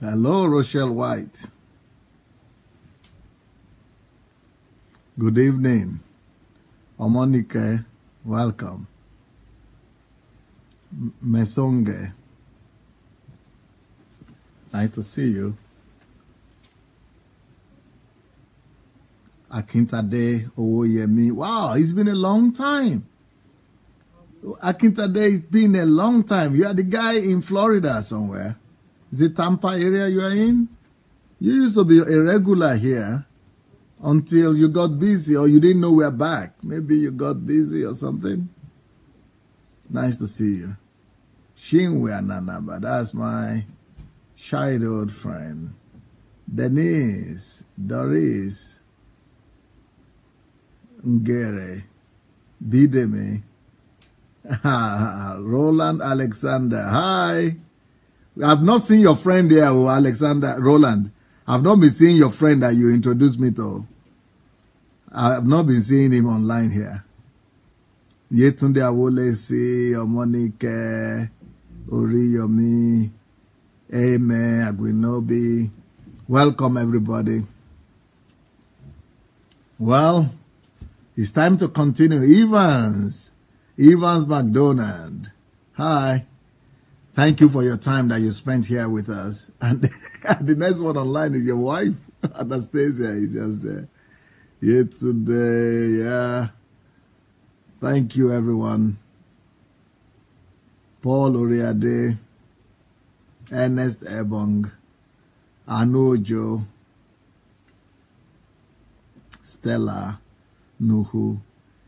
Hello, Rochelle White. Good evening. Omonike, welcome. Mesonge, nice to see you. Akintade Owoyemi, wow, it's been a long time. Akintade, it's been a long time. You are the guy in Florida somewhere. Is it Tampa area you are in? You used to be a regular here until you got busy or you didn't know we're back. Maybe you got busy or something. Nice to see you. Shinwe Ananaba, that's my childhood friend. Denise, Doris, Ngere, Bidemi, Roland Alexander, hi. I've not seen your friend there, Alexander, Roland. I've not been seeing your friend that you introduced me to. I've not been seeing him online here. Yetunde Awolesi, Omonike, Oriyomi, Amen, Agwinobi. Welcome, everybody. Well, it's time to continue. Evans McDonald. Hi. Thank you for your time that you spent here with us. And the next one online is your wife, Anastasia, is just there. Here today, yeah. Thank you, everyone. Paul Oriade, Ernest Ebong, Anojo, Stella, Nuhu,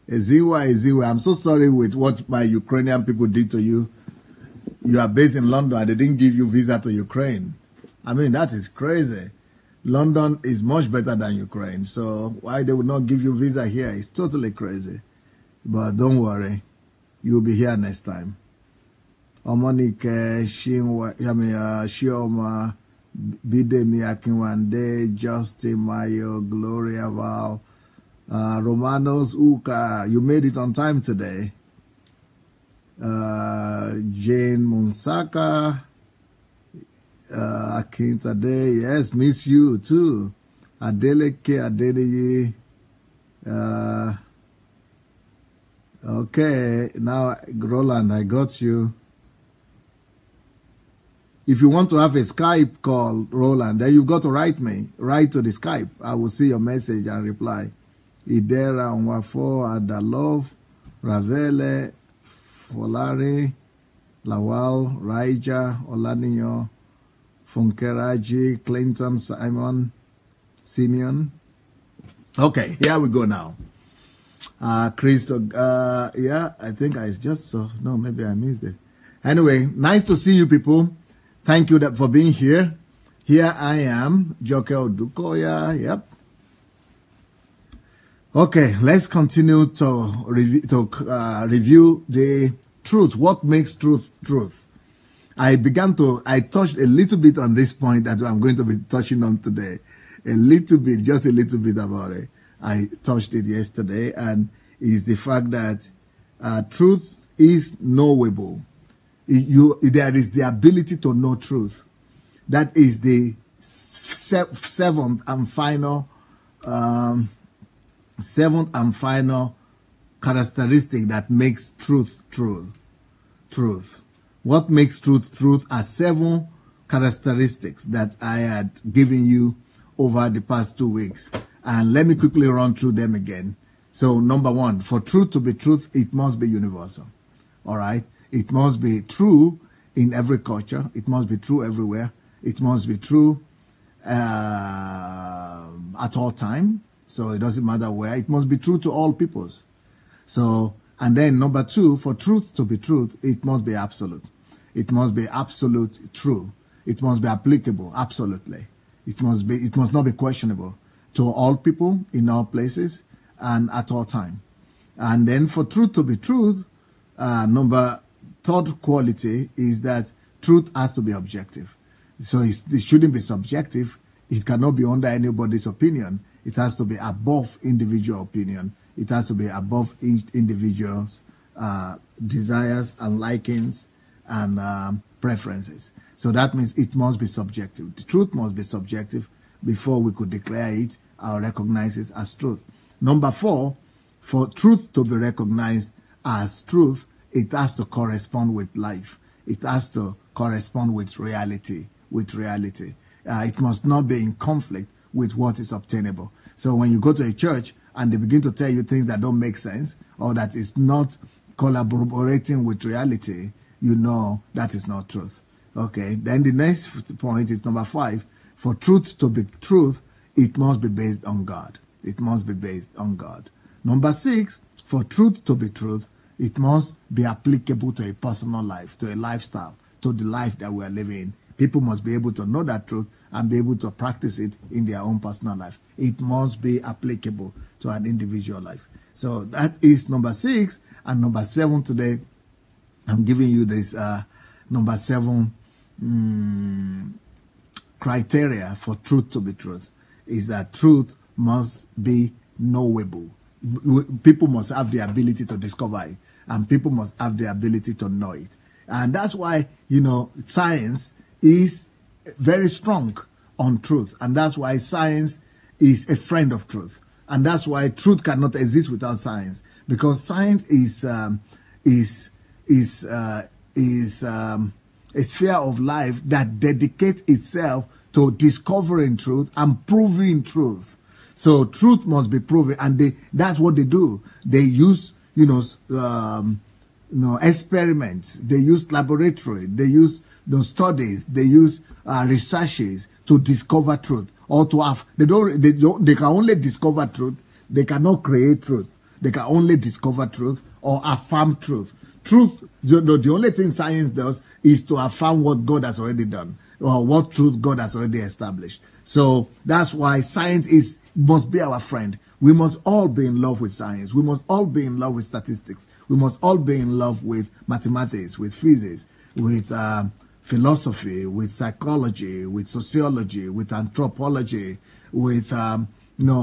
Eziwa. I'm so sorry with what my Ukrainian people did to you. You are based in London and they didn't give you visa to Ukraine. I mean, that is crazy. London is much better than Ukraine. So why they would not give you visa here is totally crazy. But don't worry. You'll be here next time. Omonike, Shioma, Bidemi Akinwande, Justin Mayo, Gloria Val, Romanos Uka. You made it on time today. Jane Monsaka, Akintade, yes, miss you too. Adeleke Adeleye. Okay, now Roland, I got you. If you want to have a Skype call, Roland, then you've got to write me. Write to the Skype. I will see your message and reply. Idera Nwafo, Adalov, Ravele, Folari, Lawal, Raija, Olaniyo, Funkeraji, Clinton, Simeon. Okay, here we go now. Chris, yeah, I think I just saw. No, maybe I missed it. Anyway, nice to see you people. Thank you for being here. Here I am, Joke Odukoya. Yep. Okay, let's continue to review the truth. What makes truth truth? I touched a little bit on this point that I'm going to be touching on today. A little bit, just a little bit about it. I touched it yesterday, and is the fact that truth is knowable. There is the ability to know truth. That is the seventh and final characteristic that makes truth truth. What makes truth truth are 7 characteristics that I had given you over the past 2 weeks. And let me quickly run through them again. So number 1, for truth to be truth, it must be universal. All right? It must be true in every culture. It must be true everywhere. It must be true at all time. So it doesn't matter where. It must be true to all peoples. So, and then number 2, for truth to be truth, it must be absolute. It must be absolute true. It must be applicable, absolutely. It must not be questionable to all people in all places and at all time. And then for truth to be truth, third quality is that truth has to be objective. So it shouldn't be subjective. It cannot be under anybody's opinion. It has to be above individual opinion. It has to be above individuals' desires and likings and preferences. So that means it must be subjective. The truth must be subjective before we could declare it or recognize it as truth. Number 4, for truth to be recognized as truth, it has to correspond with life. It has to correspond with reality. It must not be in conflict with what is obtainable. So when you go to a church and they begin to tell you things that don't make sense or that is not collaborating with reality, you know that is not truth. Okay, then the next point is number 5. For truth to be truth, it must be based on God. It must be based on God. Number 6, for truth to be truth, it must be applicable to a personal life, to a lifestyle, to the life that we are living. People must be able to know that truth and be able to practice it in their own personal life. It must be applicable to an individual life. So that is number 6. And number 7 today, I'm giving you this number 7 criteria for truth to be truth, is that truth must be knowable. People must have the ability to discover it, and people must have the ability to know it. And that's why, science is very strong on truth, and that's why science is a friend of truth, and that's why truth cannot exist without science, because science is a sphere of life that dedicates itself to discovering truth and proving truth. So truth must be proven, and that's what they do. They use, experiments. They use laboratory. They use studies. They use researches to discover truth, or to have. They can only discover truth. They cannot create truth. They can only discover truth or affirm truth. Truth, the only thing science does is to affirm what God has already done, or what truth God has already established. So that's why science must be our friend. We must all be in love with science. We must all be in love with statistics. We must all be in love with mathematics, with physics, with philosophy, with psychology, with sociology, with anthropology, with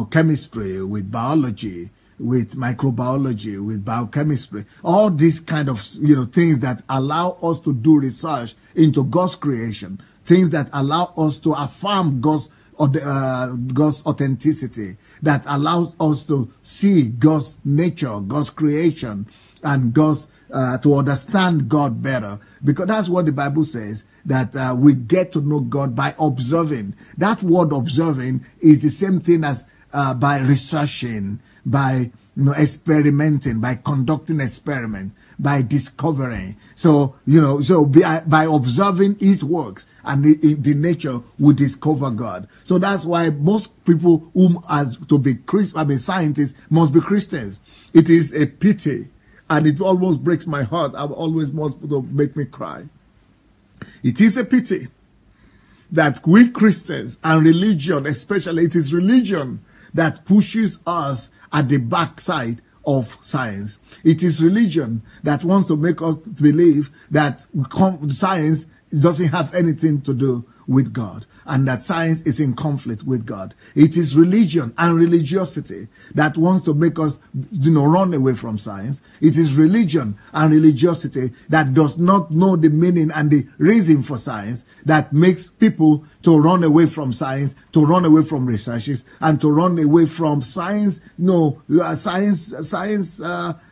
chemistry, with biology, with microbiology, with biochemistry, all these kind of things that allow us to do research into God's creation, things that allow us to affirm God's authenticity, that allows us to see God's nature, God's creation, and to understand God better. Because that's what the Bible says, that we get to know God by observing. That word observing is the same thing as by researching, by experimenting, by conducting experiment, by discovering. So by observing His works and the nature, we discover God. So that's why most people scientists must be Christians. It is a pity, and it almost breaks my heart. I always must make me cry. It is a pity that we Christians and religion, especially, it is religion that pushes us at the backside of science. It is religion that wants to make us believe that science doesn't have anything to do with God, and that science is in conflict with God. It is religion and religiosity that wants to make us run away from science. It is religion and religiosity that does not know the meaning and the reason for science that makes people to run away from science, to run away from researches, and to run away from science,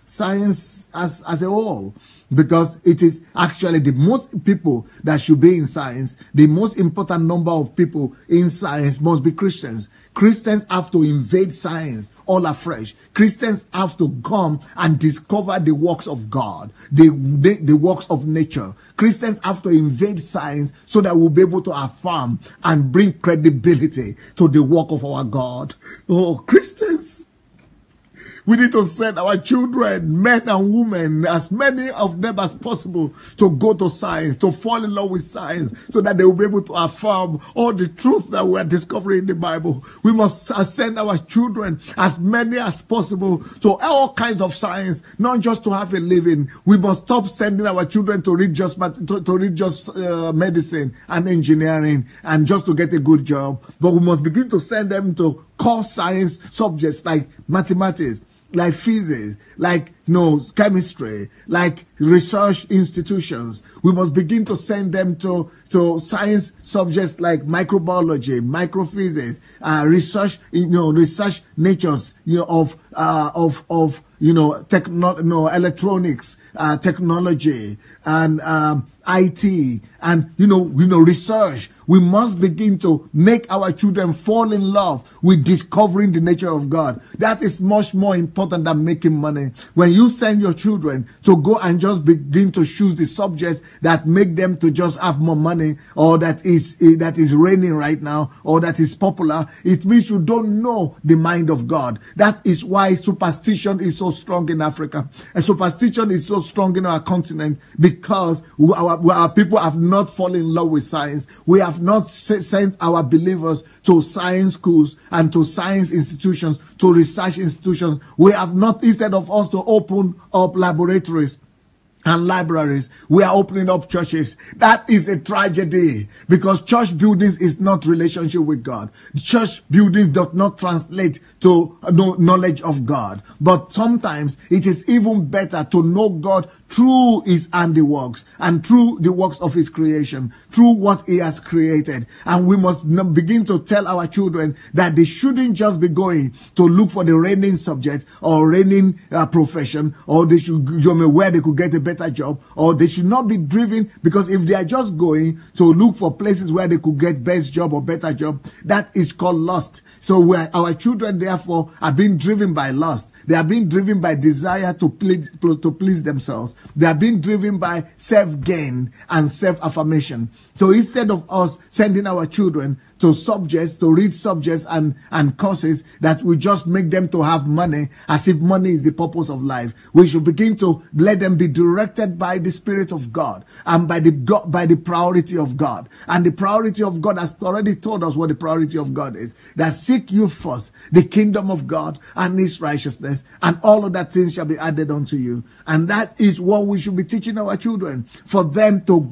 science as a whole. Because it is actually the most people that should be in science, the most important number of people in science must be Christians. Christians have to invade science all afresh. Christians have to come and discover the works of God, the works of nature. Christians have to invade science so that we'll be able to affirm and bring credibility to the work of our God. Oh, Christians! We need to send our children, men and women, as many of them as possible, to go to science, to fall in love with science, so that they will be able to affirm all the truth that we are discovering in the Bible. We must send our children, as many as possible, to all kinds of science, not just to have a living. We must stop sending our children to read just medicine and engineering and just to get a good job. But we must begin to send them to core science subjects like mathematics, like physics, like chemistry, like research institutions. We must begin to send them to science subjects like microbiology, microphysics, research natures, of electronics, technology, and IT, and research. We must begin to make our children fall in love with discovering the nature of God. That is much more important than making money. When you send your children to go and just begin to choose the subjects that make them to just have more money, or that is reigning right now, or that is popular, it means you don't know the mind of God. That is why superstition is so strong in Africa. And superstition is so strong in our continent, because our people have not fallen in love with science. We have not sent our believers to science schools and to science institutions, to research institutions. We have not, instead of us to open up laboratories and libraries, we are opening up churches. That is a tragedy, because church buildings is not relationship with God. Church building does not translate to knowledge of God. But sometimes it is even better to know God through his handiworks and through the works of his creation, through what he has created. And we must begin to tell our children that they shouldn't just be going to look for the reigning subject or reigning profession, or they should where they could get a better job, or they should not be driven, because if they are just going to look for places where they could get best job or better job, that is called lust. So our children therefore are being driven by lust. They are being driven by desire to please themselves. They are being driven by self-gain and self-affirmation. So instead of us sending our children to subjects, to read subjects and courses that will just make them to have money, as if money is the purpose of life, we should begin to let them be directed by the Spirit of God and by the priority of God. And the priority of God has already told us what the priority of God is. That seek you first the kingdom of God and his righteousness, and all of that things shall be added unto you. And that is what we should be teaching our children, for them to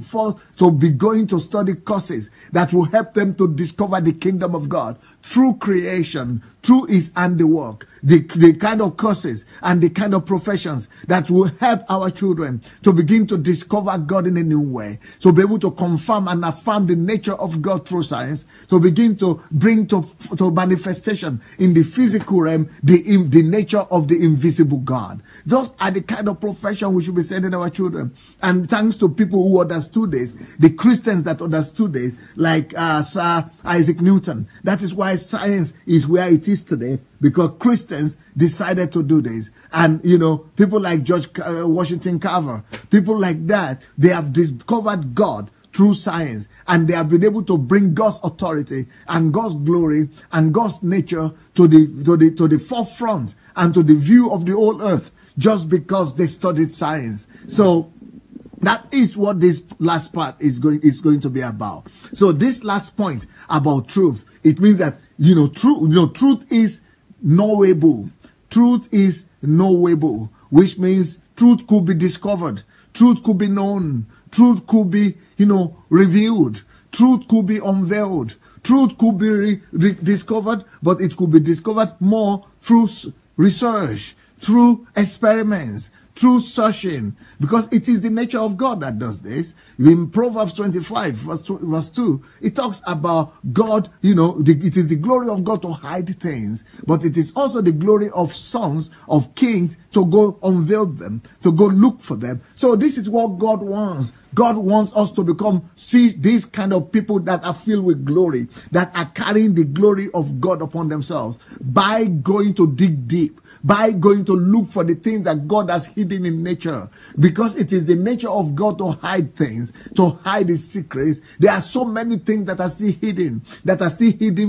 be going to study courses that will help them to discover the kingdom of God through creation, through his handiwork, the kind of courses and the kind of professions that will help our children to begin to discover God in a new way, so be able to confirm and affirm the nature of God through science, to begin to bring to manifestation in the physical realm the nature of the invisible God. Those are the kind of profession we should be sending our children. And thanks to people who understood this, the Christians that understood this, like Sir Isaac Newton. That is why science is where it is today, because Christians decided to do this. And people like George Washington Carver, people like that, they have discovered God through science, and they have been able to bring God's authority and God's glory and God's nature to the forefront and to the view of the whole earth, just because they studied science. So that is what this last part is going to be about. So this last point about truth, it means that truth is knowable. Truth is knowable, which means truth could be discovered, truth could be known, truth could be revealed, truth could be unveiled, truth could be discovered, but it could be discovered more through research, through experiments, through searching, because it is the nature of God that does this. In Proverbs 25, verse 2, it talks about God, it is the glory of God to hide things, but it is also the glory of sons, of kings, to go unveil them, to go look for them. So this is what God wants. God wants us to see these kind of people that are filled with glory, that are carrying the glory of God upon themselves, by going to dig deep, by going to look for the things that God has hidden in nature, because it is the nature of God to hide things, to hide his secrets. There are so many things that are still hidden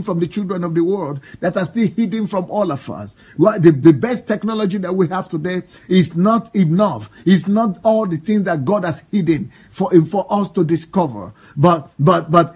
from the children of the world, that are still hidden from all of us. Well, the best technology that we have today is not enough. It's not all the things that God has hidden for us to discover, but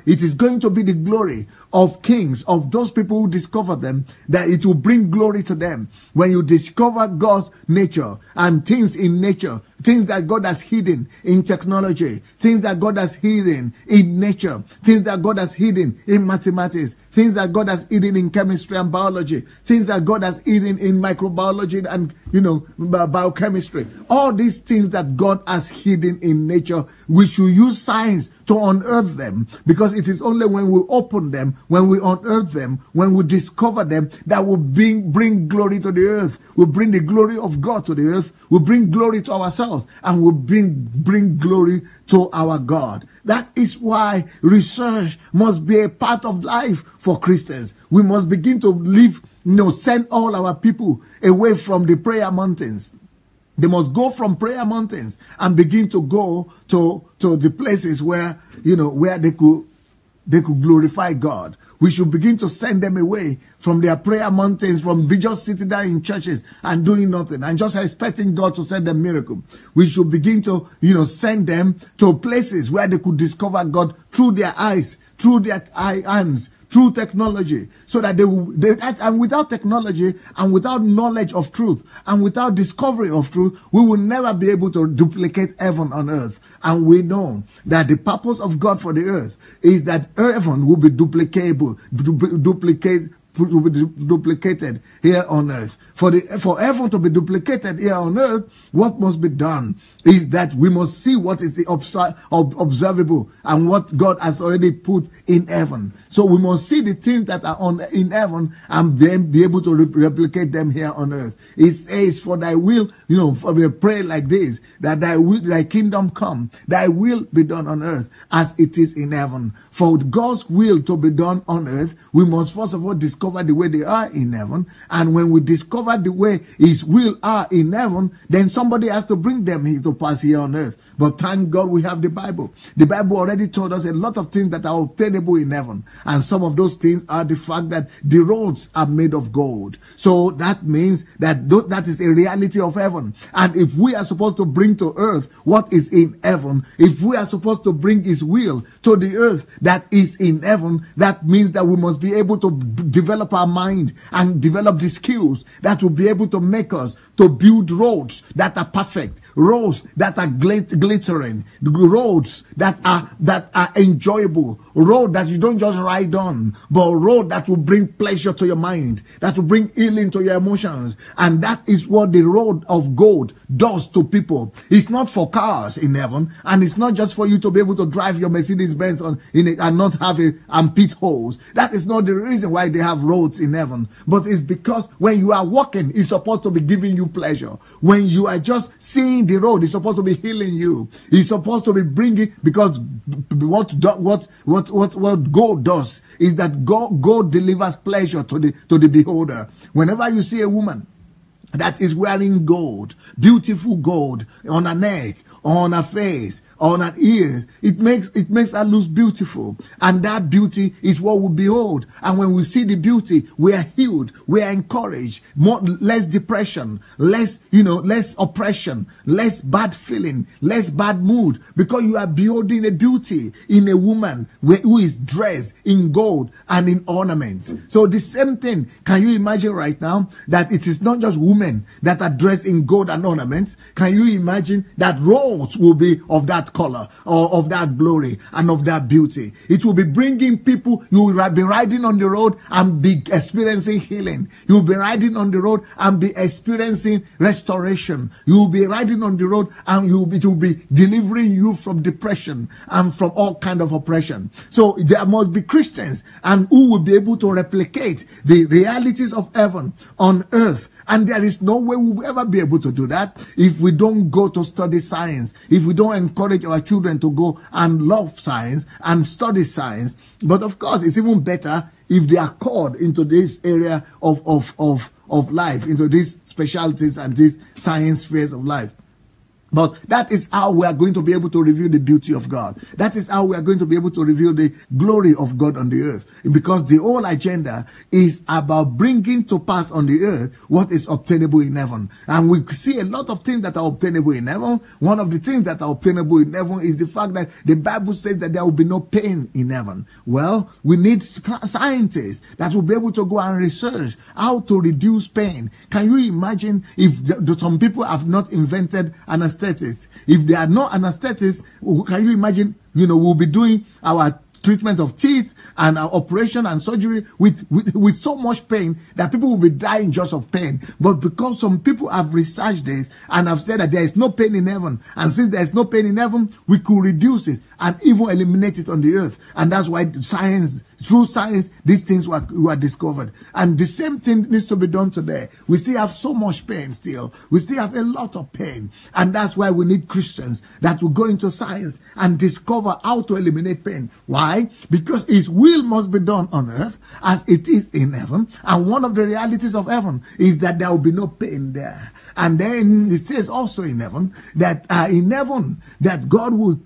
it is going to be the glory of kings, of those people who discover them, that it will bring glory to them. When you discover God's nature and things is in nature, things that God has hidden in technology, things that God has hidden in nature, things that God has hidden in mathematics, things that God has hidden in chemistry and biology, things that God has hidden in microbiology and, biochemistry. All these things that God has hidden in nature, we should use science to unearth them, because it is only when we open them, when we unearth them, when we discover them, that will bring glory to the earth, will bring the glory of God to the earth, will bring glory to ourselves, and will bring glory to our God. That is why research must be a part of life for Christians. We must begin to live, send all our people away from the prayer mountains. They must go from prayer mountains and begin to go to the places where, where they could glorify God. We should begin to send them away from their prayer mountains, from just sitting there in churches and doing nothing and just expecting God to send them miracle. We should begin to, send them to places where they could discover God through their eyes, through their hands, through technology, so that and without technology and without knowledge of truth and without discovery of truth, we will never be able to duplicate heaven on earth. And we know that the purpose of God for the earth is that heaven will be duplicatable, will be duplicated here on earth. For heaven to be duplicated here on earth, what must be done is that we must see what is the observable and what God has already put in heaven. So we must see the things that are in heaven and then be able to replicate them here on earth. It says, for thy will, for we pray like this, that thy kingdom come, thy will be done on earth as it is in heaven. For God's will to be done on earth, we must first of all discover the way they are in heaven. And when we discover the way his will are in heaven, then somebody has to bring them to pass here on earth. But thank God we have the Bible. The Bible already told us a lot of things that are obtainable in heaven. And some of those things are the fact that the roads are made of gold. So that means that that is a reality of heaven. And if we are supposed to bring to earth what is in heaven, if we are supposed to bring his will to the earth that is in heaven, that means that we must be able to develop our mind and develop the skills that will be able to make us to build roads that are perfect, roads that are glittering, roads that are enjoyable, road that you don't just ride on, but road that will bring pleasure to your mind, that will bring healing to your emotions. And that is what the road of gold does to people. It's not for cars in heaven, and it's not just for you to be able to drive your Mercedes Benz in it and not have pit holes. That is not the reason why they have roads in heaven, but it's because when you are walking, it's supposed to be giving you pleasure. When you are just seeing the road, it's supposed to be healing you. It's supposed to be bringing, because what gold does is that gold delivers pleasure to the beholder. Whenever you see a woman that is wearing gold, beautiful gold on her neck, on her face, on her ears, it makes her look beautiful, and that beauty is what we behold. And when we see the beauty, we are healed, we are encouraged, less depression, less oppression, less bad feeling, less bad mood, because you are beholding a beauty in a woman who is dressed in gold and in ornaments. So the same thing, can you imagine right now that it is not just women that are dressed in gold and ornaments? Can you imagine that roads will be of that color, or of that glory and of that beauty? It will be bringing people. You will be riding on the road and be experiencing healing. You will be riding on the road and be experiencing restoration. You will be riding on the road and it will be delivering you from depression and from all kind of oppression. So there must be Christians and who will be able to replicate the realities of heaven on earth. And there is no way we will ever be able to do that if we don't go to study science, if we don't encourage our children to go and love science and study science. But of course, it's even better if they are called into this area of life, into these specialties and these science spheres of life. But that is how we are going to be able to reveal the beauty of God. That is how we are going to be able to reveal the glory of God on the earth. Because the whole agenda is about bringing to pass on the earth what is obtainable in heaven. And we see a lot of things that are obtainable in heaven. One of the things that are obtainable in heaven is the fact that the Bible says that there will be no pain in heaven. Well, we need scientists that will be able to go and research how to reduce pain. Can you imagine if some people have not invented anesthetics? If there are no anesthetics, can you imagine, we'll be doing our treatment of teeth and our operation and surgery with so much pain that people will be dying just of pain. But because some people have researched this and have said that there is no pain in heaven, and since there is no pain in heaven, we could reduce it and even eliminate it on the earth. And that's why through science, these things were discovered. And the same thing needs to be done today. We still have so much pain still. We still have a lot of pain. And that's why we need Christians that will go into science and discover how to eliminate pain. Why? Because His will must be done on earth as it is in heaven. And one of the realities of heaven is that there will be no pain there. And then it says also in heaven that God will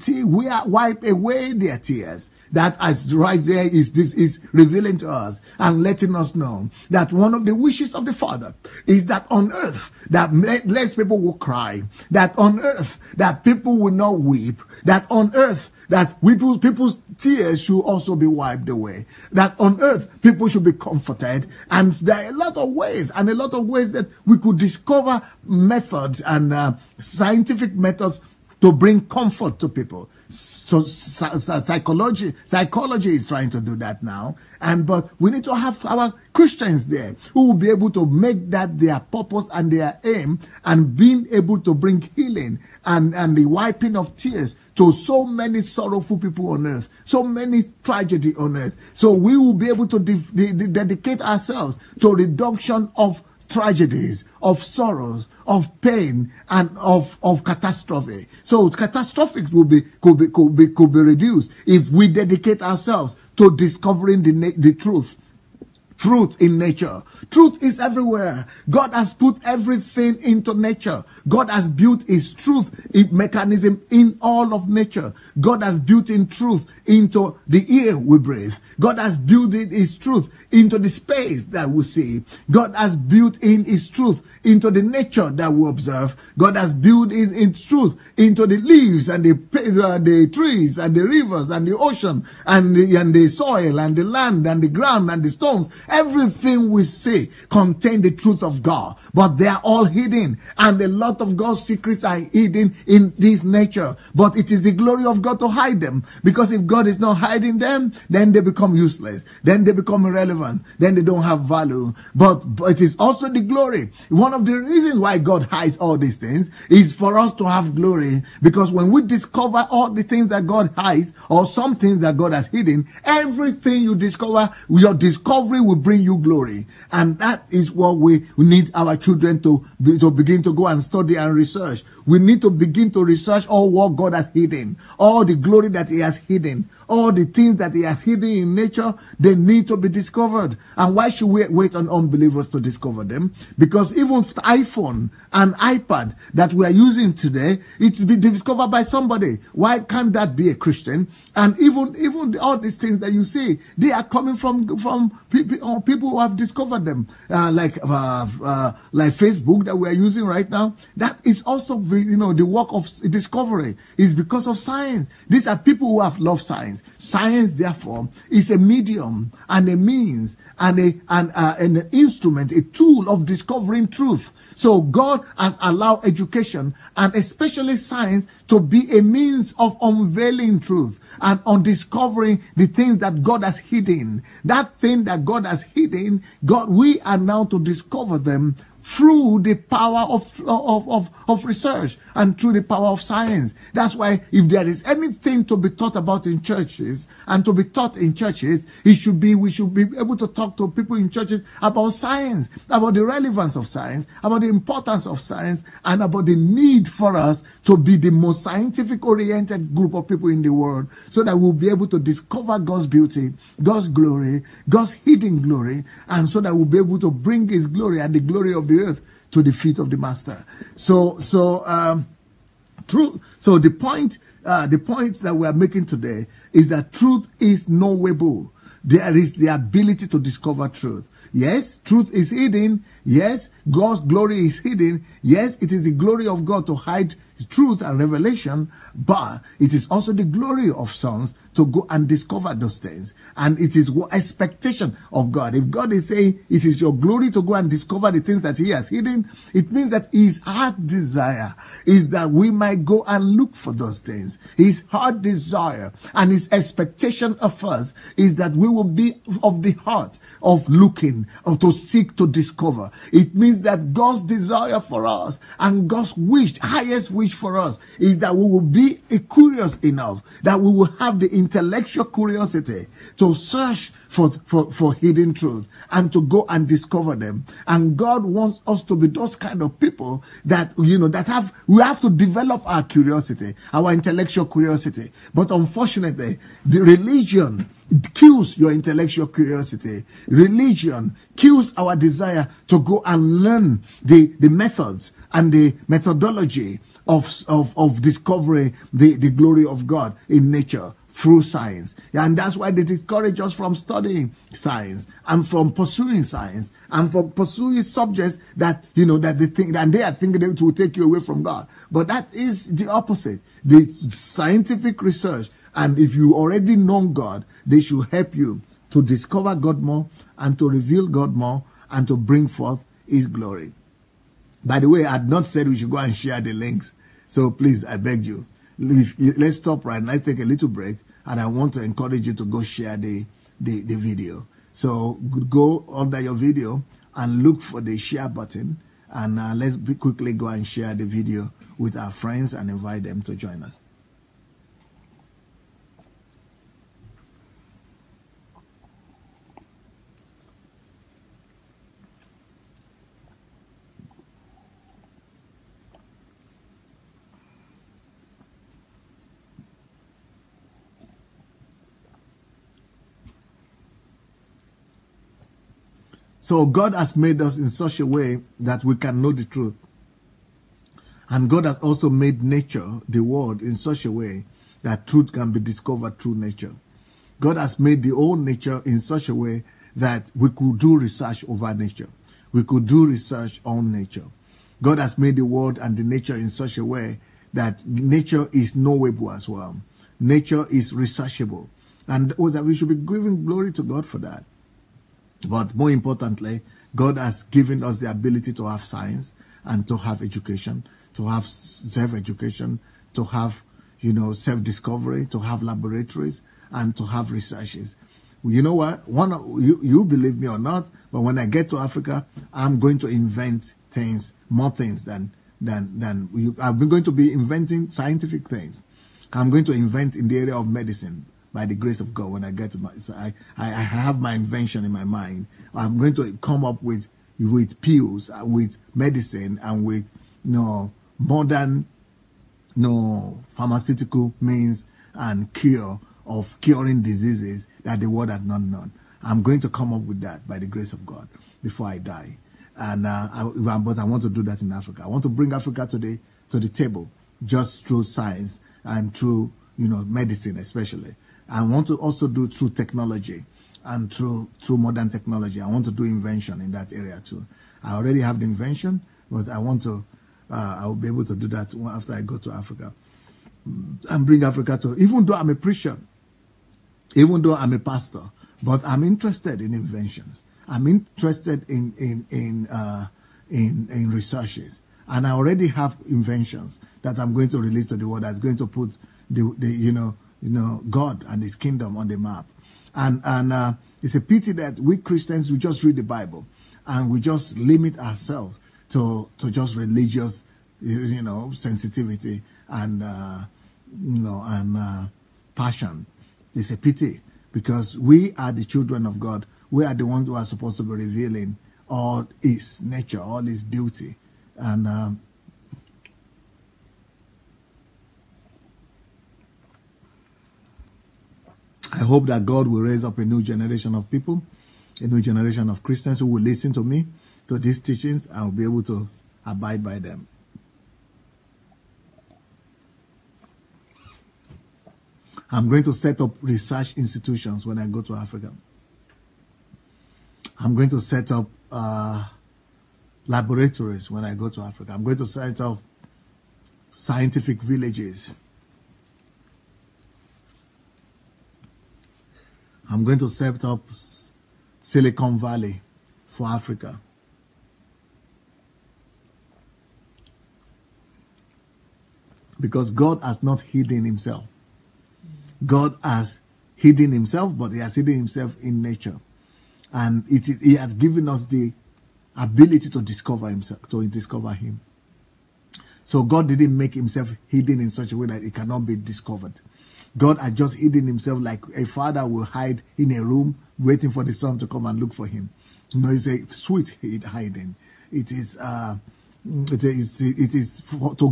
wipe away their tears. That as right there is revealing to us and letting us know that one of the wishes of the Father is that on earth that less people will cry, that on earth that people will not weep, that on earth that people's tears should also be wiped away, that on earth people should be comforted. And there are a lot of ways that we could discover methods and scientific methods to bring comfort to people. So psychology is trying to do that now. But we need to have our Christians there who will be able to make that their purpose and their aim, and being able to bring healing and the wiping of tears to so many sorrowful people on earth, so many tragedy on earth. So we will be able to dedicate ourselves to reduction of tragedies, of sorrows, of pain, and of catastrophe. So catastrophic could be reduced if we dedicate ourselves to discovering the truth. Truth in nature. Truth is everywhere. God has put everything into nature. God has built His truth mechanism in all of nature. God has built in truth into the air we breathe. God has built His truth into the space that we see. God has built in His truth into the nature that we observe. God has built His truth into the leaves and the trees and the rivers and the ocean and the soil and the land and the ground and the stones. Everything we see contains the truth of God, but they are all hidden, and a lot of God's secrets are hidden in this nature. But it is the glory of God to hide them, because if God is not hiding them, then they become useless, then they become irrelevant, then they don't have value. But it is also the glory. One of the reasons why God hides all these things is for us to have glory, because when we discover all the things that God hides, or some things that God has hidden, everything you discover, your discovery will bring you glory. And that is what we need our children to begin to go and study and research. We need to begin to research all what God has hidden, all the glory that He has hidden, all the things that He has hidden in nature. They need to be discovered. And why should we wait on unbelievers to discover them? Because even iPhone and iPad that we are using today, it's been discovered by somebody. Why can't that be a Christian? And even all these things that you see, they are coming from people who have discovered them, like Facebook that we are using right now. That is also the work of discovery. Is because of science. These are people who have loved science. Science, therefore, is a medium and a means and an instrument, a tool of discovering truth. So God has allowed education, and especially science, to be a means of unveiling truth and on discovering the things that God has hidden. That thing that God has hidden, we are now to discover them through the power of research and through the power of science. That's why if there is anything to be taught about in churches and to be taught in churches, we should be able to talk to people in churches about science, about the relevance of science, about the importance of science, and about the need for us to be the most scientific oriented group of people in the world, so that we'll be able to discover God's beauty, God's glory, God's hidden glory, and so that we'll be able to bring His glory and the glory of the earth to the feet of the Master. So truth. So the point that we are making today is that truth is knowable. There is the ability to discover truth. Yes, truth is hidden. Yes, God's glory is hidden. Yes, it is the glory of God to hide truth and revelation, but it is also the glory of sons to go and discover those things. And it is what expectation of God. If God is saying it is your glory to go and discover the things that he has hidden, it means that his heart desire is that we might go and look for those things. His heart desire and his expectation of us is that we will be of the heart of looking, or to seek to discover. It means that God's desire for us and God's highest wish for us is that we will be curious enough, that we will have the intellectual curiosity to search for hidden truth and to go and discover them. And God wants us to be those kind of people that, we have to develop our curiosity, our intellectual curiosity. But unfortunately, the religion, it kills your intellectual curiosity. Religion kills our desire to go and learn the methods and the methodology of discovering the glory of God in nature through science. And that's why they discourage us from studying science and from pursuing science and from pursuing subjects that, that they think, and they are thinking it will take you away from God. But that is the opposite. The scientific research, and if you already know God, they should help you to discover God more and to reveal God more and to bring forth his glory. By the way, I had not said we should go and share the links. So please, I beg you, let's stop right now. Let's take a little break. And I want to encourage you to go share the video. So go under your video and look for the share button. And let's quickly go and share the video with our friends and invite them to join us. So God has made us in such a way that we can know the truth. And God has also made nature, the world, in such a way that truth can be discovered through nature. God has made the whole nature in such a way that we could do research over nature. We could do research on nature. God has made the world and the nature in such a way that nature is knowable as well. Nature is researchable. And we should be giving glory to God for that. But more importantly, God has given us the ability to have science and to have education, to have self-education, to have, self-discovery, to have laboratories, and to have researches. You know what? You believe me or not, but when I get to Africa, I'm going to invent things, more things than you. I'm going to be inventing scientific things. I'm going to invent in the area of medicine. By the grace of God, when I get to I have my invention in my mind. I'm going to come up with pills, with medicine, and with modern pharmaceutical means and cure of curing diseases that the world had not known. I'm going to come up with that by the grace of God before I die. And but I want to do that in Africa. I want to bring Africa to the table just through science and through medicine especially. I want to also do through technology and through modern technology. I want to do invention in that area too. I already have the invention, but I want to, I will be able to do that after I go to Africa and bring Africa to, even though I'm a preacher, even though I'm a pastor, but I'm interested in inventions. I'm interested in researches. And I already have inventions that I'm going to release to the world that's going to put God and his kingdom on the map. And it's a pity that we Christians, we just read the Bible and we just limit ourselves to just religious, sensitivity and, passion. It's a pity because we are the children of God. We are the ones who are supposed to be revealing all his nature, all his beauty. And I hope that God will raise up a new generation of people, a new generation of Christians who will listen to me, to these teachings, and will be able to abide by them. I'm going to set up research institutions when I go to Africa. I'm going to set up laboratories when I go to Africa. I'm going to set up scientific villages. I'm going to set up Silicon Valley for Africa. Because God has not hidden himself. God has hidden himself, but he has hidden himself in nature. And he has given us the ability to discover himself, to discover him. So God didn't make himself hidden in such a way that it cannot be discovered. God has just hidden himself like a father will hide in a room waiting for the son to come and look for him. You know, it's a sweet hiding. It is to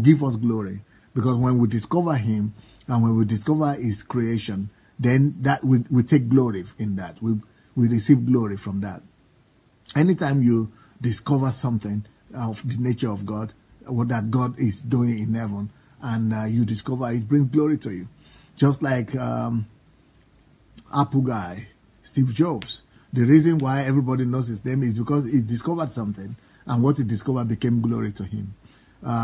give us glory. Because when we discover him and when we discover his creation, then that we take glory in that. We receive glory from that. Anytime you discover something of the nature of God, what that God is doing in heaven, and you discover it brings glory to you. Just like Apple guy, Steve Jobs. The reason why everybody knows his name is because he discovered something, and what he discovered became glory to him.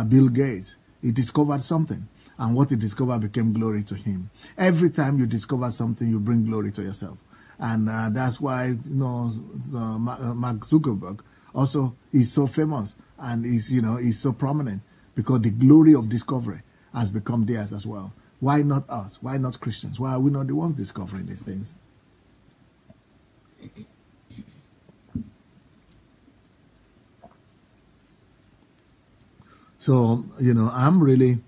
Bill Gates, he discovered something, and what he discovered became glory to him. Every time you discover something, you bring glory to yourself. And that's why, Mark Zuckerberg also is so famous and is so prominent, because the glory of discovery has become theirs as well. Why not us? Why not Christians? Why are we not the ones discovering these things? So, I'm really,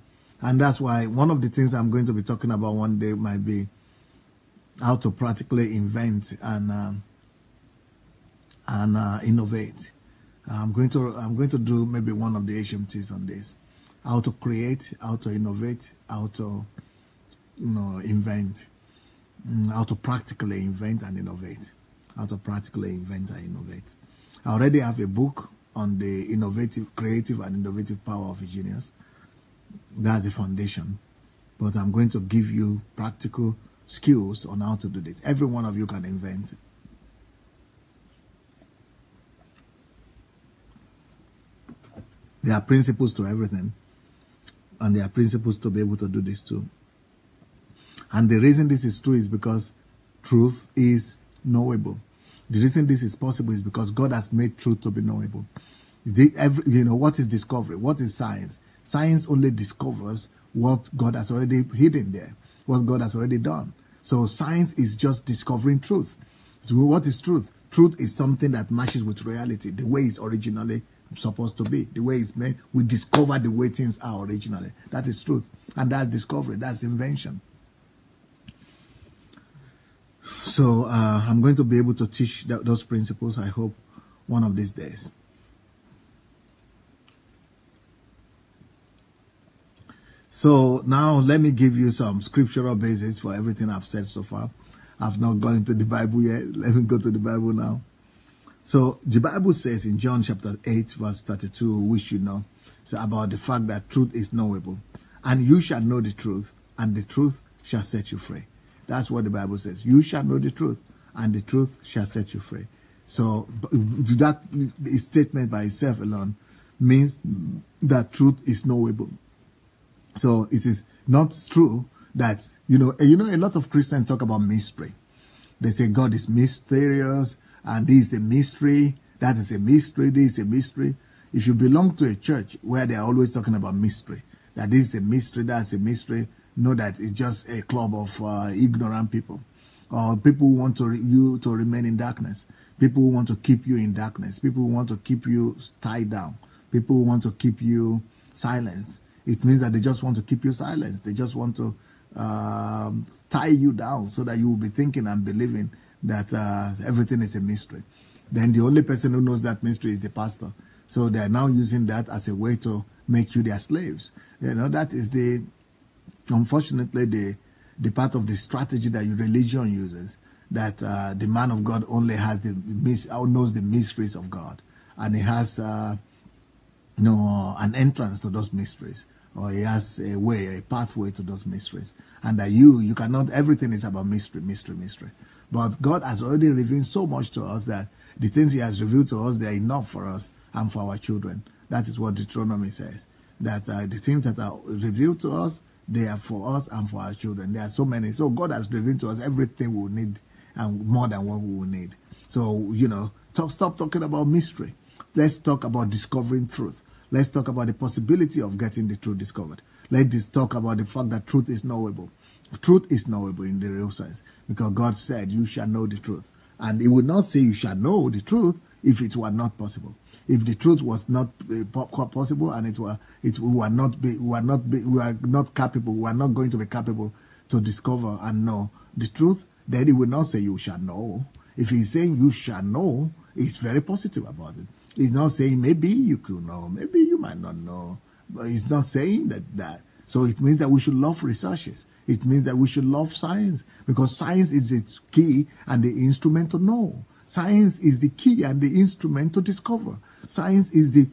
and that's why one of the things I'm going to be talking about one day might be how to practically invent and innovate. I'm going to do maybe one of the HMTs on this, how to create, how to innovate, how to invent, how to practically invent and innovate, how to practically invent and innovate. I already have a book on the creative and innovative power of a genius. That's the foundation. But I'm going to give you practical skills on how to do this. Every one of you can invent. There are principles to everything, and there are principles to be able to do this too. And the reason this is true is because truth is knowable. The reason this is possible is because God has made truth to be knowable. What is discovery? What is science? Science only discovers what God has already hidden there, what God has already done. So science is just discovering truth. So what is truth? Truth is something that matches with reality, the way it's originally supposed to be, the way it's made. We discover the way things are originally. That is truth. And that's discovery. That's invention. So I'm going to be able to teach those principles, I hope, one of these days. So now let me give you some scriptural basis for everything I've said so far. I've not gone into the Bible yet. Let me go to the Bible now. So the Bible says in John chapter 8, verse 32, which you know, so about the fact that truth is knowable. And you shall know the truth, and the truth shall set you free. That's what the Bible says. You shall know the truth, and the truth shall set you free. So that statement by itself alone means that truth is knowable. So it is not true that, a lot of Christians talk about mystery. They say God is mysterious, and this is a mystery, that is a mystery, this is a mystery. If you belong to a church where they are always talking about mystery, that this is a mystery, that's a mystery, know that it's just a club of ignorant people, or people who want you to remain in darkness, people who want to keep you in darkness, people who want to keep you tied down, people who want to keep you silenced. It means that they just want to keep you silenced. They just want to tie you down so that you will be thinking and believing that everything is a mystery. Then the only person who knows that mystery is the pastor. So they are now using that as a way to make you their slaves. That is unfortunately the part of the strategy that your religion uses, that the man of God only has knows the mysteries of God, and he has an entrance to those mysteries. or he has a way, a pathway to those mysteries. And that you cannot, everything is about mystery. But God has already revealed so much to us that the things he has revealed to us, they are enough for us and for our children. That is what Deuteronomy says. That the things that are revealed to us, they are for us and for our children. There are so many. So God has revealed to us everything we will need and more than what we will need. So, stop talking about mystery. Let's talk about discovering truth. Let's talk about the possibility of getting the truth discovered. Let's talk about the fact that truth is knowable. Truth is knowable in the real sense, because God said, you shall know the truth. And he would not say you shall know the truth if it were not possible. If the truth was not possible and we are not going to be capable to discover and know the truth, then he will not say you shall know. If he's saying you shall know, he's very positive about it. He's not saying maybe you could know, maybe you might not know. But he's not saying that. So it means that we should love researches. It means that we should love science, because science is the key and the instrument to know. Science is the key and the instrument to discover. Science is the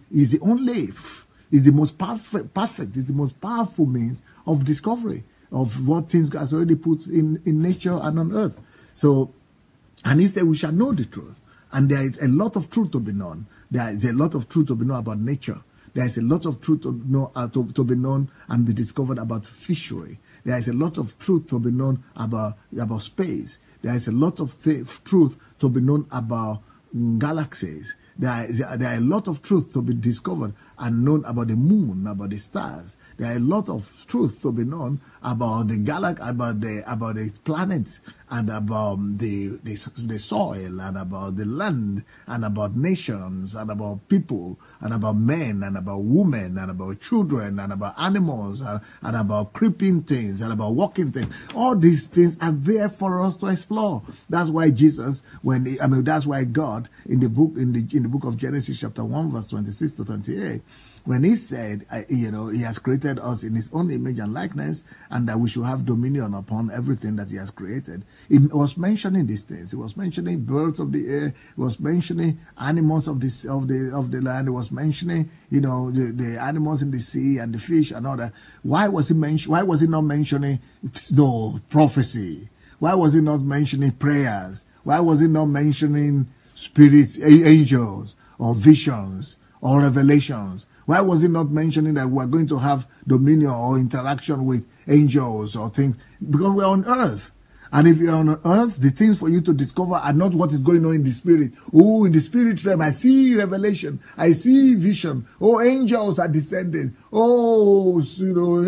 most perfect, is the most powerful means of discovery of what things God has already put in nature and on earth. So, and he said we shall know the truth. And there is a lot of truth to be known. There is a lot of truth to be known about nature. There is a lot of truth to know to be known and be discovered about fishery. There is a lot of truth to be known about space. There is a lot of truth to be known about galaxies. There are a lot of truth to be discovered and known about the moon, about the stars. There are a lot of truth to be known about the galaxy, about the planets, and about the soil, and about the land, and about nations, and about people, and about men, and about women, and about children, and about animals, and about creeping things, and about walking things. All these things are there for us to explore. That's why Jesus, that's why God in the book of Genesis chapter 1 verse 26 to 28, when he said, he has created us in his own image and likeness, and that we should have dominion upon everything that he has created. He was mentioning these things. He was mentioning birds of the air. He was mentioning animals of the land. He was mentioning, the animals in the sea and the fish and all that. Why was he not mentioning prophecy? Why was he not mentioning prayers? Why was he not mentioning spirits, angels, or visions, or revelations? Why was he not mentioning that we're going to have dominion or interaction with angels or things? Because we're on earth. And if you're on earth, the things for you to discover are not what is going on in the spirit. Oh, in the spirit realm, I see revelation. I see vision. Oh, angels are descending. Oh,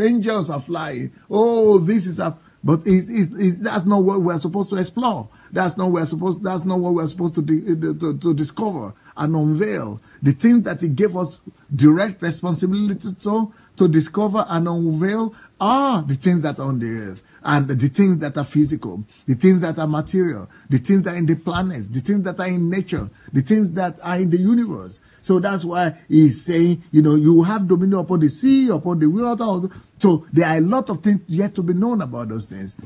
angels are flying. Oh, this is up. But that's not what we're supposed to explore. That's not what we're supposed to discover and unveil. The things that he gave us direct responsibility to discover and unveil are the things that are on the earth, and the things that are physical, the things that are material, the things that are in the planets, the things that are in nature, the things that are in the universe. So that's why he's saying, you have dominion upon the sea, upon the water. So there are a lot of things yet to be known about those things.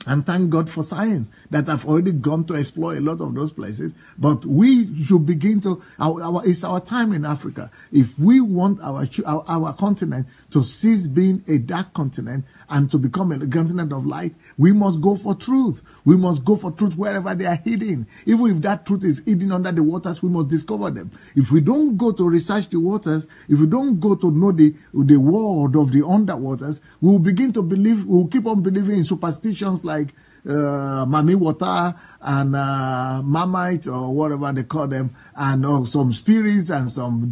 And thank God for science that have already gone to explore a lot of those places. But we should begin to, it's our time in Africa. If we want our continent to cease being a dark continent and to become a continent of light, we must go for truth. We must go for truth wherever they are hidden. Even if that truth is hidden under the waters, we must discover them. If we don't go to research the waters, if we don't go to know the world of the underwaters, we will begin to believe, we will keep on believing in superstitions like Mami Water and Marmite or whatever they call them, and some spirits and some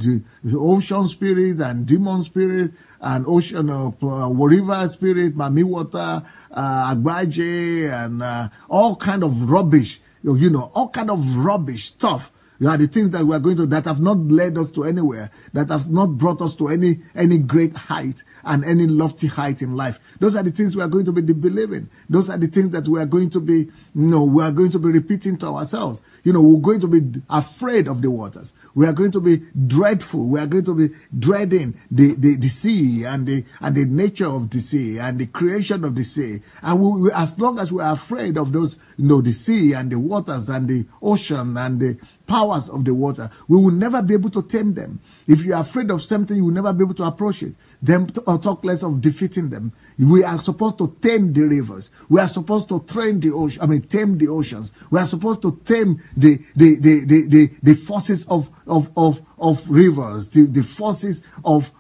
ocean spirit and demon spirit and ocean river spirit, Mami Water, Agbaje, and all kind of rubbish, all kind of rubbish stuff. You are the things that we are going to, that have not led us to anywhere, that have not brought us to any great height and any lofty height in life. Those are the things we are going to be believing. Those are the things that we are going to be, we are going to be repeating to ourselves. We're going to be afraid of the waters. We are going to be dreadful. We are going to be dreading the sea and the nature of the sea and the creation of the sea. And as long as we are afraid of those, the sea and the waters and the ocean and the powers of the water. We will never be able to tame them. If you are afraid of something, you will never be able to approach it. Then talk less of defeating them. We are supposed to tame the rivers. We are supposed to tame the oceans. We are supposed to tame the forces of rivers, the forces of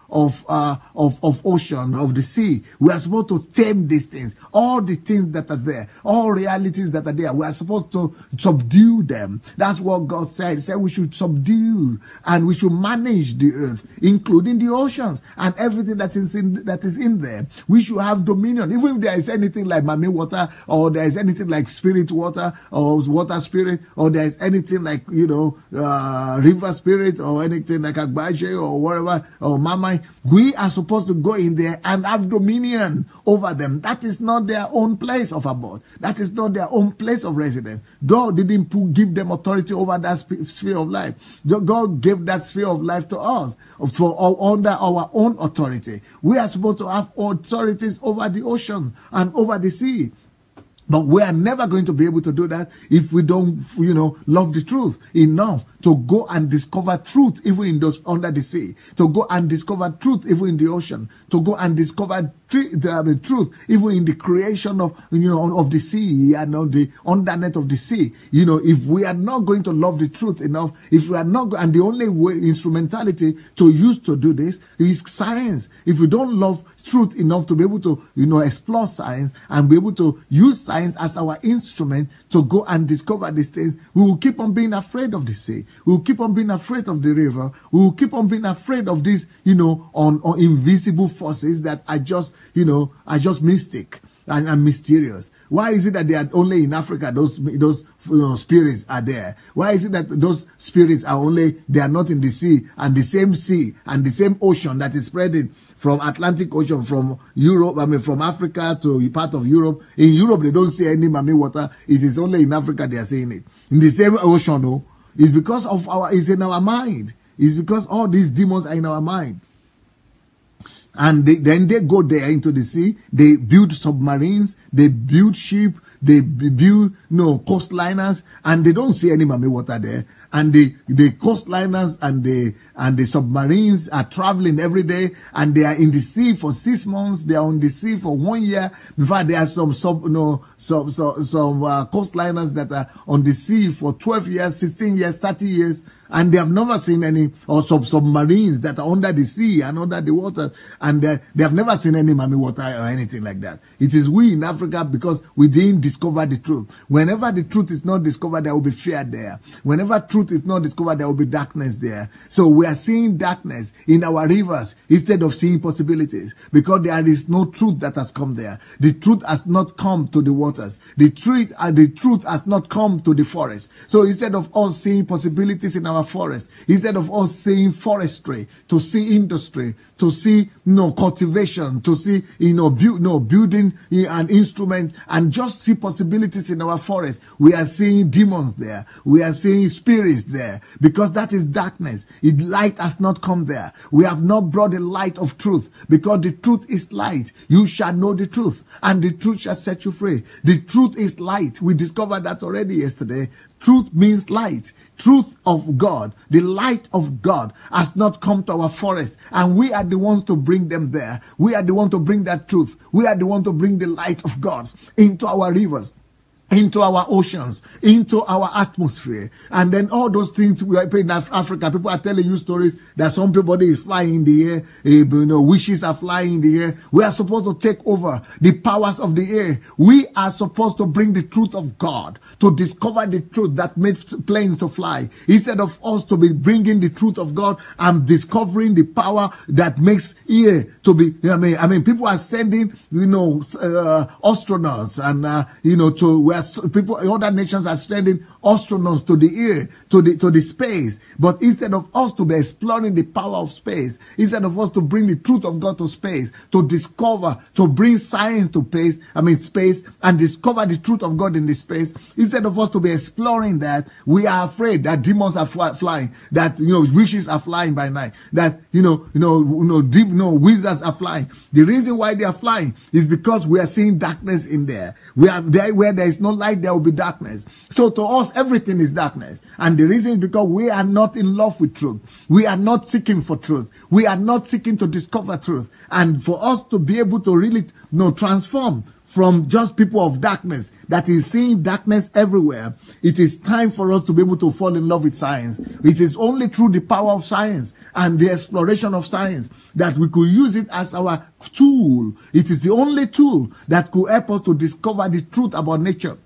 ocean, of the sea. We are supposed to tame these things. All the things that are there, all realities that are there, we are supposed to subdue them. That's what God said. He said we should subdue and we should manage the earth, including the oceans and everything that is in there. We should have dominion. Even if there is anything like Mami water, or there is anything like spirit water, or water spirit, or there is anything like, river spirit, or anything like Agbaje, or whatever, or Mama, we are supposed to go in there and have dominion over them. That is not their own place of abode. That is not their own place of residence. God didn't give them authority over that sphere of life. God gave that sphere of life to us under our own authority. We are supposed to have authorities over the ocean and over the sea. But we are never going to be able to do that if we don't, love the truth enough to go and discover truth even in those under the sea, to go and discover truth even in the ocean, to go and discover the truth even in the creation of the sea and on the undernet of the sea. If we are not going to love the truth enough, if we are not, and the only way, instrumentality to use to do this is science. If we don't love truth enough to be able to explore science and be able to use science as our instrument to go and discover these things, we will keep on being afraid of the sea. We will keep on being afraid of the river. We will keep on being afraid of these on invisible forces that are just mystic and mysterious. Why is it that they are only in Africa? Those spirits are there. Why is it that those spirits they are not in the sea and the same ocean that is spreading from Atlantic Ocean, from Europe, from Africa to part of Europe. In Europe, they don't see any Mami water. It is only in Africa they are seeing it. In the same ocean, it's because of it's in our mind. It's because all these demons are in our mind. And then they go there into the sea. They build submarines. They build ship. They build coastliners, and they don't see any Mami water there. And the coastliners and the submarines are traveling every day, and they are in the sea for 6 months. They are on the sea for 1 year. In fact, there are some coastliners that are on the sea for 12 years, 16 years, 30 years. And they have never seen any, or submarines that are under the sea and under the water, and they have never seen any Mami water or anything like that. It is we in Africa, because we didn't discover the truth. Whenever the truth is not discovered, there will be fear there. Whenever truth is not discovered, there will be darkness there. So we are seeing darkness in our rivers instead of seeing possibilities, because there is no truth that has come there. The truth has not come to the waters. The truth has not come to the forest. So instead of us seeing possibilities in our forest, instead of us seeing forestry, to see industry, to see cultivation, to see building an instrument, and just see possibilities in our forest, we are seeing demons there. We are seeing spirits there, because that is darkness. Light has not come there. We have not brought the light of truth, because the truth is light. You shall know the truth, and the truth shall set you free. The truth is light. We discovered that already yesterday. Truth means light. Truth of God, the light of God has not come to our forest, and we are the ones to bring them there. We are the ones to bring that truth. We are the ones to bring the light of God into our rivers, into our oceans, into our atmosphere. And then all those things we are in Africa, people are telling you stories that some people is flying in the air, wishes are flying in the air. We are supposed to take over the powers of the air. We are supposed to bring the truth of God, to discover the truth that makes planes to fly, instead of us to be bringing the truth of God and discovering the power that makes air to be. I mean, people are sending, astronauts and to where people, other nations are sending astronauts to the air, to the space. But instead of us to be exploring the power of space, instead of us to bring the truth of God to space, to discover, to bring science to space, and discover the truth of God in the space, instead of us to be exploring that, we are afraid that demons are flying, that witches are flying by night, that wizards are flying. The reason why they are flying is because we are seeing darkness in there. We are there where there is no no light, there will be darkness. So to us, everything is darkness. And the reason is because we are not in love with truth. We are not seeking for truth. We are not seeking to discover truth. And for us to be able to really transform from just people of darkness that is seeing darkness everywhere, it is time for us to be able to fall in love with science. It is only through the power of science and the exploration of science that we could use it as our tool. It is the only tool that could help us to discover the truth about nature.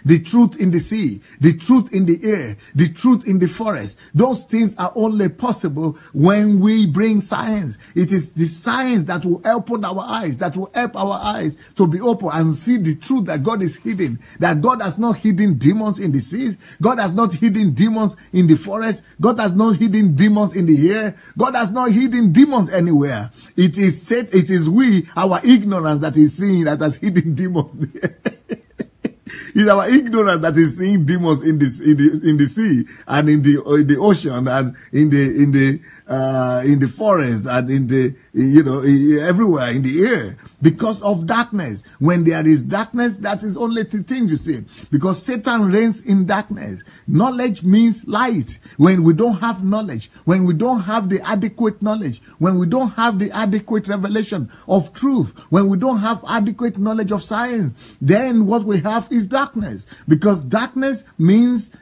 The truth in the sea, the truth in the air, the truth in the forest. Those things are only possible when we bring science. It is the science that will open our eyes, that will help our eyes to be open and see the truth that God is hidden. That God has not hidden demons in the seas. God has not hidden demons in the forest. God has not hidden demons in the air. God has not hidden demons anywhere. It is said, it is we, our ignorance, that is seeing that has hidden demons there. It's our ignorance that is seeing demons in the sea and in the ocean and in the forest and in the everywhere in the air, because of darkness. When there is darkness, that is only the things you see, because Satan reigns in darkness. Knowledge means light. When we don't have knowledge, when we don't have the adequate knowledge, when we don't have the adequate revelation of truth, when we don't have adequate knowledge of science, then what we have is darkness, because darkness means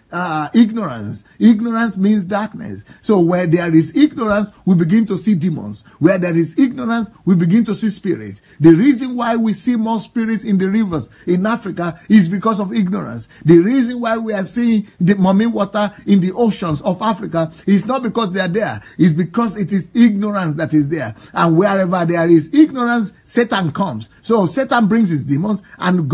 ignorance. Ignorance means darkness. So where there is ignorance, we begin to see demons. Where there is ignorance, we begin to see spirits. The reason why we see more spirits in the rivers in Africa is because of ignorance. The reason why we are seeing the mummy water in the oceans of Africa is not because they are there. It's because it is ignorance that is there. And wherever there is ignorance, Satan comes. So Satan brings his demons and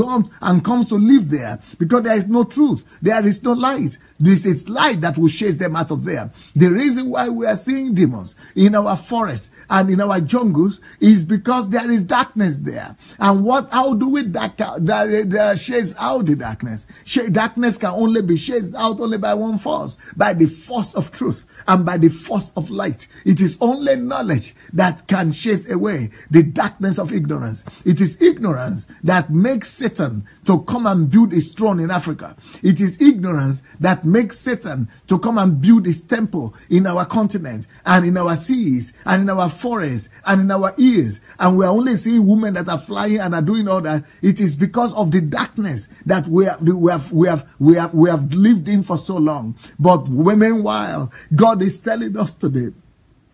comes to live there, because there is no truth. There is no light. This is light that will chase them out of there. The reason why we are seeing demons in our forests and in our jungles is because there is darkness there. And how do we chase out the darkness? Darkness can only be chased out only by one force, by the force of truth and by the force of light. It is only knowledge that can chase away the darkness of ignorance. It is ignorance that makes Satan to come and build his throne in Africa. It is ignorance that makes Satan to come and build his temple in our continent and in our seas and in our forests and in our ears. And we are only seeing women that are flying and are doing all that. It is because of the darkness that we have lived in for so long. But meanwhile, God is telling us today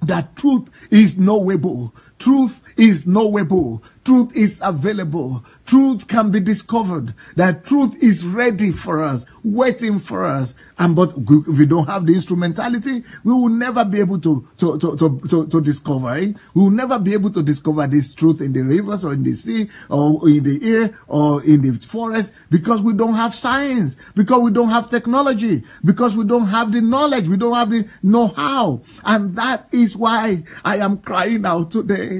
that truth is knowable. Truth is knowable. Truth is available. Truth can be discovered. That truth is ready for us, waiting for us. But if we don't have the instrumentality, we will never be able to discover it. We will never be able to discover this truth in the rivers or in the sea or in the air or in the forest, because we don't have science, because we don't have technology, because we don't have the knowledge, we don't have the know-how. And that is why I am crying out today.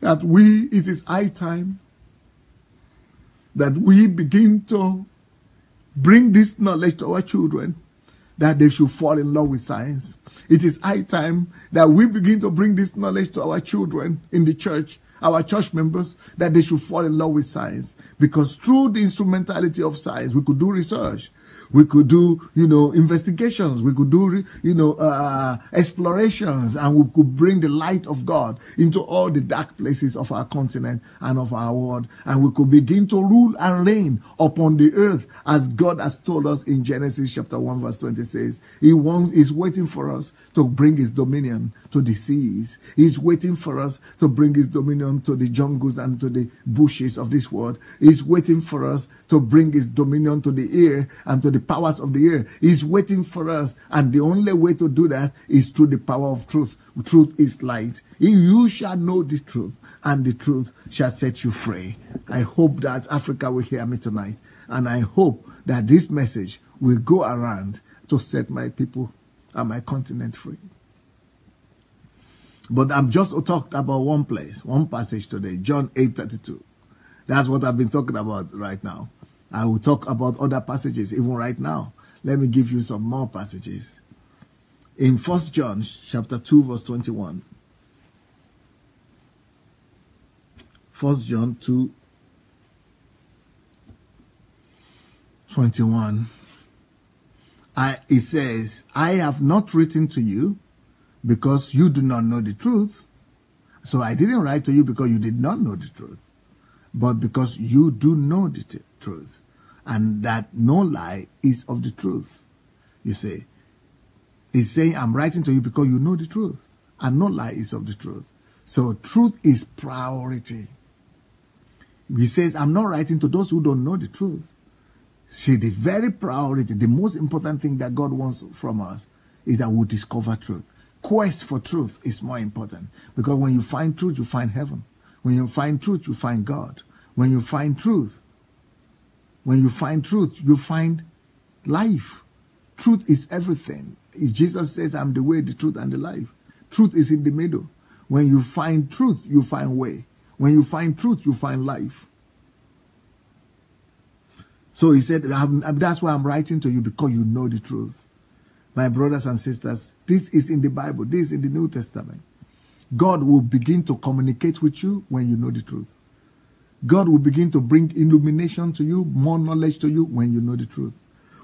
That it is high time that we begin to bring this knowledge to our children, that they should fall in love with science. It is high time that we begin to bring this knowledge to our children in the church, our church members, that they should fall in love with science. Because through the instrumentality of science, we could do research. We could do, investigations. We could do, explorations, and we could bring the light of God into all the dark places of our continent and of our world. And we could begin to rule and reign upon the earth, as God has told us in Genesis chapter 1 verse 20 says. He's waiting for us to bring his dominion to the seas. He's waiting for us to bring his dominion to the jungles and to the bushes of this world. He's waiting for us to bring his dominion to the air and to the powers of the air. He's waiting for us, and the only way to do that is through the power of truth. Truth is light. You shall know the truth, and the truth shall set you free. I hope that Africa will hear me tonight, and I hope that this message will go around to set my people and my continent free. But I'm just talking about one place, one passage today, John 8:32. That's what I've been talking about right now. I will talk about other passages even right now. Let me give you some more passages. In 1 John chapter 2 verse 21. 1 John 2:21. It says, I have not written to you because you do not know the truth. So I didn't write to you because you did not know the truth, but because you do know the truth, and that no lie is of the truth. You see, it's saying, I'm writing to you because you know the truth, and no lie is of the truth. So truth is priority. He says, I'm not writing to those who don't know the truth. See, the very priority, the most important thing that God wants from us is that we discover truth. Quest for truth is more important, because when you find truth, you find heaven. When you find truth, you find God. When you find truth, you find life. Truth is everything. Jesus says, I'm the way, the truth, and the life. Truth is in the middle. When you find truth, you find way. When you find truth, you find life. So he said, that's why I'm writing to you, because you know the truth. My brothers and sisters, this is in the Bible. This is in the New Testament. God will begin to communicate with you when you know the truth. God will begin to bring illumination to you, more knowledge to you when you know the truth.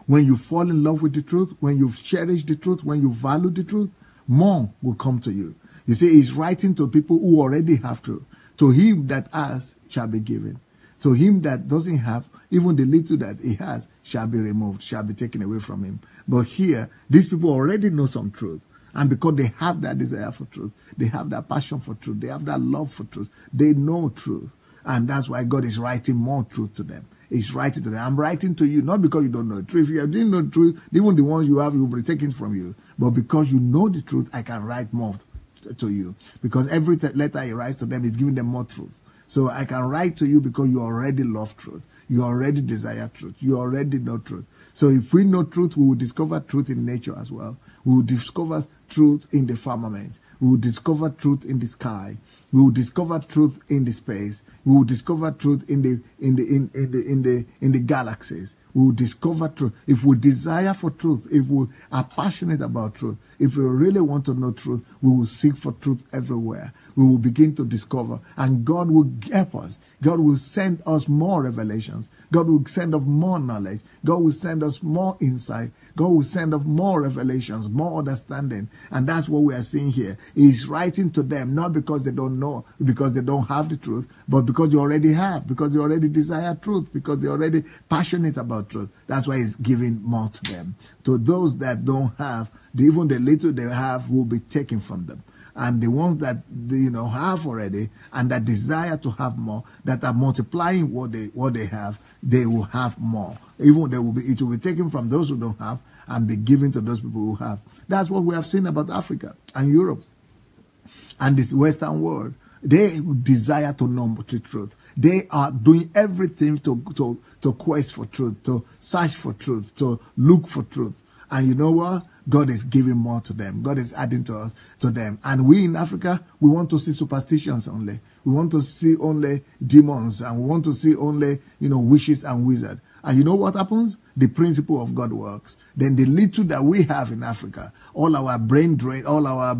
When you fall in love with the truth, when you cherish the truth, when you value the truth, more will come to you. You see, he's writing to people who already have truth. To him that has shall be given. To him that doesn't have, even the little that he has shall be removed, shall be taken away from him. But here, these people already know some truth. And because they have that desire for truth, they have that passion for truth, they have that love for truth, they know truth. And that's why God is writing more truth to them. He's writing to them. I'm writing to you, not because you don't know the truth. If you didn't know the truth, even the ones you have will be taken from you. But because you know the truth, I can write more to you. Because every letter he writes to them is giving them more truth. So I can write to you because you already love truth. You already desire truth. You already know truth. So if we know truth, we will discover truth in nature as well. We will discover truth in the firmament. We will discover truth in the sky. We will discover truth in the space. We will discover truth in the galaxies. We will discover truth. If we desire for truth, if we are passionate about truth, if we really want to know truth, we will seek for truth everywhere. We will begin to discover, and God will help us. God will send us more revelations. God will send us more knowledge. God will send us more insight. God will send us more revelations, more understanding. And that's what we are seeing here. He's writing to them, not because they don't know, because they don't have the truth, but because they already have, because they already desire truth, because they're already passionate about truth. That's why he's giving more to them. To those that don't have, even the little they have will be taken from them. And the ones that have already and that desire to have more, that are multiplying what they have, they will have more. Even it will be taken from those who don't have and be given to those people who have. That's what we have seen about Africa and Europe and this Western world. They desire to know the truth. They are doing everything to quest for truth, to search for truth, to look for truth. And you know what? God is giving more to them. God is adding to them. And we in Africa, we want to see superstitions only. We want to see only demons, and we want to see only, witches and wizards. And you know what happens? The principle of God works. Then the little that we have in Africa, all our brain drain, all our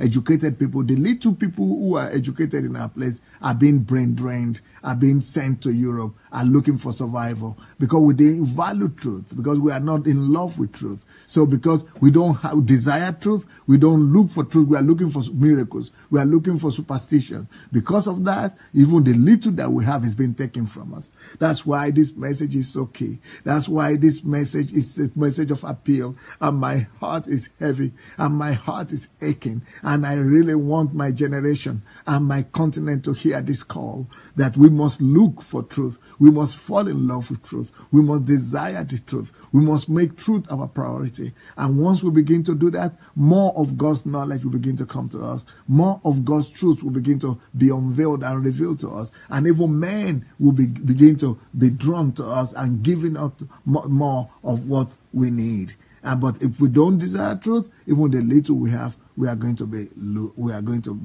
educated people, the little people who are educated in our place are being brain drained, are being sent to Europe, are looking for survival because we didn't value truth, because we are not in love with truth. So because we don't desire truth, we don't look for truth, we are looking for miracles, we are looking for superstitions. Because of that, even the little that we have is being taken from us. That's why this message is so key. That's why this message is a message of appeal, and my heart is heavy and my heart is aching, and I really want my generation and my continent to hear this call that we must look for truth. We must fall in love with truth. We must desire the truth. We must make truth our priority. And once we begin to do that, more of God's knowledge will begin to come to us. More of God's truth will begin to be unveiled and revealed to us. And even men will begin to be drawn to us and giving us more of what we need. But if we don't desire truth, even the little we have, we are going to be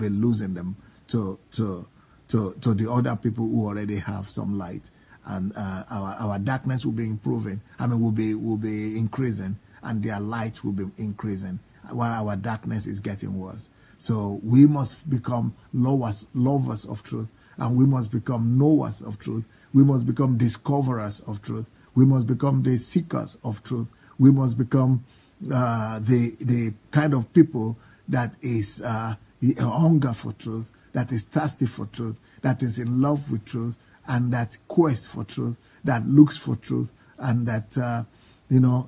losing them to the other people who already have some light, and our darkness will be improving. will be increasing, and their light will be increasing, while our darkness is getting worse. So we must become lovers of truth. And we must become knowers of truth. We must become discoverers of truth. We must become the seekers of truth. We must become the kind of people that is hunger for truth, that is thirsty for truth, that is in love with truth, and that quest for truth, that looks for truth, and that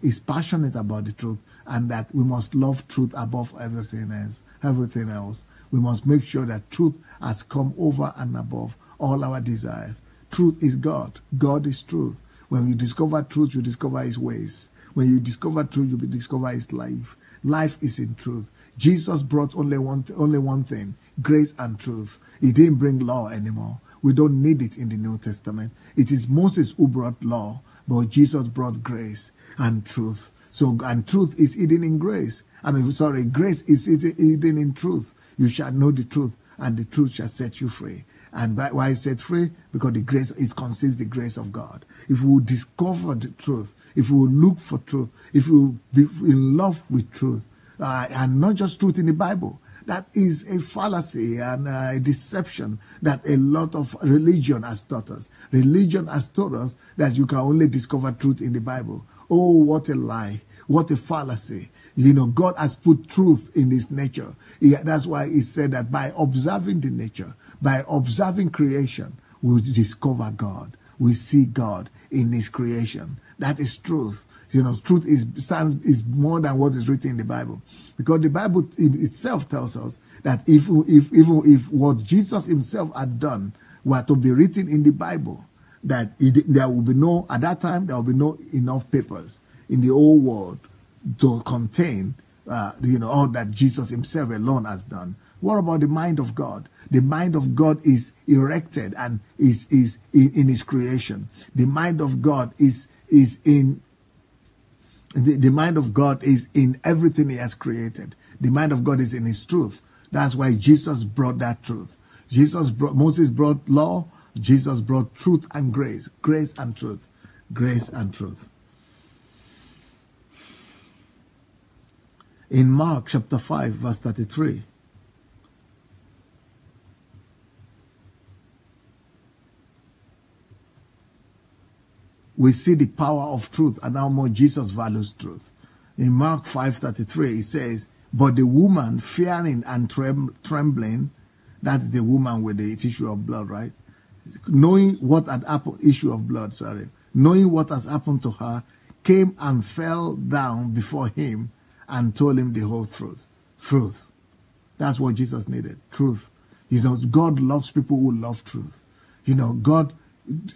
is passionate about the truth, and that we must love truth above everything else. Everything else. We must make sure that truth has come over and above all our desires. Truth is God. God is truth. When you discover truth, you discover his ways. When you discover truth, you discover his life. Life is in truth. Jesus brought only one thing, grace and truth. He didn't bring law anymore. We don't need it in the New Testament. It is Moses who brought law, but Jesus brought grace and truth. So, and truth is hidden in grace. Grace is hidden in truth. You shall know the truth, and the truth shall set you free. And why is set free? Because the grace, it conceals the grace of God. If we will discover the truth, if we will look for truth, if we will be in love with truth, and not just truth in the Bible, that is a fallacy and a deception that a lot of religion has taught us. Religion has taught us that you can only discover truth in the Bible. Oh, what a lie. What a fallacy. God has put truth in his nature. That's why he said that by observing the nature, by observing creation, we discover God. We see God in his creation. That is truth. Truth is more than what is written in the Bible. Because the Bible itself tells us that if what Jesus himself had done were to be written in the Bible, that there will be at that time, there will be no enough papers in the whole world to contain, all that Jesus himself alone has done. What about the mind of God? The mind of God is erected and is in his creation. The mind of God is in the mind of God is in everything he has created. The mind of God is in his truth. That's why Jesus brought that truth. Moses brought law. Jesus brought truth and grace. Grace and truth. Grace and truth. In Mark chapter 5, verse 33, we see the power of truth and how much Jesus values truth. In Mark 5:33, it says, but the woman fearing and trembling, that's the woman with the issue of blood, right? Knowing what had happened, knowing what has happened to her, came and fell down before him and told him the whole truth. Truth. That's what Jesus needed. Truth. God loves people who love truth. God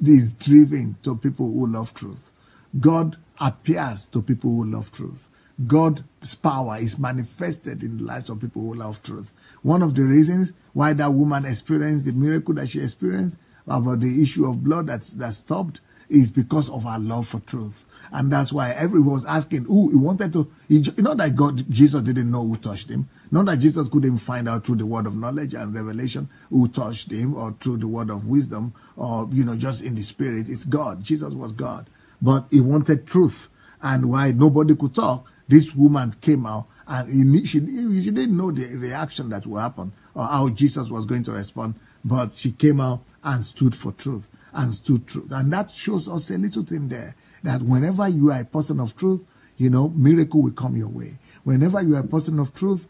is driven to people who love truth. God appears to people who love truth. God's power is manifested in the lives of people who love truth. One of the reasons why that woman experienced the miracle that she experienced about the issue of blood that stopped is because of her love for truth. And that's why everyone was asking who he wanted to. Not that Jesus didn't know who touched him. Not that Jesus couldn't find out through the word of knowledge and revelation who touched him, or through the word of wisdom, or just in the spirit. It's God. Jesus was God. But he wanted truth. And why nobody could talk, this woman came out, and she didn't know the reaction that would happen or how Jesus was going to respond. But she came out and stood for truth. And that shows us a little thing there, that whenever you are a person of truth, miracle will come your way. Whenever you are a person of truth,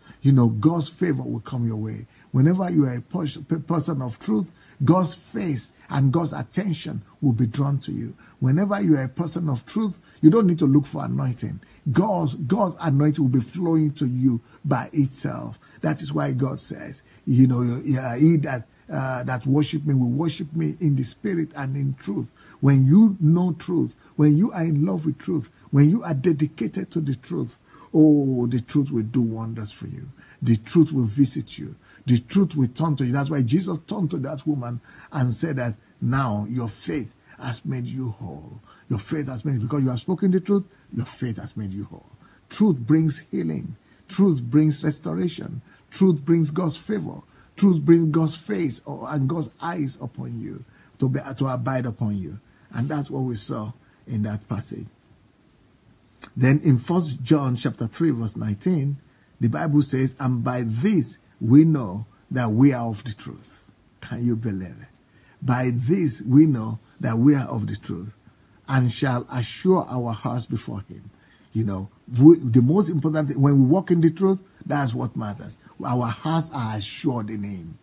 God's favor will come your way. Whenever you are a person of truth, God's face and God's attention will be drawn to you. Whenever you are a person of truth, you don't need to look for anointing. God's anointing will be flowing to you by itself. That is why God says, he that worship me will worship me in the spirit and in truth. When you know truth, when you are in love with truth, when you are dedicated to the truth, the truth will do wonders for you. The truth will visit you. The truth will turn to you. That's why Jesus turned to that woman and said that now your faith has made you whole. Your faith has made you, because you have spoken the truth, your faith has made you whole. Truth brings healing. Truth brings restoration. Truth brings God's favor. Truth brings God's face and God's eyes upon you, to abide upon you. And that's what we saw in that passage. Then in 1 John chapter 3, verse 19, the Bible says, and by this we know that we are of the truth. Can you believe it? By this we know that we are of the truth, and shall assure our hearts before him. The most important thing, when we walk in the truth, that's what matters. Our hearts are assured in him.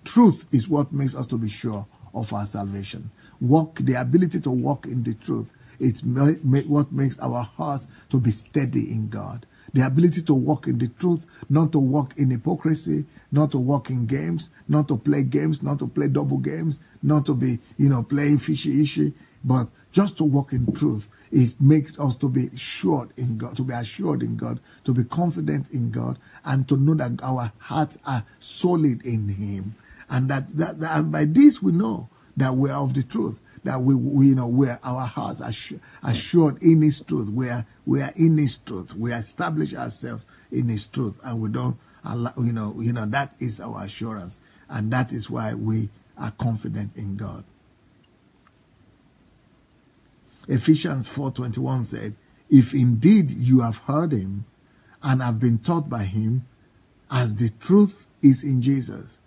Truth is what makes us to be sure of our salvation. The ability to walk in the truth, it's what makes our hearts to be steady in God. The ability to walk in the truth, not to walk in hypocrisy, not to walk in games, not to play games, not to play double games, not to be, playing fishy-ishy, but just to walk in truth. It makes us to be assured in God, to be confident in God, and to know that our hearts are solid in him. And that by this we know that we are of the truth, that where our hearts are assured in his truth. We are in his truth. We establish ourselves in his truth, and we don't allow, that is our assurance, and that is why we are confident in God. Ephesians 4:21 said, if indeed you have heard him and have been taught by him, as the truth is in Jesus.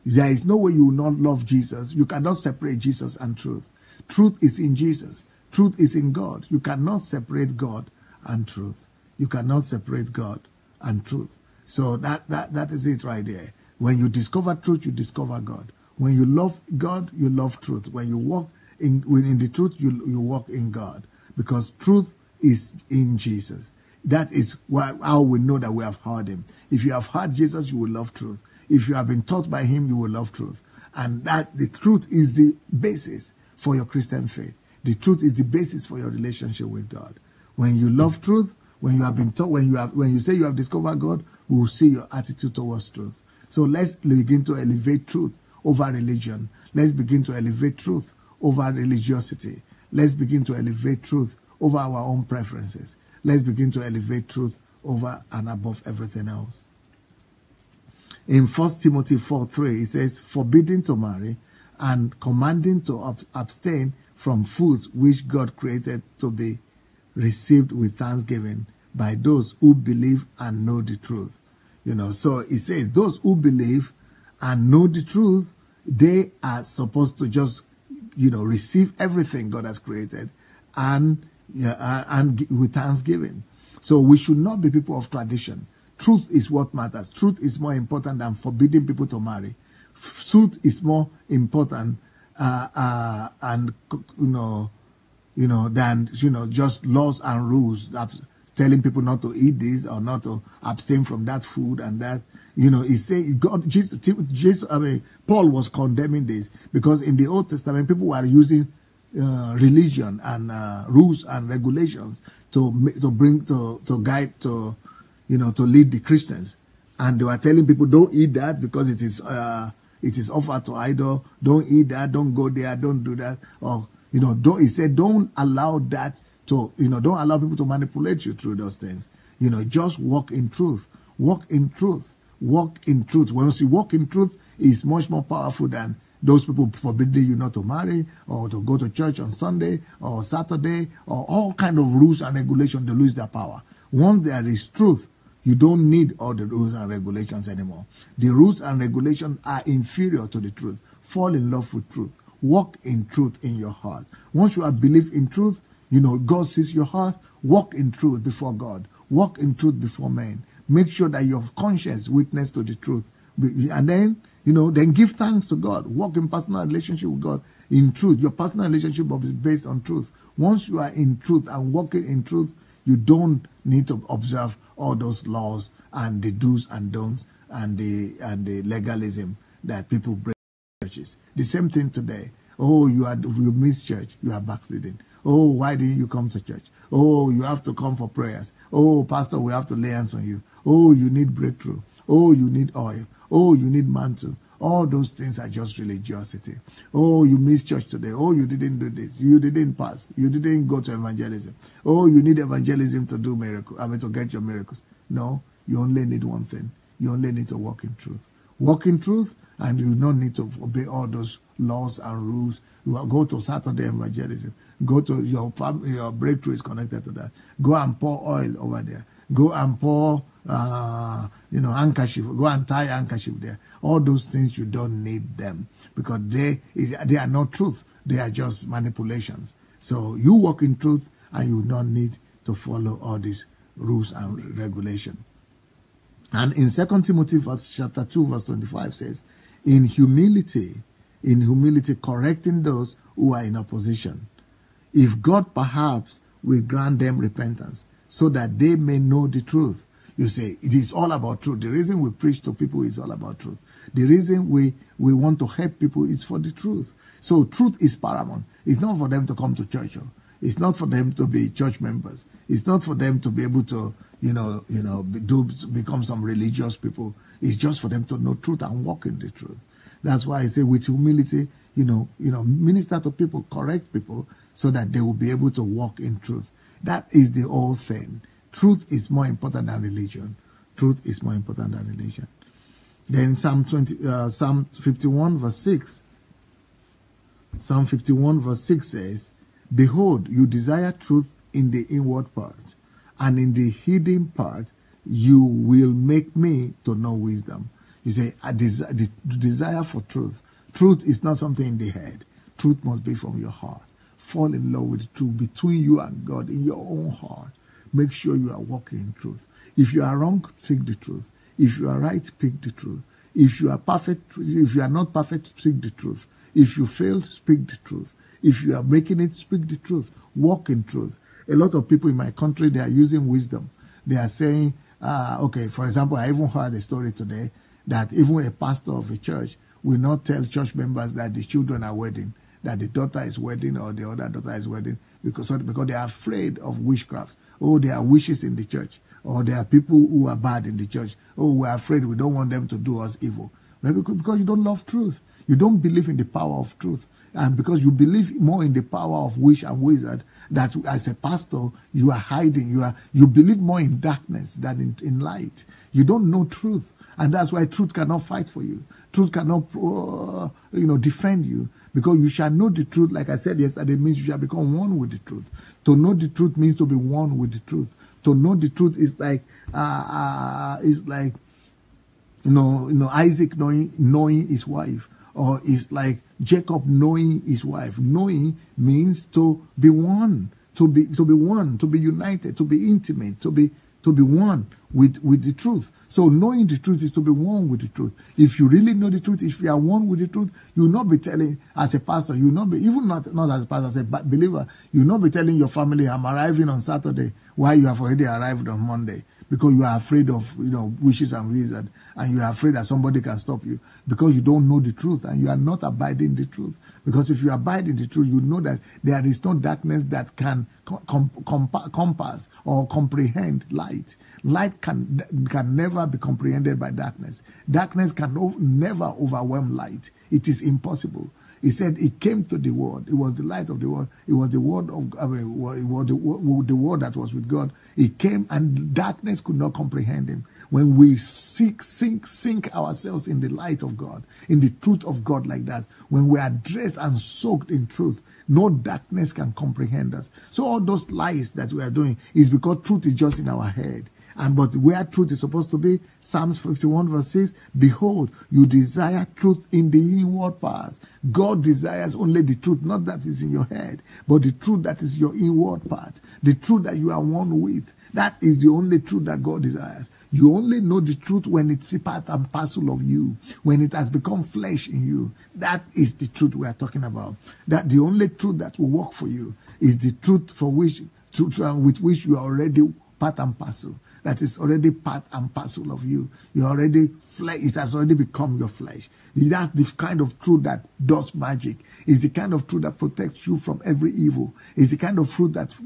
There is no way you will not love Jesus. You cannot separate Jesus and truth. Truth is in Jesus. Truth is in God. You cannot separate God and truth. You cannot separate God and truth. So that is it right there. When you discover truth, you discover God. When you love God, you love truth. When you walk in the truth, you walk in God. Because truth is in Jesus. That is how we know that we have heard him. If you have heard Jesus, you will love truth. If you have been taught by him, you will love truth. And that the truth is the basis for your Christian faith. The truth is the basis for your relationship with God. When you love truth, when you have been taught, when you say you have discovered God, we will see your attitude towards truth. So let's begin to elevate truth over religion. Let's begin to elevate truth over religiosity. Let's begin to elevate truth over our own preferences. Let's begin to elevate truth over and above everything else. In 1 Timothy 4:3, it says, forbidding to marry and commanding to abstain from foods which God created to be received with thanksgiving by those who believe and know the truth. So it says those who believe and know the truth, they are supposed to just, receive everything God has created and with thanksgiving. So we should not be people of tradition. Truth is what matters. Truth is more important than forbidding people to marry. Truth is more important than just laws and rules, telling people not to eat this or not to abstain from that food and that. He said Paul was condemning this because in the Old Testament people were using religion and rules and regulations to guide to lead the Christians, and they were telling people don't eat that because it is offered to idol. Don't eat that. Don't go there. Don't do that. Or he said don't allow that to don't allow people to manipulate you through those things. Just walk in truth. Walk in truth. Walk in truth. Once you walk in truth, it's much more powerful than those people forbidding you not to marry or to go to church on Sunday or Saturday or all kind of rules and regulations. They lose their power. Once there is truth, you don't need all the rules and regulations anymore. The rules and regulations are inferior to the truth. Fall in love with truth. Walk in truth in your heart. Once you have believed in truth, God sees your heart. Walk in truth before God. Walk in truth before men. Make sure that your conscience witness to the truth. And then, then give thanks to God. Walk in personal relationship with God in truth. Your personal relationship is based on truth. Once you are in truth and walking in truth, you don't need to observe all those laws and the do's and don'ts and the legalism that people bring to churches. The same thing today. Oh, you miss church, you are backsliding. Oh, why didn't you come to church? Oh, you have to come for prayers. Oh, pastor, we have to lay hands on you. Oh, you need breakthrough. Oh, you need oil. Oh, you need mantle. All those things are just religiosity. Oh, you missed church today. Oh, you didn't do this. You didn't pass. You didn't go to evangelism. Oh, you need evangelism to do miracles. To get your miracles. No, you only need one thing. You only need to walk in truth. Walk in truth, and you don't need to obey all those laws and rules. You go to Saturday evangelism. Go to your family, your breakthrough is connected to that. Go and pour oil over there. Go and pour, handkerchief. Go and tie handkerchief there. All those things, you don't need them because they are not truth. They are just manipulations. So you walk in truth and you don't need to follow all these rules and regulation. And in 2 Timothy chapter 2 verse 25 says, in humility, correcting those who are in opposition, if God perhaps will grant them repentance, so that they may know the truth. You say, it is all about truth. The reason we preach to people is all about truth. The reason we want to help people is for the truth. So truth is paramount. It's not for them to come to church. It's not for them to be church members. It's not for them to be able to, become some religious people. It's just for them to know truth and walk in the truth. That's why I say with humility, minister to people, correct people, so that they will be able to walk in truth. That is the whole thing. Truth is more important than religion. Truth is more important than religion. Then Psalm 51 verse 6. Psalm 51 verse 6 says, behold, you desire truth in the inward parts, and in the hidden part you will make me to know wisdom. You say, the desire for truth. Truth is not something in the head. Truth must be from your heart. Fall in love with truth between you and God in your own heart. Make sure you are walking in truth. If you are wrong, speak the truth. If you are right, speak the truth. If you are perfect, if you are not perfect, speak the truth. If you failed, speak the truth. If you are making it, speak the truth. Walk in truth. A lot of people in my country, they are using wisdom. They are saying, okay, for example, I even heard a story today that even a pastor of a church will not tell church members that the children are wedding, that the daughter is wedding or the other daughter is wedding, because they are afraid of witchcraft. Oh, there are witches in the church, or there are people who are bad in the church. Oh, we're afraid, we don't want them to do us evil. Well, because you don't love truth. You don't believe in the power of truth. And because you believe more in the power of witch and wizard, that as a pastor, you are hiding. You believe more in darkness than in light. You don't know truth. And that's why truth cannot fight for you. Truth cannot, defend you. Because you shall know the truth, like I said yesterday, means you shall become one with the truth. To know the truth means to be one with the truth. To know the truth is like, Isaac knowing his wife. Or it's like Jacob knowing his wife. Knowing means to be one, to be one, to be united, to be intimate, to be one with the truth. So knowing the truth is to be one with the truth. If you really know the truth, if you are one with the truth, you will not be telling, as a pastor, you will not be, even not as a pastor, as a believer, you will not be telling your family, I'm arriving on Saturday, while you have already arrived on Monday. Because you are afraid of, witches and wizards, and you are afraid that somebody can stop you because you don't know the truth and you are not abiding the truth. Because if you abide in the truth, you know that there is no darkness that can compass or comprehend light. Light can never be comprehended by darkness. Darkness can never overwhelm light. It is impossible. He said it came to the world. It was the light of the world. It was the word of the word that was with God. It came and darkness could not comprehend him. When we sink ourselves in the light of God, in the truth of God like that, when we are dressed and soaked in truth, no darkness can comprehend us. So all those lies that we are doing is because truth is just in our head. But where truth is supposed to be, Psalms 51 verse 6, behold, you desire truth in the inward parts. God desires only the truth, not that is in your head, but the truth that is your inward part, the truth that you are one with. That is the only truth that God desires. You only know the truth when it's part and parcel of you, when it has become flesh in you. That is the truth we are talking about. That the only truth that will work for you is the truth with which you are already part and parcel. That is already part and parcel of you. You already flesh. It has already become your flesh. That's the kind of truth that does magic. It's the kind of truth that protects you from every evil. It's the kind of truth that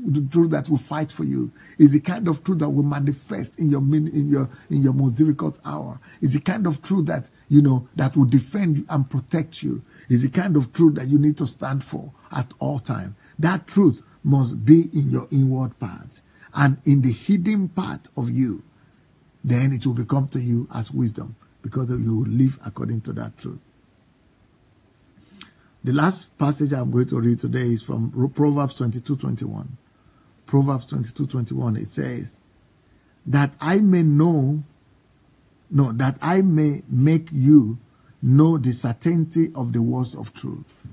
will fight for you. It's the kind of truth that will manifest in your most difficult hour. It's the kind of truth that that will defend you and protect you. It's the kind of truth that you need to stand for at all times. That truth must be in your inward parts. And in the hidden part of you, then it will become to you as wisdom, because you will live according to that truth. The last passage I'm going to read today is from Proverbs 22:21. Proverbs 22:21. It says, that I may that I may make you know the certainty of the words of truth,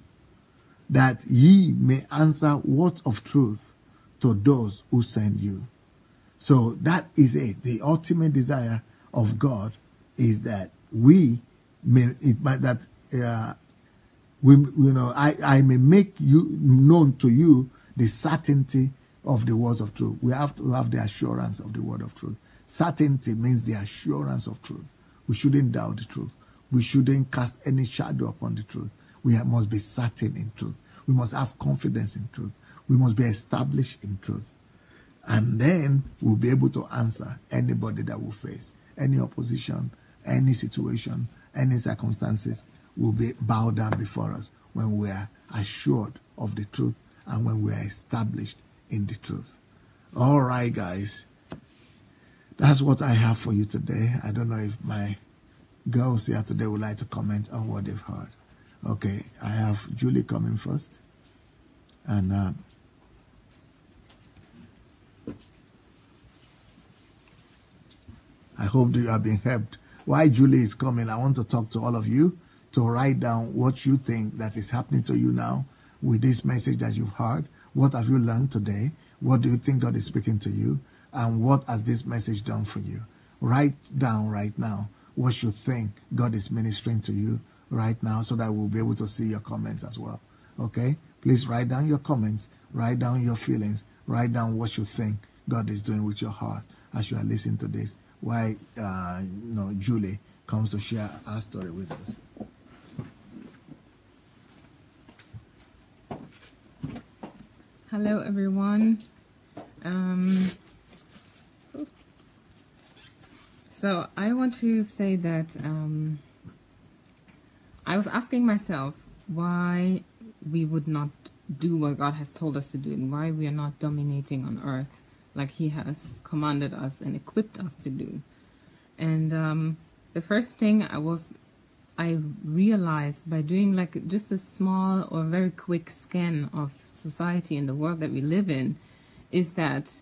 that ye may answer words of truth to those who send you. So that is it. The ultimate desire of God is that I may make you known to you the certainty of the words of truth. We have to have the assurance of the word of truth. Certainty means the assurance of truth. We shouldn't doubt the truth. We shouldn't cast any shadow upon the truth. We must be certain in truth. We must have confidence in truth. We must be established in truth. And then we'll be able to answer anybody that will face any opposition, any situation, any circumstances will be bowed down before us when we are assured of the truth and when we are established in the truth. All right, guys. That's what I have for you today. I don't know if my girls here today would like to comment on what they've heard. Okay, I have Julie coming first. And I hope that you have been helped. While Julie is coming, I want to talk to all of you to write down what you think that is happening to you now with this message that you've heard. What have you learned today? What do you think God is speaking to you? And what has this message done for you? Write down right now what you think God is ministering to you right now so that we'll be able to see your comments as well. Okay? Please write down your comments, write down your feelings, write down what you think God is doing with your heart as you are listening to this. Why Julie comes to share our story with us. Hello, everyone. So I want to say that I was asking myself why we would not do what God has told us to do and why we are not dominating on earth like He has commanded us and equipped us to do. And the first thing I realized by doing like just a small or very quick scan of society and the world that we live in is that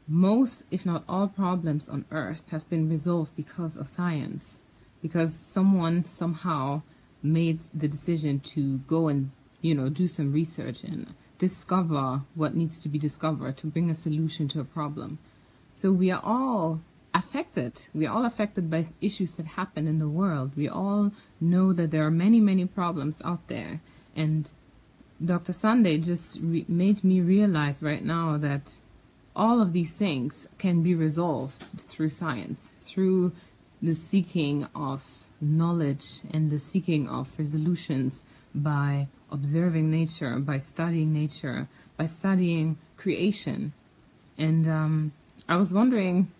most, if not all, problems on earth have been resolved because of science, because someone somehow made the decision to go and do some research and discover what needs to be discovered to bring a solution to a problem. So we are all affected. We are all affected by issues that happen in the world. We all know that there are many, many problems out there. And Dr. Sunday just made me realize right now that all of these things can be resolved through science, through the seeking of knowledge and the seeking of resolutions by observing nature, by studying creation. And I was wondering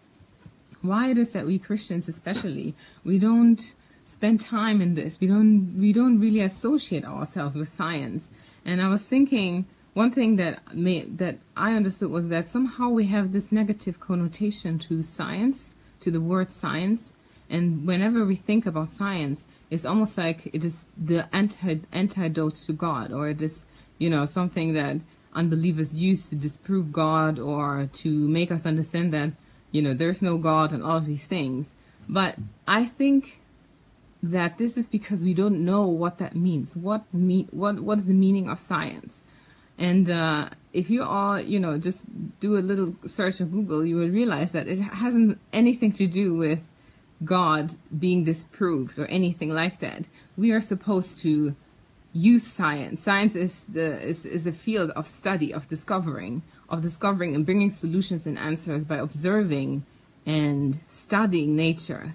why it is that we Christians especially, we don't spend time in this. We don't really associate ourselves with science. And I was thinking one thing that I understood was that somehow we have this negative connotation to science, to the word science. And whenever we think about science, it's almost like it is the antidote to God, or it is, something that unbelievers use to disprove God or to make us understand that, there's no God and all of these things. But I think that this is because we don't know what that means. What is the meaning of science? And if you all, just do a little search on Google, you will realize that it hasn't anything to do with God being disproved or anything like that. We are supposed to use science. Science is a field of study, of discovering and bringing solutions and answers by observing and studying nature.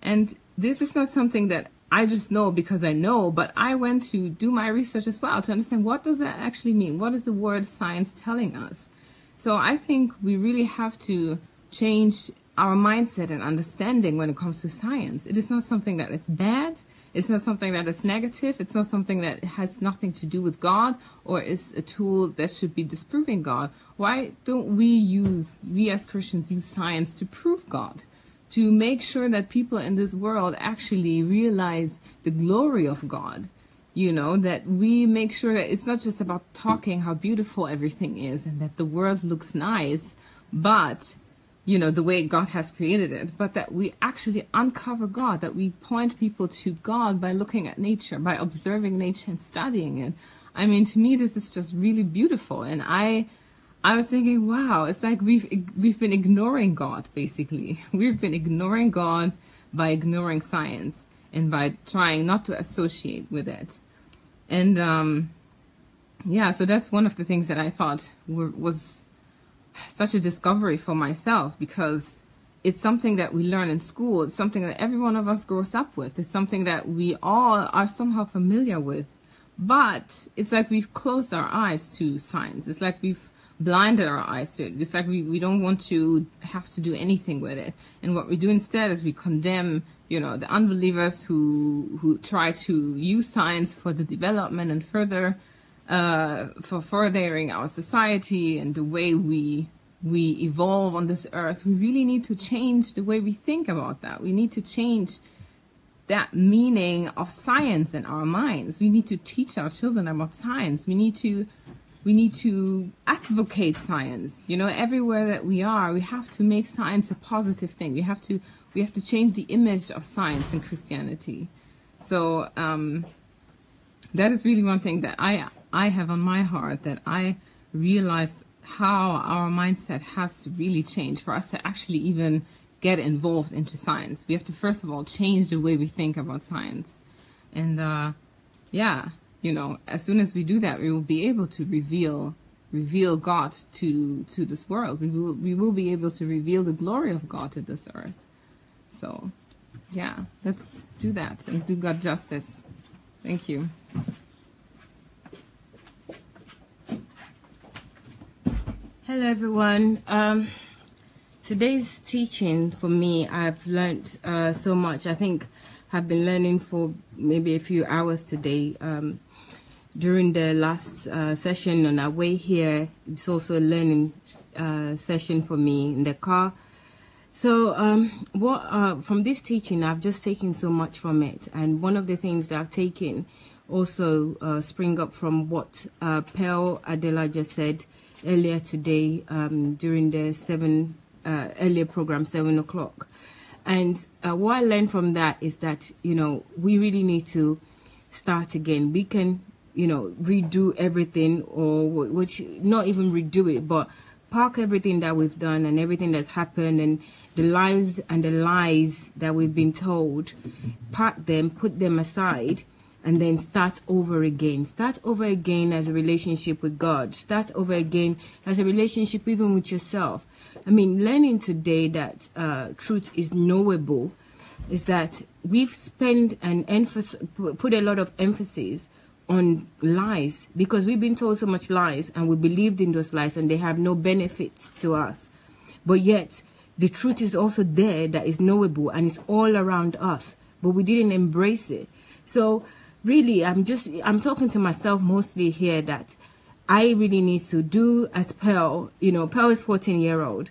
And this is not something that I just know because I know, but I went to do my research as well to understand what does that actually mean? What is the word science telling us? So I think we really have to change our mindset and understanding when it comes to science. It is not something that is bad. It's not something that is negative. It's not something that has nothing to do with God or is a tool that should be disproving God. Why don't we as Christians use science to prove God? To make sure that people in this world actually realize the glory of God. That we make sure that it's not just about talking how beautiful everything is and that the world looks nice, but the way God has created it, but that we actually uncover God, that we point people to God by looking at nature, by observing nature and studying it. I mean, to me, this is just really beautiful. And I was thinking, wow, it's like we've been ignoring God, basically. We've been ignoring God by ignoring science and by trying not to associate with it. And yeah, so that's one of the things that I thought was such a discovery for myself, because it's something that we learn in school. It's something that every one of us grows up with. It's something that we all are somehow familiar with. But it's like we've closed our eyes to science. It's like we've blinded our eyes to it. It's like we don't want to have to do anything with it. And what we do instead is we condemn, the unbelievers who try to use science for the development and for furthering our society and the way we evolve on this earth. We really need to change the way we think about that. We need to change that meaning of science in our minds. We need to teach our children about science. We need to advocate science. Everywhere that we are, we have to make science a positive thing. We have to change the image of science in Christianity. So that is really one thing that I have on my heart, that I realized how our mindset has to really change for us to actually even get involved into science. We have to, first of all, change the way we think about science. And yeah, as soon as we do that, we will be able to reveal God to this world. We will be able to reveal the glory of God to this earth. So yeah, let's do that and do God justice. Thank you. Hello, everyone. Today's teaching, for me, I've learned so much. I think I've been learning for maybe a few hours today. During the last session on our way here, it's also a learning session for me in the car. So from this teaching, I've just taken so much from it. And one of the things that I've taken also spring up from what Pearl Adela just said earlier today during the earlier program, 7 o'clock. And what I learned from that is that, we really need to start again. We can, redo everything, or which not even redo it, but park everything that we've done and everything that's happened and the lies and the lies that we've been told, park them, put them aside, and then start over again. Start over again as a relationship with God. Start over again as a relationship even with yourself. I mean, learning today that truth is knowable is that we've spent put a lot of emphasis on lies, because we've been told so much lies and we believed in those lies and they have no benefits to us. But yet, the truth is also there that is knowable and it's all around us, but we didn't embrace it. So really, I'm talking to myself mostly here, that I really need to do as Pearl. Pearl is 14-year-old.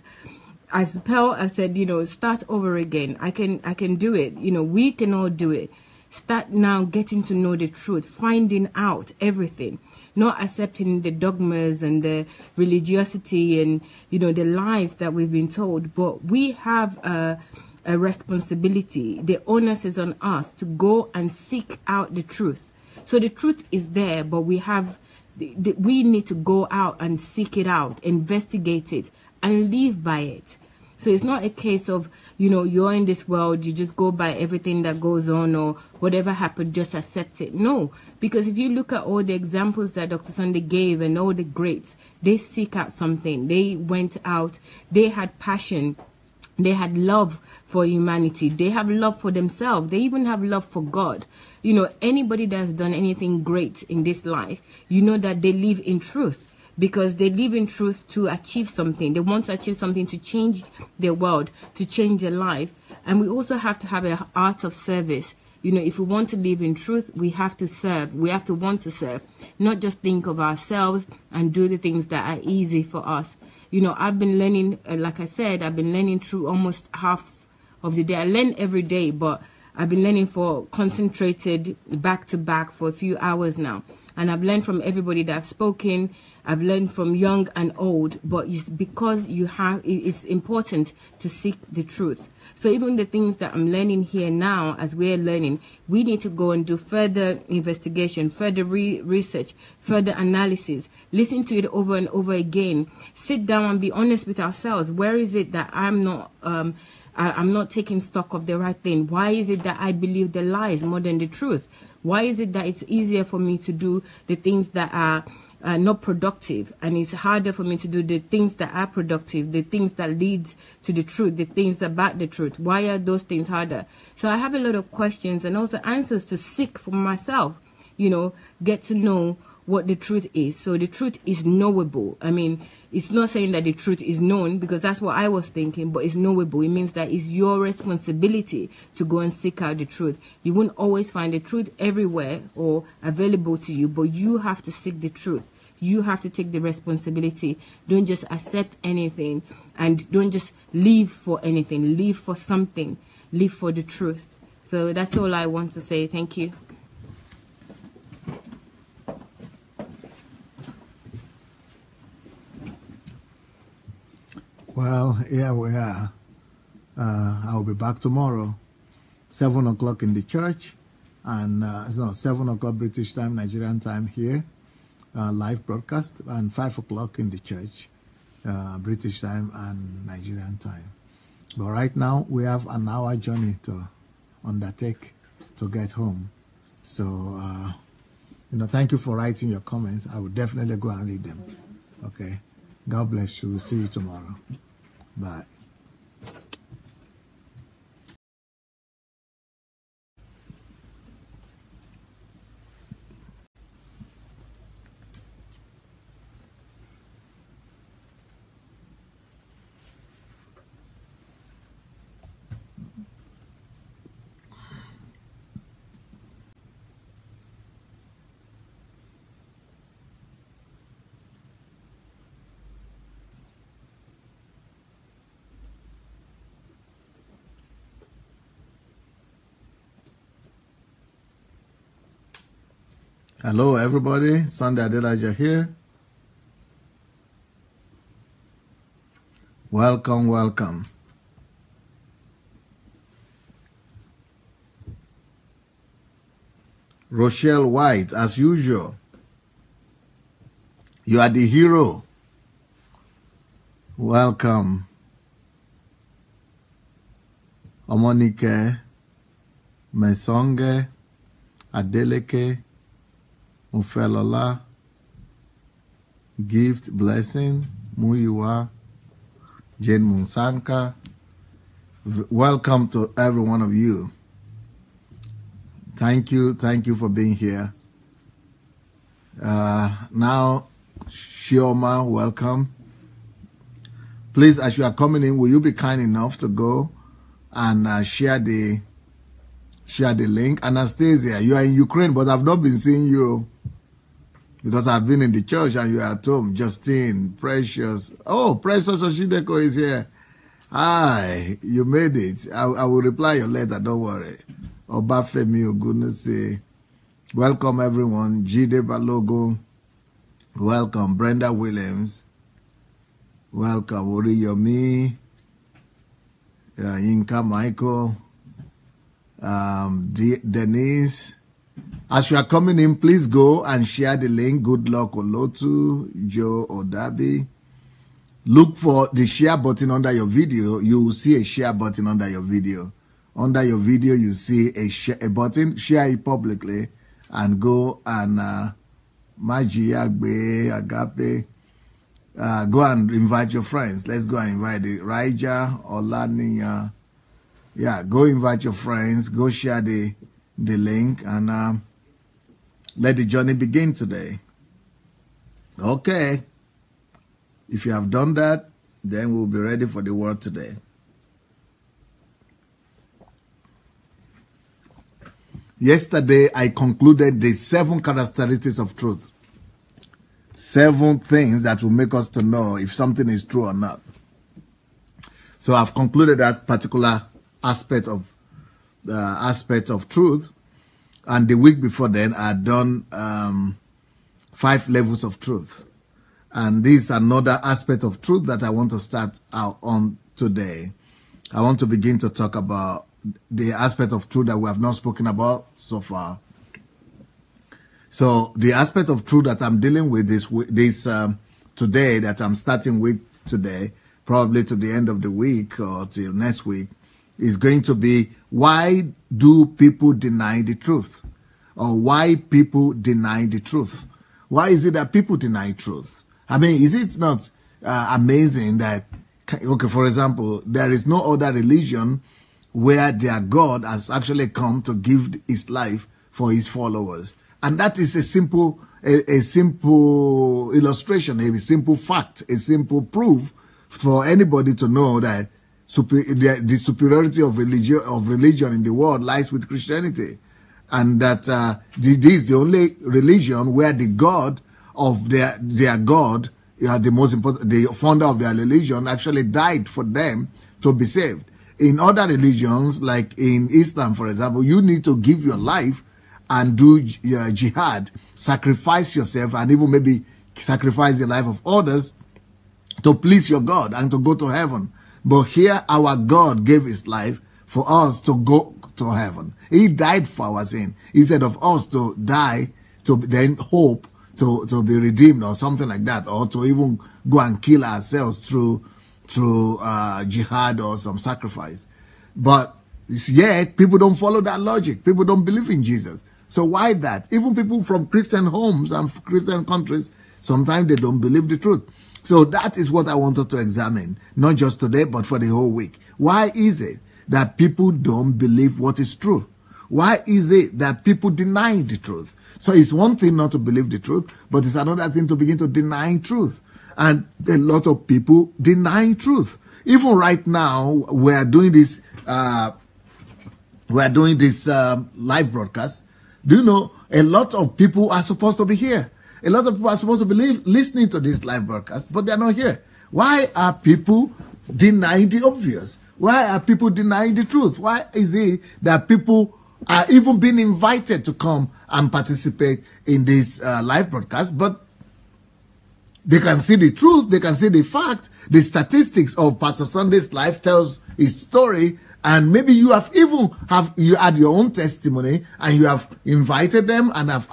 As Pearl, I said, start over again. I can do it. We can all do it. Start now getting to know the truth, finding out everything, not accepting the dogmas and the religiosity and, the lies that we've been told. But we have a responsibility. The onus is on us to go and seek out the truth. So the truth is there, but we need to go out and seek it out, investigate it, and live by it. So it's not a case of, you're in this world, you just go by everything that goes on, or whatever happened, just accept it. No, because if you look at all the examples that Dr. Sunday gave and all the greats, they seek out something. They went out, they had passion. They had love for humanity. They have love for themselves. They even have love for God. Anybody that's done anything great in this life, that they live in truth, because they live in truth to achieve something. They want to achieve something to change their world, to change their life. And we also have to have an art of service. If we want to live in truth, we have to serve. We have to want to serve, not just think of ourselves and do the things that are easy for us. I've been learning, like I said, I've been learning through almost half of the day. I learn every day, but I've been learning for concentrated back to back for a few hours now. And I've learned from everybody that I've spoken. I've learned from young and old. But because it's important to seek the truth. So even the things that I'm learning here now, as we're learning, we need to go and do further investigation, further research, further analysis. Listen to it over and over again. Sit down and be honest with ourselves. Where is it that I'm not taking stock of the right thing? Why is it that I believe the lies more than the truth? Why is it that it's easier for me to do the things that are not productive, and it's harder for me to do the things that are productive, the things that lead to the truth, the things about the truth? Why are those things harder? So I have a lot of questions and also answers to seek for myself, get to know what the truth is. So the truth is knowable. I mean, it's not saying that the truth is known, because that's what I was thinking, but it's knowable. It means that it's your responsibility to go and seek out the truth. You won't always find the truth everywhere or available to you, but you have to seek the truth. You have to take the responsibility. Don't just accept anything, and don't just live for anything. Live for something. Live for the truth. So that's all I want to say. Thank you. Well, here we are. I'll be back tomorrow, 7 o'clock in the church, and 7 o'clock British time, Nigerian time here, live broadcast, and 5 o'clock in the church, British time and Nigerian time. But right now, we have an hour journey to undertake to get home. So, thank you for writing your comments. I will definitely go and read them. Okay. God bless you. We'll see you tomorrow. Bye. Hello, everybody. Sunday Adelaja here. Welcome, welcome. Rochelle White, as usual. You are the hero. Welcome. Omonike, Mesonge, Adeleke, Ufelola, Gift, Blessing, Muyiwa, Jane Munsanka. Welcome to every one of you. Thank you for being here. Now, Shioma, welcome. Please, as you are coming in, will you be kind enough to go and share the link? Anastasia, you are in Ukraine, but I've not been seeing you because I've been in the church and you are at home. Justine, Precious. Oh, Precious Oshideko is here. Hi, you made it. I will reply your letter, don't worry. Obafemi Ogunese. Welcome, everyone. Jide Balogun. Welcome. Brenda Williams. Welcome. Oriyomi. Yinka Michael. Denise. As you are coming in, please go and share the link. Good luck, Olotu, Joe Odabi. Look for the share button under your video. You will see a share button under your video. Under your video, you see a button. Share it publicly and go and Majiagbe, Agape. Go and invite your friends. Let's go and invite the Raija, Olaniya. Yeah, go invite your friends. Go share the link and let the journey begin today. Okay. If you have done that, then we'll be ready for the word today. Yesterday, I concluded the 7 characteristics of truth. 7 things that will make us to know if something is true or not. So I've concluded that particular aspect of aspects of truth. And the week before then, I had done 5 levels of truth. And this is another aspect of truth that I want to start out on today. I want to begin to talk about the aspect of truth that we have not spoken about so far. So the aspect of truth that I'm dealing with this today, that I'm starting with today, probably to the end of the week or till next week, is going to be, why do people deny the truth? Or why people deny the truth? Why is it that people deny truth? I mean, is it not amazing that, okay, for example, there is no other religion where their God has actually come to give his life for his followers. And that is a simple illustration, a simple fact, a simple proof for anybody to know that the superiority of religion in the world lies with Christianity. And that this is the only religion where the God of their God, the most important, the founder of their religion, actually died for them to be saved. In other religions, like in Islam, for example, you need to give your life and do jihad, sacrifice yourself, and even maybe sacrifice the life of others to please your God and to go to heaven. But here, our God gave his life for us to go to heaven. He died for our sin instead of us to die to then hope to be redeemed or something like that, or to even go and kill ourselves through jihad or some sacrifice. But yet people don't follow that logic. People don't believe in Jesus. So why that? Even people from Christian homes and Christian countries, sometimes they don't believe the truth. So that is what I want us to examine, not just today, but for the whole week. Why is it that people don't believe what is true? Why is it that people deny the truth? So it's one thing not to believe the truth, but it's another thing to begin to deny truth. And a lot of people deny truth. Even right now, we are doing this live broadcast. Do you know, a lot of people are supposed to be here. A lot of people are supposed to be listening to this live broadcast, but they're not here. Why are people denying the obvious? Why are people denying the truth? Why is it that people are even being invited to come and participate in this live broadcast, but they can see the truth, they can see the fact, the statistics of Pastor Sunday's life tells his story, and maybe you have even you had your own testimony and you have invited them and have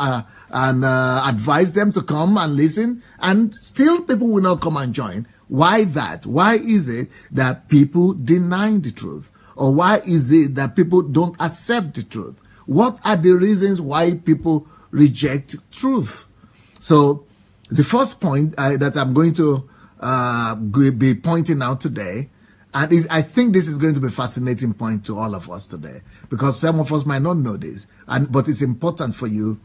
advised them to come and listen, and still people will not come and join. Why that? Why is it that people deny the truth? Or why is it that people don't accept the truth? What are the reasons why people reject truth? So the first point that I'm going to be pointing out today, and I think this is going to be a fascinating point to all of us today, because some of us might not know this, but it's important for you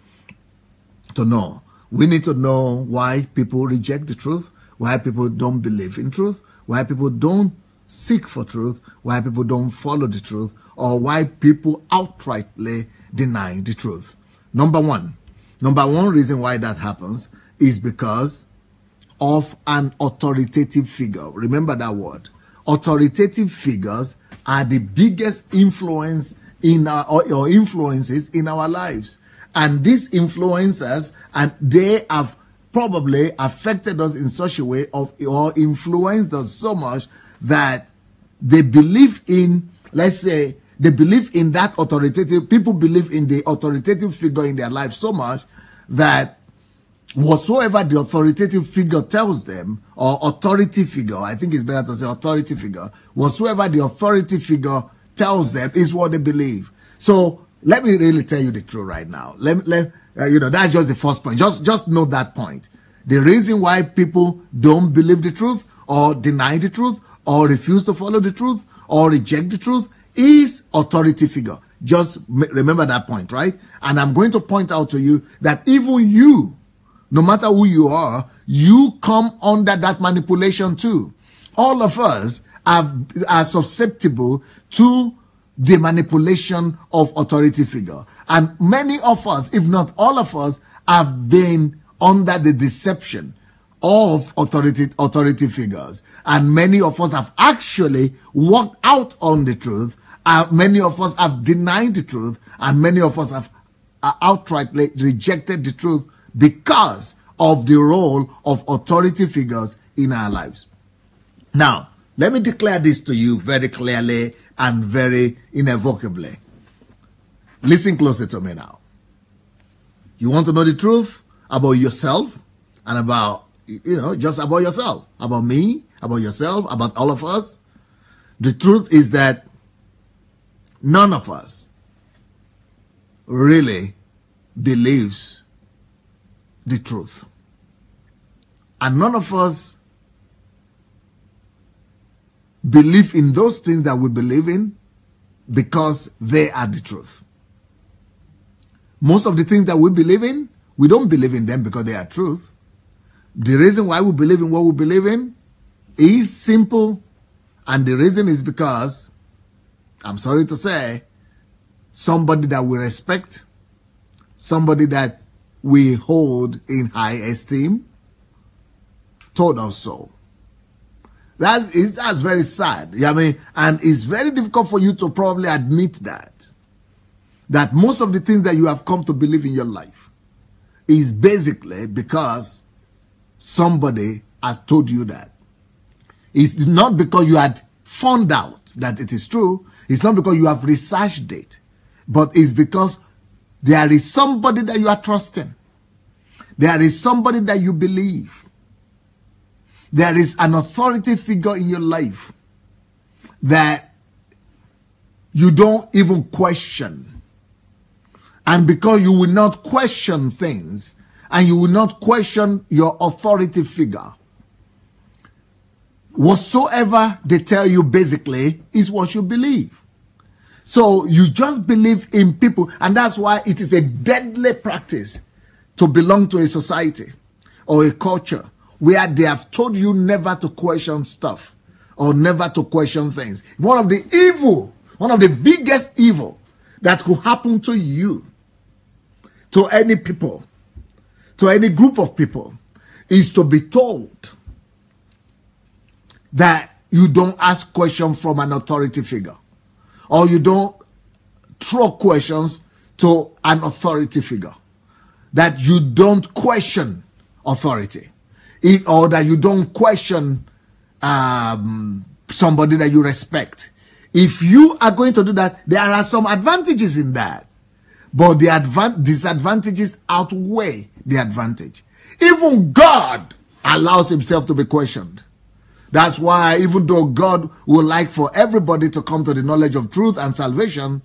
to know. We need to know why people reject the truth, why people don't believe in truth, why people don't seek for truth, why people don't follow the truth, or why people outrightly deny the truth. Number one reason why that happens is because of an authoritative figure. Remember that word. Authoritative figures are the biggest influence in or influences in our lives. And these influencers, and they have probably affected us in such a way or influenced us so much that they believe in, let's say, they believe in that authoritative, people believe in the authoritative figure in their life so much that whatsoever the authoritative figure tells them, or authority figure, I think it's better to say authority figure, whatsoever the authority figure tells them is what they believe. So let me really tell you the truth right now. That's just the first point. Just note that point. The reason why people don't believe the truth, or deny the truth, or refuse to follow the truth, or reject the truth is authority figure. Just remember that point, right? And I'm going to point out to you that even you, no matter who you are, you come under that manipulation too. All of us are susceptible to the manipulation of authority figure. And many of us, if not all of us, have been under the deception of authority figures. And many of us have actually walked out on the truth Many of us have denied the truth, and many of us have outrightly rejected the truth because of the role of authority figures in our lives. Now, let me declare this to you very clearly and very irrevocably. Listen closely to me now. You want to know the truth about yourself and about, just about yourself, about me, about yourself, about all of us? The truth is that none of us really believes the truth. And none of us believe in those things that we believe in because they are the truth. Most of the things that we believe in, we don't believe in them because they are truth. The reason why we believe in what we believe in is simple, and the reason is because, I'm sorry to say, somebody that we respect, somebody that we hold in high esteem, told us so. That's very sad. And it's very difficult for you to probably admit that most of the things that you have come to believe in your life is basically because somebody has told you that. It's not because you had found out that it is true. It's not because you have researched it, but it's because there is somebody that you are trusting. There is somebody that you believe. There is an authority figure in your life that you don't even question. And because you will not question things, and you will not question your authority figure, whatsoever they tell you basically is what you believe. So you just believe in people, and that's why it is a deadly practice to belong to a society or a culture where they have told you never to question stuff or never to question things. One of the biggest evil that could happen to you, to any people, to any group of people, is to be told that you don't ask questions from an authority figure, or you don't throw questions to an authority figure, that you don't question authority, or that you don't question somebody that you respect. If you are going to do that, there are some advantages in that, but the disadvantages outweigh the advantage. Even God allows himself to be questioned. That's why, even though God would like for everybody to come to the knowledge of truth and salvation,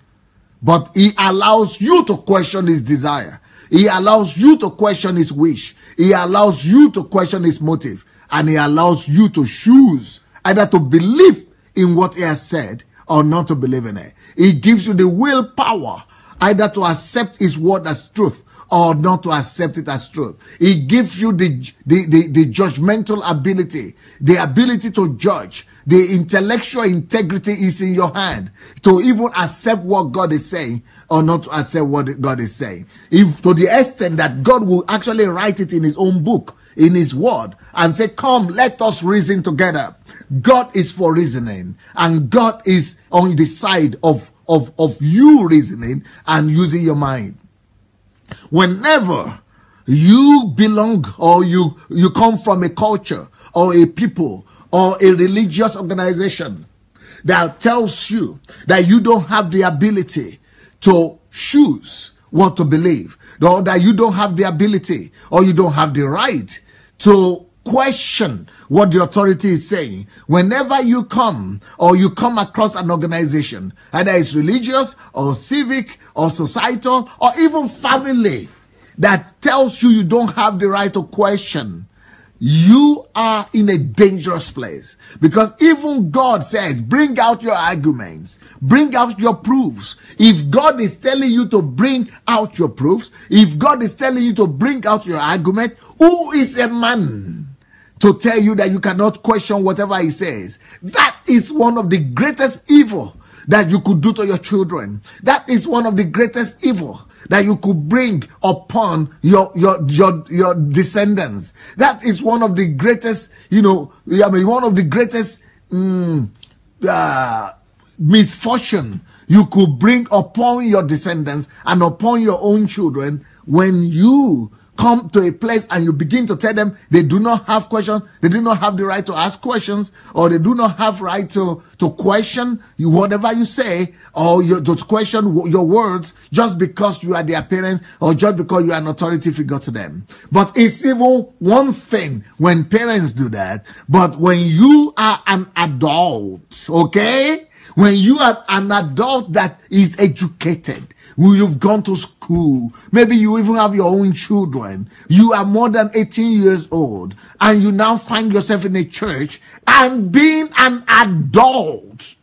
but he allows you to question his desire. He allows you to question his wish. He allows you to question his motive. And he allows you to choose either to believe in what he has said or not to believe in it. He gives you the willpower either to accept his word as truth or not to accept it as truth. He gives you the judgmental ability, the ability to judge. The intellectual integrity is in your hand to even accept what God is saying or not to accept what God is saying. If to the extent that God will actually write it in his own book, in his word, and say, come, let us reason together. God is for reasoning, and God is on the side of you reasoning and using your mind. Whenever you belong or you come from a culture or a people or a religious organization that tells you that you don't have the ability to choose what to believe, or that you don't have the ability or you don't have the right to question what the authority is saying, whenever you come or you come across an organization, either it's religious or civic or societal or even family, that tells you don't have the right to question, you are in a dangerous place. Because even God says, bring out your arguments, bring out your proofs. If God is telling you to bring out your proofs, if God is telling you to bring out your argument, who is a man to tell you that you cannot question whatever he says? That is one of the greatest evil that you could do to your children. That is one of the greatest evil that you could bring upon your descendants. That is one of the greatest, one of the greatest misfortune you could bring upon your descendants and upon your own children when you come to a place and you begin to tell them they do not have questions, they do not have the right to ask questions, or they do not have right to question you, whatever you say, or to question your words just because you are their parents or just because you are an authority figure to them. But it's even one thing when parents do that, but when you are an adult, okay? When you are an adult that is educated, you've gone to school, maybe you even have your own children, you are more than 18 years old, and you now find yourself in a church and being an adult.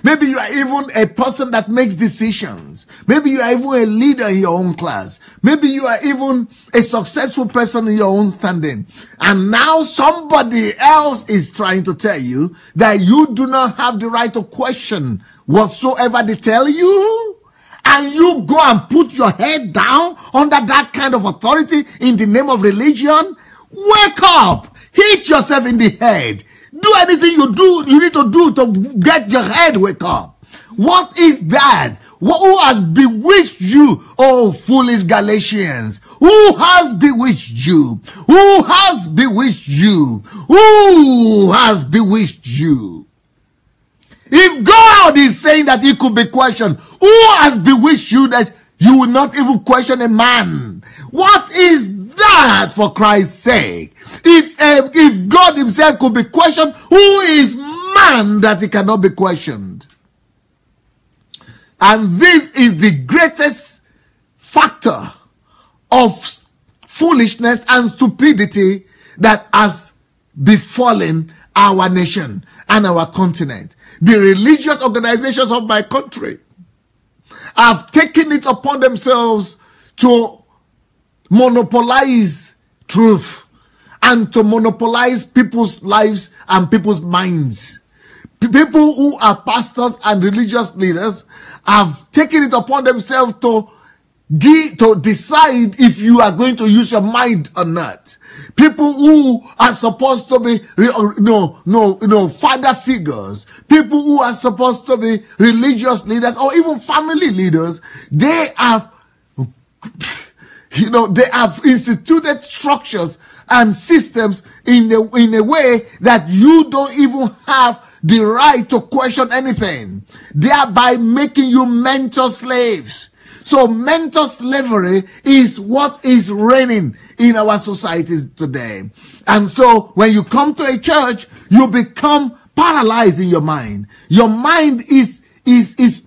Maybe you are even a person that makes decisions. Maybe you are even a leader in your own class. Maybe you are even a successful person in your own standing. And now somebody else is trying to tell you that you do not have the right to question whatsoever they tell you. And you go and put your head down under that kind of authority in the name of religion. Wake up. Hit yourself in the head. Do anything you need to do to get your head wake up. What is that? Who has bewitched you, oh foolish Galatians? Who has bewitched you? Who has bewitched you? Who has bewitched you? If God is saying that he could be questioned, who has bewitched you that you will not even question a man? What is that, for Christ's sake? If God himself could be questioned, who is man that he cannot be questioned? And this is the greatest factor of foolishness and stupidity that has befallen our nation and our continent. The religious organizations of my country have taken it upon themselves to monopolize truth and to monopolize people's lives and people's minds. People who are pastors and religious leaders have taken it upon themselves to decide if you are going to use your mind or not. People who are supposed to be father figures, people who are supposed to be religious leaders or even family leaders, they have they have instituted structures and systems in a way that you don't even have the right to question anything, thereby making you mental slaves. So mental slavery is what is reigning in our societies today. And so when you come to a church, you become paralyzed in your mind. Your mind is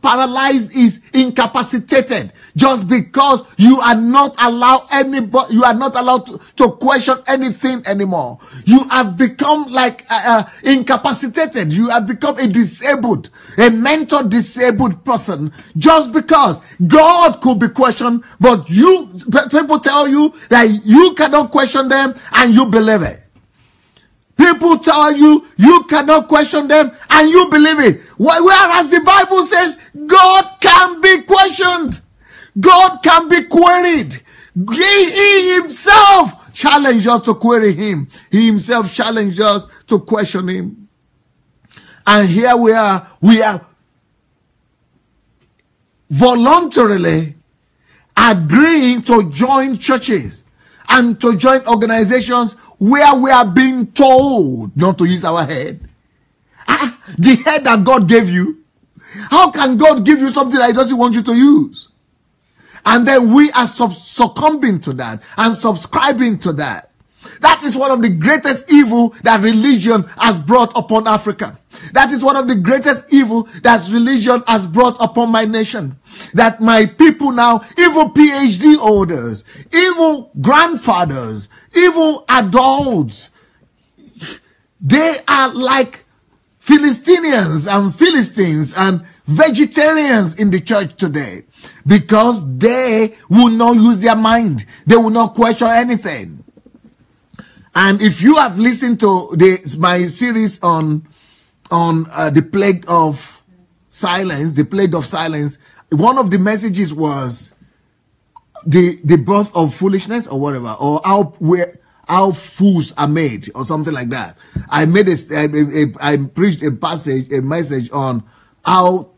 paralyzed, is incapacitated, just because you are not allowed to question anything anymore. You have become like incapacitated. You have become a mental disabled person, just because God could be questioned, but people tell you that you cannot question them and you believe it. People tell you you cannot question them and you believe it. Whereas the Bible says God can be questioned. God can be queried. He himself challenged us to query him. He himself challenged us to question him. And here we are voluntarily agreeing to join churches and to join organizations where we are being told not to use our head. The head that God gave you. How can God give you something that he doesn't want you to use? And then we are succumbing to that and subscribing to that. That is one of the greatest evil that religion has brought upon Africa. That is one of the greatest evil that religion has brought upon my nation. That my people now, even PhD holders, even grandfathers, even adults, they are like Philistines and vegetarians in the church today, because they will not use their mind. They will not question anything. And if you have listened to my series on the plague of silence, one of the messages was the birth of foolishness or whatever, or how fools are made or something like that. I preached a message on how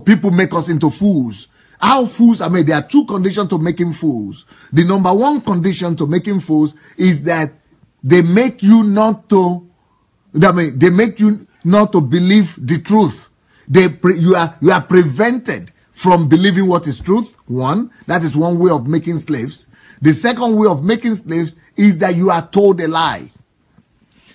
people make us into fools. How fools are made? There are two conditions to making fools. The number one condition to making fools is that they make you not to, they make you not to believe the truth. You are prevented from believing what is truth. One, that is one way of making slaves. The second way of making slaves is that you are told a lie.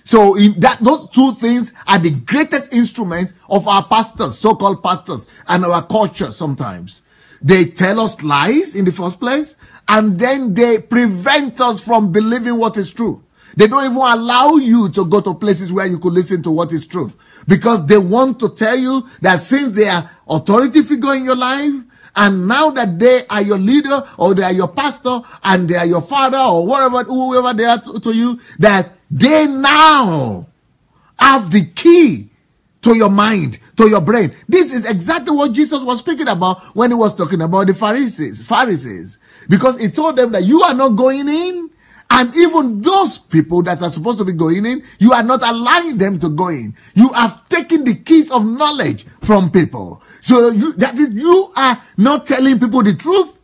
So those two things are the greatest instruments of our pastors, so-called pastors, and our culture sometimes. They tell us lies in the first place, and then they prevent us from believing what is true. They don't even allow you to go to places where you could listen to what is truth, because they want to tell you that since they are authority figure in your life, and now that they are your leader, or they are your pastor, and they are your father, or whoever they are to you, that they now have the key to your mind, to your brain. This is exactly what Jesus was speaking about when he was talking about the Pharisees. Because he told them that you are not going in, and even those people that are supposed to be going in, you are not allowing them to go in. You have taken the keys of knowledge from people. So you are not telling people the truth,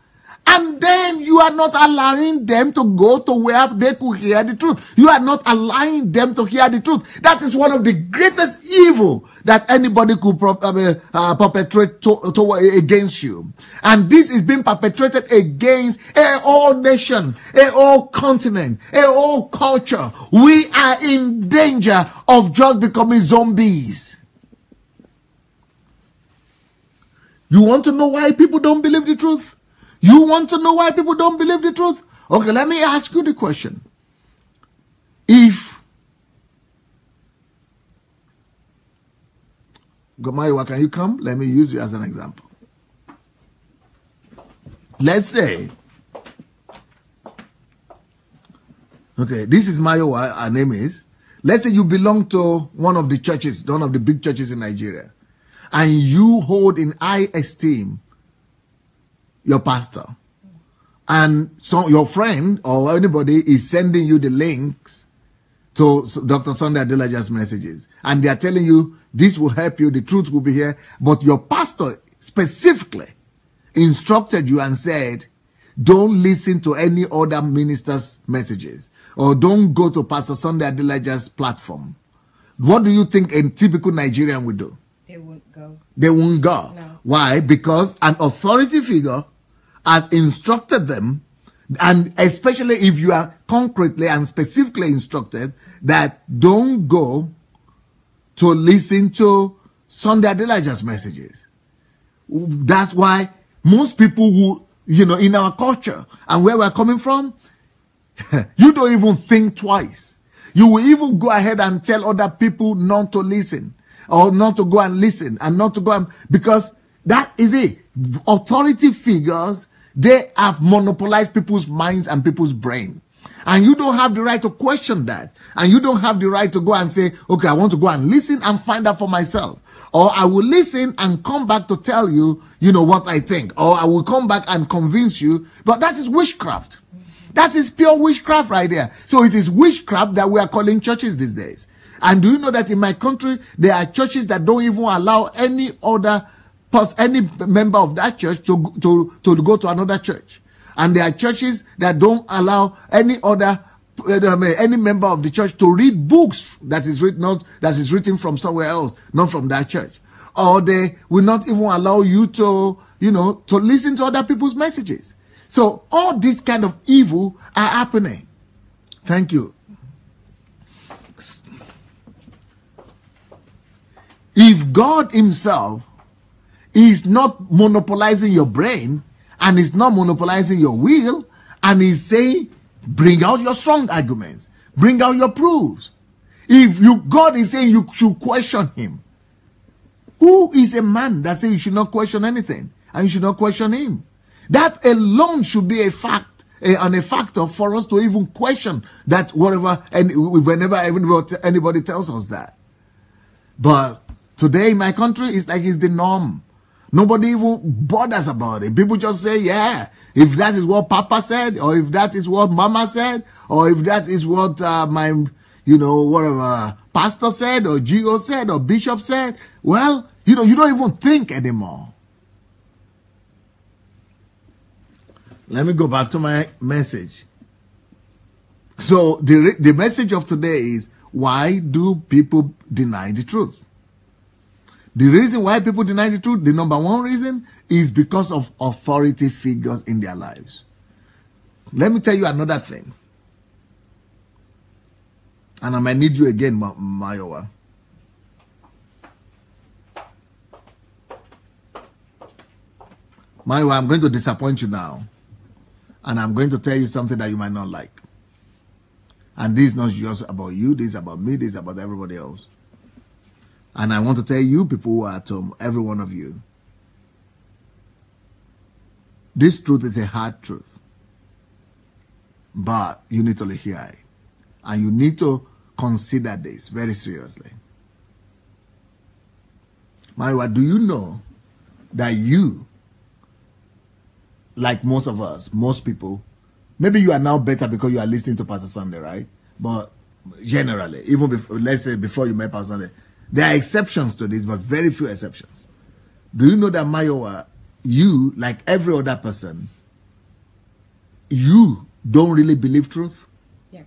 and then you are not allowing them to go to where they could hear the truth. You are not allowing them to hear the truth. That is one of the greatest evil that anybody could perpetrate against you. And this is being perpetrated against a whole nation, a whole continent, a whole culture. We are in danger of just becoming zombies. You want to know why people don't believe the truth? You want to know why people don't believe the truth? Okay, let me ask you the question. If Gomaiwa, can you come? Let me use you as an example. Let's say, okay, this is Mayowa, her name is. Let's say you belong to one of the churches, one of the big churches in Nigeria, and you hold in high esteem your pastor, and so your friend or anybody is sending you the links to Dr. Sunday Adelaja's messages, and they are telling you this will help you, the truth will be here, but your pastor specifically instructed you and said, don't listen to any other minister's messages, or don't go to Pastor Sunday Adelaja's platform. What do you think a typical Nigerian would do? They won't go. They won't go. No. Why? Because an authority figure has instructed them, and especially if you are concretely and specifically instructed that don't go to listen to Sunday Adelaja's messages. That's why most people who, in our culture and where we're coming from, you don't even think twice. You will even go ahead and tell other people not to listen, or not to go and listen, and not to go and, because that is it. Authority figures, they have monopolized people's minds and people's brain. And you don't have the right to question that. And you don't have the right to go and say, okay, I want to go and listen and find out for myself. Or I will listen and come back to tell you, what I think. Or I will come back and convince you. But that is witchcraft. That is pure witchcraft right there. So it is witchcraft that we are calling churches these days. And do you know that in my country, there are churches that don't even allow any member of that church to go to another church, and there are churches that don't allow any member of the church to read books that is written from somewhere else, not from that church, or they will not even allow you to listen to other people's messages. So all these kind of evil are happening. Thank you. If God himself is not monopolizing your brain, and is not monopolizing your will, and is saying, bring out your strong arguments, bring out your proofs. If God is saying you should question him, who is a man that says you should not question anything, and you should not question him? That alone should be a fact, and a factor for us to even question that whenever anybody tells us that. But today in my country, it's like it's the norm. Nobody even bothers about it. People just say, yeah, if that is what Papa said, or if that is what Mama said, or if that is what my, whatever pastor said, or GO said, or bishop said, well, You don't even think anymore. Let me go back to my message. So the message of today is, why do people deny the truth? The reason why people deny the truth, the number one reason, is because of authority figures in their lives. Let me tell you another thing. And I might need you again, Mayowa. Mayowa, I'm going to disappoint you now. And I'm going to tell you something that you might not like. And this is not just about you, this is about me, this is about everybody else. And I want to tell you, people who are at home, every one of you, this truth is a hard truth. But you need to hear it. And you need to consider this very seriously. Maiwa, do you know that you, like most of us, most people, maybe you are now better because you are listening to Pastor Sunday, right? But generally, even before, let's say before you met Pastor Sunday, there are exceptions to this, but very few exceptions. Do you know that, Mayowa, you, like every other person, you don't really believe truth? Yeah.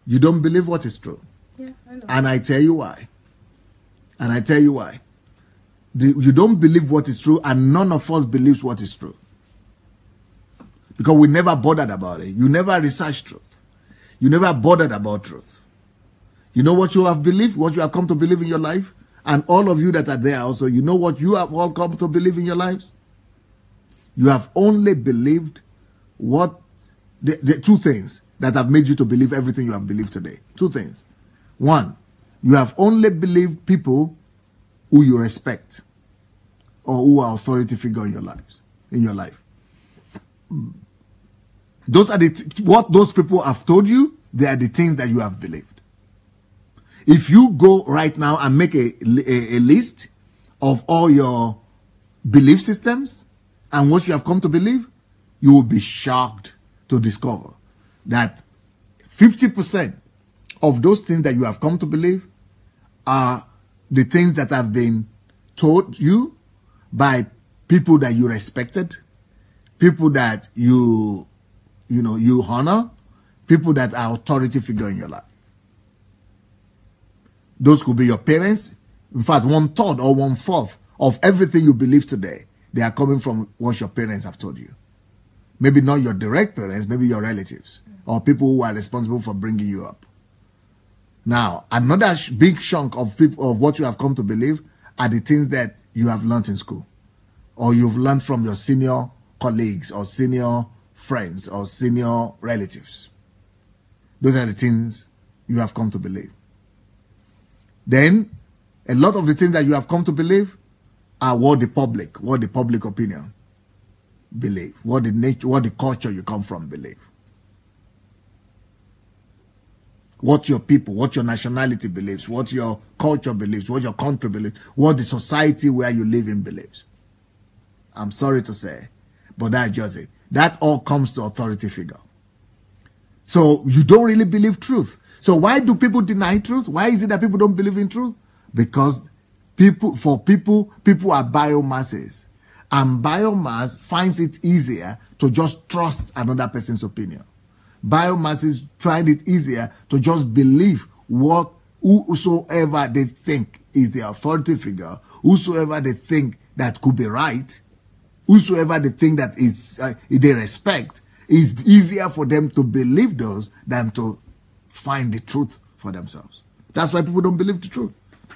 You don't believe what is true. Yeah, I know. And I tell you why. And I tell you why. You don't believe what is true, and none of us believes what is true. Because we never bothered about it. You never researched truth. You never bothered about truth. You know what you have believed, what you have come to believe in your life? And all of you that are there also, you know what you have all come to believe in your lives? You have only believed what, the two things that have made you to believe everything you have believed today. Two things. One, you have only believed people who you respect or who are authority figure in your life. Those are what those people have told you, they are the things that you have believed. If you go right now and make a list of all your belief systems and what you have come to believe, you will be shocked to discover that 50% of those things that you have come to believe are the things that have been told you by people that you respected, people that you honor, people that are authority figure in your life. Those could be your parents. In fact, 1/3 or 1/4 of everything you believe today, they are coming from what your parents have told you. Maybe not your direct parents, maybe your relatives or people who are responsible for bringing you up. Now, another big chunk of people of what you have come to believe are the things that you have learned in school, or you've learned from your senior colleagues or senior friends or senior relatives. Those are the things you have come to believe. Then, a lot of the things that you have come to believe are what the public opinion believe, what the culture you come from believe, what your people, what your nationality believes, what your culture believes, what your country believes, what the society where you live in believes. I'm sorry to say, but that's just it. That all comes to authority figure. So you don't really believe truth. So why do people deny truth? Why is it that people don't believe in truth? Because people are biomasses. And biomass finds it easier to just trust another person's opinion. Biomasses find it easier to just believe whosoever they think is the authority figure, whosoever they think that could be right, whosoever they think that is they respect. It's easier for them to believe those than to find the truth for themselves. That's why people don't believe the truth.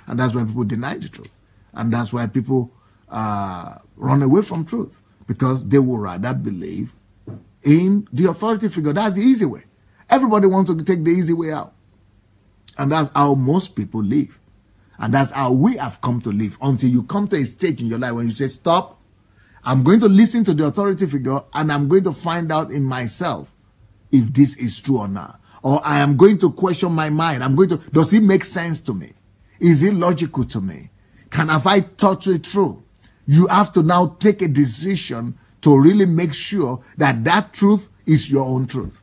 And that's why people deny the truth. And that's why people run away from truth. Because they would rather believe in the authority figure. That's the easy way. Everybody wants to take the easy way out. And that's how most people live. And that's how we have come to live. Until you come to a stage in your life when you say, stop, I'm going to listen to the authority figure and I'm going to find out in myself if this is true or not. Or I am going to question my mind. Does it make sense to me? Is it logical to me? Have I thought it through? You have to now take a decision to really make sure that that truth is your own truth.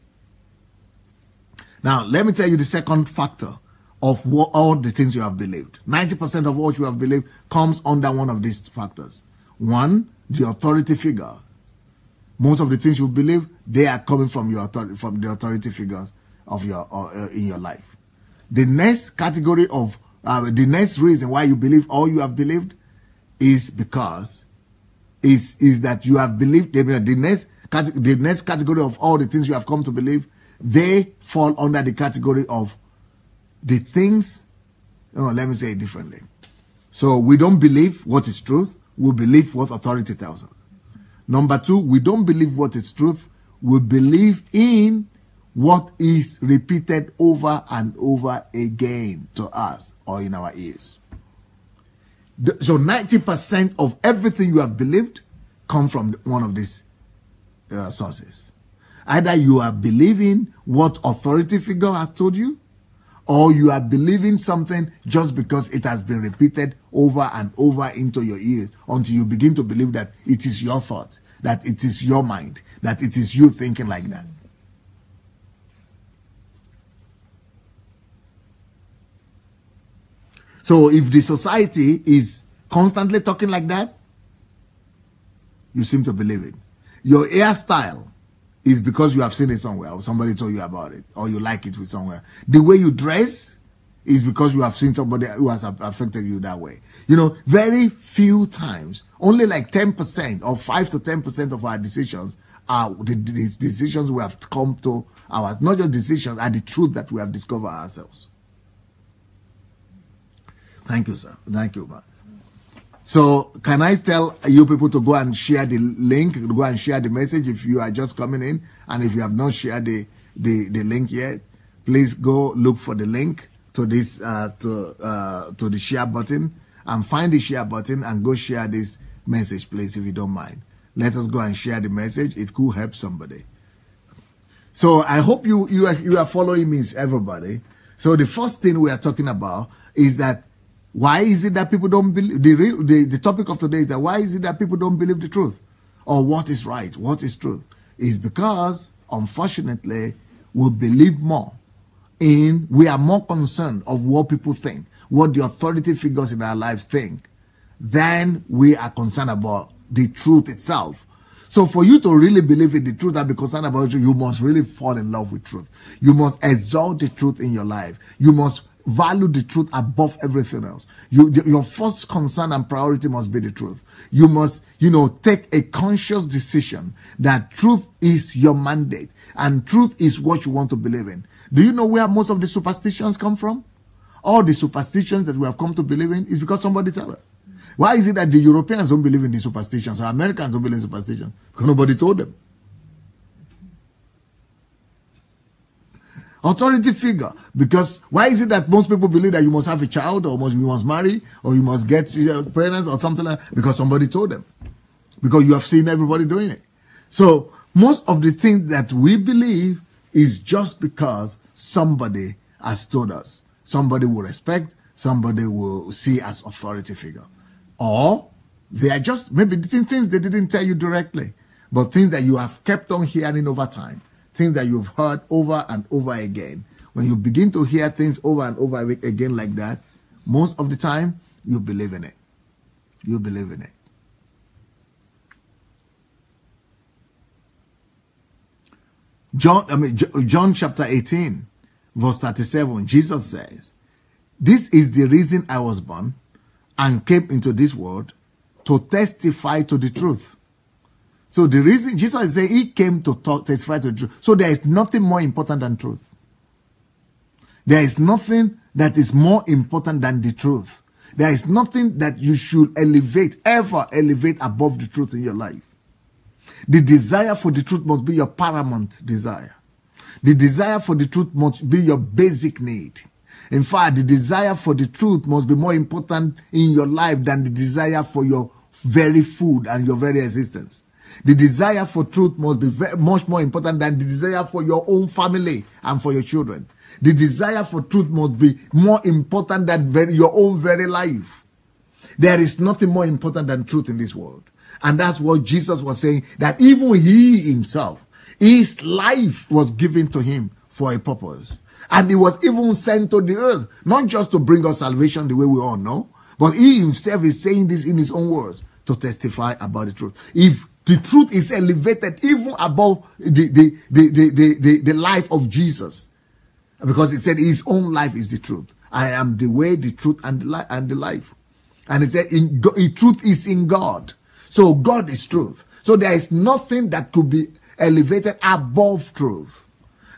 Now, let me tell you the second factor of all the things you have believed. 90% of what you have believed comes under one of these factors. One, the authority figure. Most of the things you believe, they are coming from your from the authority figures of your in your life. The next category of the next reason why you believe all you have believed is because is that you have believed. The next category of all the things you have come to believe, they fall under the category of the things. Oh, let me say it differently. So we don't believe what is truth. We believe what authority tells us. Number two, we don't believe what is truth. We believe in what is repeated over and over again to us or in our ears. So 90% of everything you have believed come from one of these sources. Either you are believing what authority figure has told you, or you are believing something just because it has been repeated over and over into your ears until you begin to believe that it is your thought, that it is your mind, that it is you thinking like that. So if the society is constantly talking like that, you seem to believe it. Your hairstyle is because you have seen it somewhere or somebody told you about it or you like it with somewhere. The way you dress is because you have seen somebody who has affected you that way. You know, very few times, only like 10% or 5 to 10% of our decisions are the decisions we have come to ours. Not just decisions, are the truth that we have discovered ourselves. Thank you, sir. Thank you, man. So can I tell you people to go and share the link, go and share the message if you are just coming in, and if you have not shared the link yet, please go look for the link to this to the share button and find the share button and go share this message, please, if you don't mind. Let us go and share the message. It could help somebody. So I hope you are following me, everybody. So the first thing we are talking about is that why is it that people don't believe, the topic of today is that why is it that people don't believe the truth? Or what is right, what is truth? Is because, unfortunately, we believe more we are more concerned of what people think, what the authority figures in our lives think, than we are concerned about the truth itself. So for you to really believe in the truth and be concerned about it, you must really fall in love with truth. You must exalt the truth in your life. You must value the truth above everything else. Your first concern and priority must be the truth. You must, take a conscious decision that truth is your mandate and truth is what you want to believe in. Do you know where most of the superstitions come from? All the superstitions that we have come to believe in is because somebody told us. Why is it that the Europeans don't believe in the superstitions or Americans don't believe in superstitions? Because nobody told them. Authority figure. Because why is it that most people believe that you must have a child or you must marry or you must get parents or something like that? Because somebody told them. Because you have seen everybody doing it. So most of the things that we believe is just because somebody has told us. Somebody will respect, somebody will see as authority figure. Or they are just maybe things they didn't tell you directly, but things that you have kept on hearing over time. Things that you've heard over and over again. When you begin to hear things over and over again like that, most of the time, you believe in it. You believe in it. John chapter 18, verse 37, Jesus says, "This is the reason I was born and came into this world to testify to the truth." So the reason Jesus is saying he came to testify to the truth. So there is nothing more important than truth. There is nothing that is more important than the truth. There is nothing that you should ever elevate above the truth in your life. The desire for the truth must be your paramount desire. The desire for the truth must be your basic need. In fact, the desire for the truth must be more important in your life than the desire for your very food and your very existence. The desire for truth must be much more important than the desire for your own family and for your children. The desire for truth must be more important than your own very life. There is nothing more important than truth in this world. And that's what Jesus was saying, that even he himself, his life was given to him for a purpose. And he was even sent to the earth, not just to bring us salvation the way we all know, but he himself is saying this in his own words, to testify about the truth. If the truth is elevated even above the life of Jesus, because he said his own life is the truth. I am the way, the truth, and the life. And he said, truth is in God. So God is truth. So there is nothing that could be elevated above truth.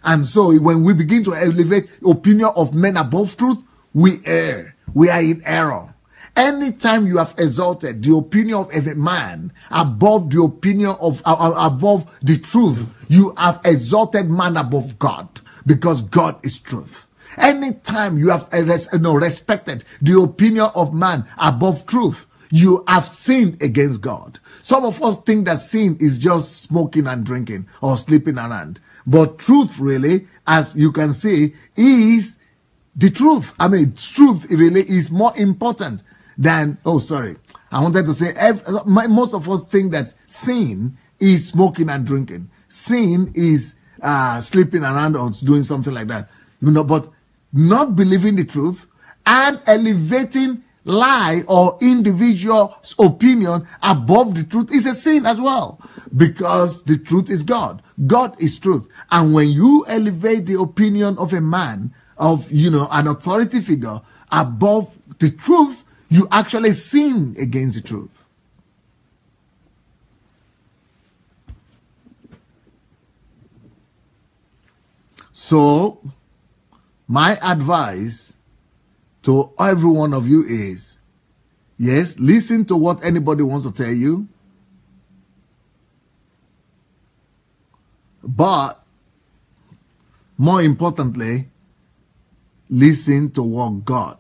And so when we begin to elevate opinion of men above truth, we err. We are in error. Anytime you have exalted the opinion of a man above the opinion of above the truth, you have exalted man above God, because God is truth. Anytime you have respected the opinion of man above truth, you have sinned against God. Some of us think that sin is just smoking and drinking or sleeping around. But truth really, as you can see, is the truth. I mean, truth really is more important than, I wanted to say, most of us think that sin is smoking and drinking. Sin is sleeping around or doing something like that. But not believing the truth and elevating lie or individual's opinion above the truth is a sin as well, because the truth is God. God is truth. And when you elevate the opinion of a man, of an authority figure above the truth, you actually sin against the truth. So my advice to every one of you is, yes, listen to what anybody wants to tell you, but more importantly, listen to what God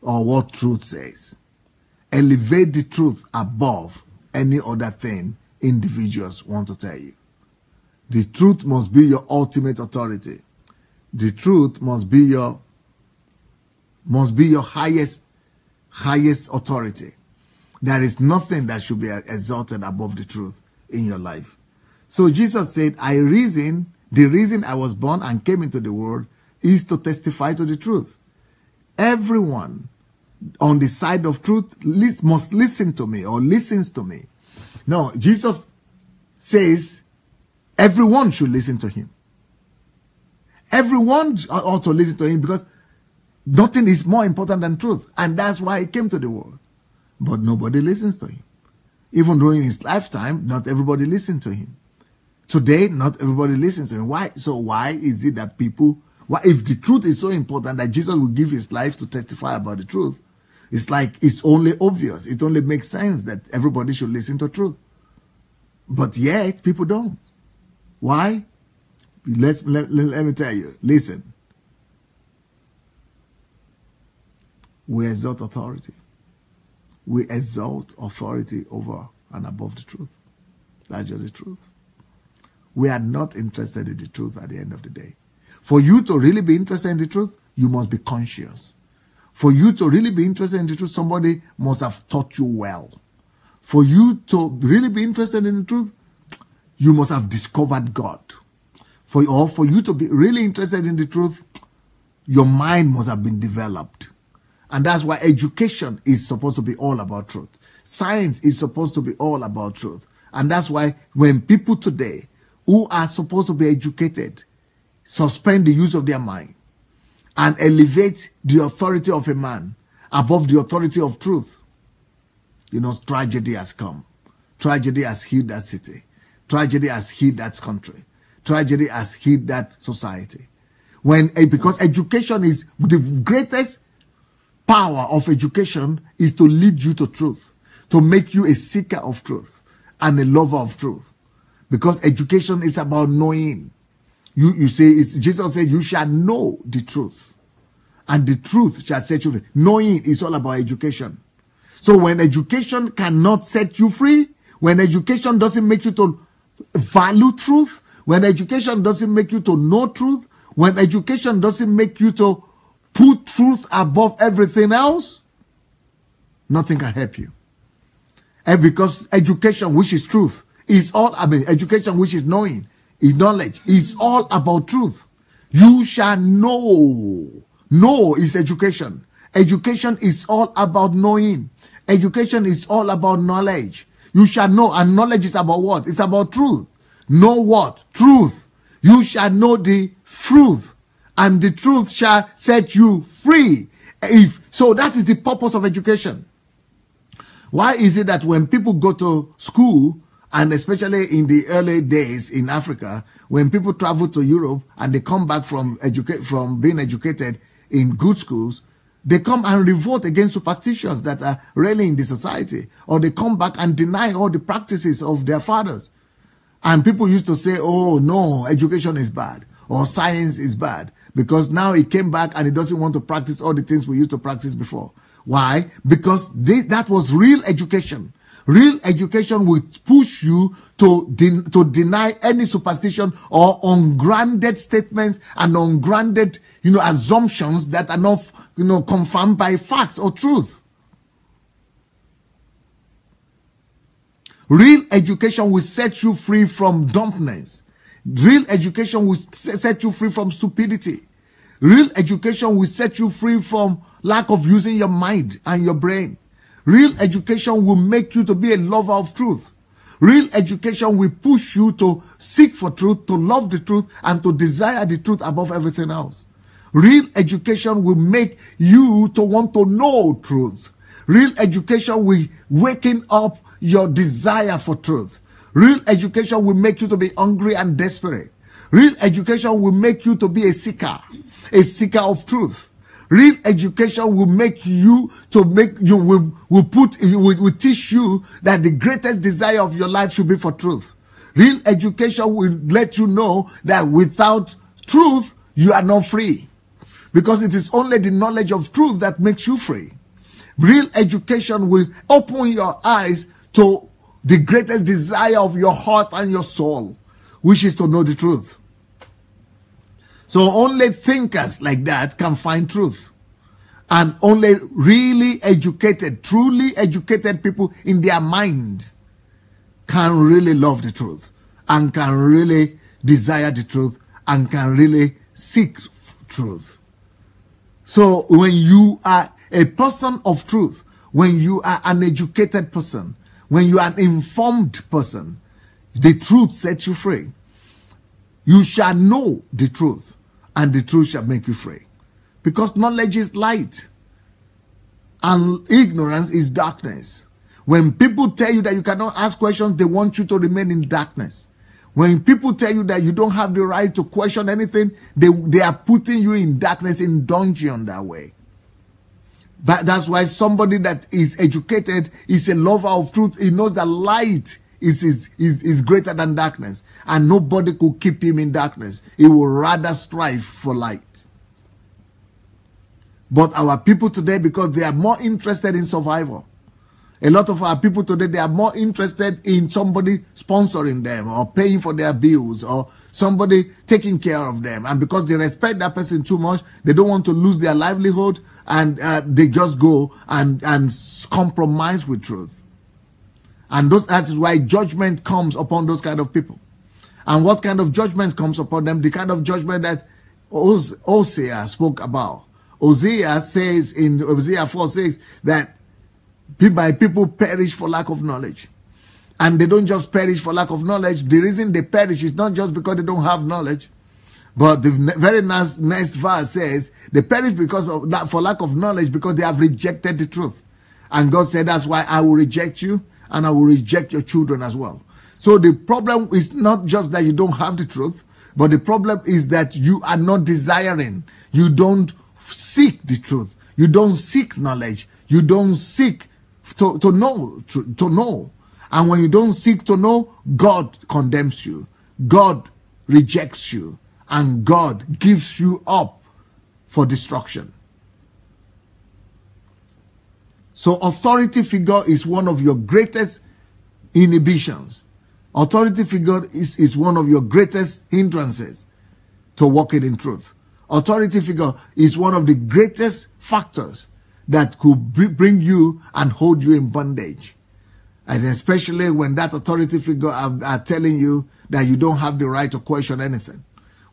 or what truth says. Elevate the truth above any other thing individuals want to tell you. The truth must be your ultimate authority. The truth must be your highest authority. There is nothing that should be exalted above the truth in your life. So Jesus said, the reason I was born and came into the world is to testify to the truth. Everyone on the side of truth must listen to me or listens to me. No, Jesus says everyone should listen to him. Everyone ought to listen to him, because nothing is more important than truth. And that's why he came to the world. But nobody listens to him. Even during his lifetime, not everybody listened to him. Today, not everybody listens to him. Why? So why is it that if the truth is so important that Jesus will give his life to testify about the truth, it's like it's only obvious. It only makes sense that everybody should listen to truth. But yet, people don't. Why? Let me tell you. Listen. We exalt authority. We exalt authority over and above the truth. That's just the truth. We are not interested in the truth at the end of the day. For you to really be interested in the truth, you must be conscious. For you to really be interested in the truth, somebody must have taught you well. For you to really be interested in the truth, you must have discovered God. For you to be really interested in the truth, your mind must have been developed. And that's why education is supposed to be all about truth. Science is supposed to be all about truth. And that's why when people today who are supposed to be educated suspend the use of their mind and elevate the authority of a man above the authority of truth, tragedy has come. Tragedy has hit that city. Tragedy has hit that country. Tragedy has hit that society. Because education is the greatest power of education is to lead you to truth, to make you a seeker of truth and a lover of truth. Because education is about knowing. You say, Jesus said, you shall know the truth, and the truth shall set you free. Knowing is all about education. So when education cannot set you free, when education doesn't make you to value truth, when education doesn't make you to know truth, when education doesn't make you to put truth above everything else, nothing can help you. And because education, which is truth, is all, education, which is knowledge, is all about truth. You shall know. Know is education. Education is all about knowing. Education is all about knowledge. You shall know, and knowledge is about what? It's about truth. Know what? Truth. You shall know the truth, and the truth shall set you free. So that is the purpose of education. Why is it that when people go to school, and especially in the early days in Africa, when people travel to Europe and they come back from being educated in good schools, they come and revolt against superstitions that are really in the society, or they come back and deny all the practices of their fathers. And people used to say, oh no, education is bad, or science is bad, because now he came back and he doesn't want to practice all the things we used to practice before. Why? Because that was real education. Real education will push you to deny any superstition or ungrounded statements and ungrounded, assumptions that are not, confirmed by facts or truth. Real education will set you free from dumbness. Real education will set you free from stupidity. Real education will set you free from lack of using your mind and your brain. Real education will make you to be a lover of truth. Real education will push you to seek for truth, to love the truth, and to desire the truth above everything else. Real education will make you to want to know truth. Real education will waken up your desire for truth. Real education will make you to be hungry and desperate. Real education will make you to be a seeker of truth. Real education will make you will teach you that the greatest desire of your life should be for truth. Real education will let you know that without truth, you are not free. Because it is only the knowledge of truth that makes you free. Real education will open your eyes to the greatest desire of your heart and your soul, which is to know the truth. So only thinkers like that can find truth. And only really educated, truly educated people in their mind can really love the truth, and can really desire the truth, and can really seek truth. So when you are a person of truth, when you are an educated person, when you are an informed person, the truth sets you free. You shall know the truth, and the truth shall make you free. Because knowledge is light, and ignorance is darkness. When people tell you that you cannot ask questions, they want you to remain in darkness. When people tell you that you don't have the right to question anything, they are putting you in darkness, in dungeon that way. But that's why somebody that is educated is a lover of truth. He knows that light is greater than darkness, and nobody could keep him in darkness. He will rather strive for light. But our people today, because they are more interested in survival, a lot of our people today, they are more interested in somebody sponsoring them or paying for their bills or somebody taking care of them. And because they respect that person too much, they don't want to lose their livelihood, and they just go and compromise with truth. And that is why judgment comes upon those kind of people. And what kind of judgment comes upon them? The kind of judgment that Hosea spoke about. Hosea says in Hosea 4:6 that my people perish for lack of knowledge. And they don't just perish for lack of knowledge. The reason they perish is not just because they don't have knowledge, but the very next verse says they perish for lack of knowledge, because they have rejected the truth. And God said, that's why I will reject you, and I will reject your children as well. So the problem is not just that you don't have the truth, but the problem is that you are not desiring. You don't seek the truth. You don't seek knowledge. You don't seek to know. And when you don't seek to know, God condemns you. God rejects you. And God gives you up for destruction. So authority figure is one of your greatest inhibitions. Authority figure is one of your greatest hindrances to walking in truth. Authority figure is one of the greatest factors that could bring you and hold you in bondage. And especially when that authority figure are telling you that you don't have the right to question anything.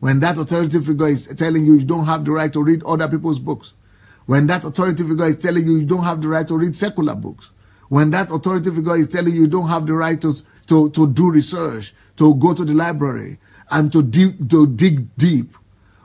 When that authority figure is telling you you don't have the right to read other people's books. When that authority figure is telling you you don't have the right to read secular books. When that authority figure is telling you you don't have the right to do research, to go to the library, and to dig deep.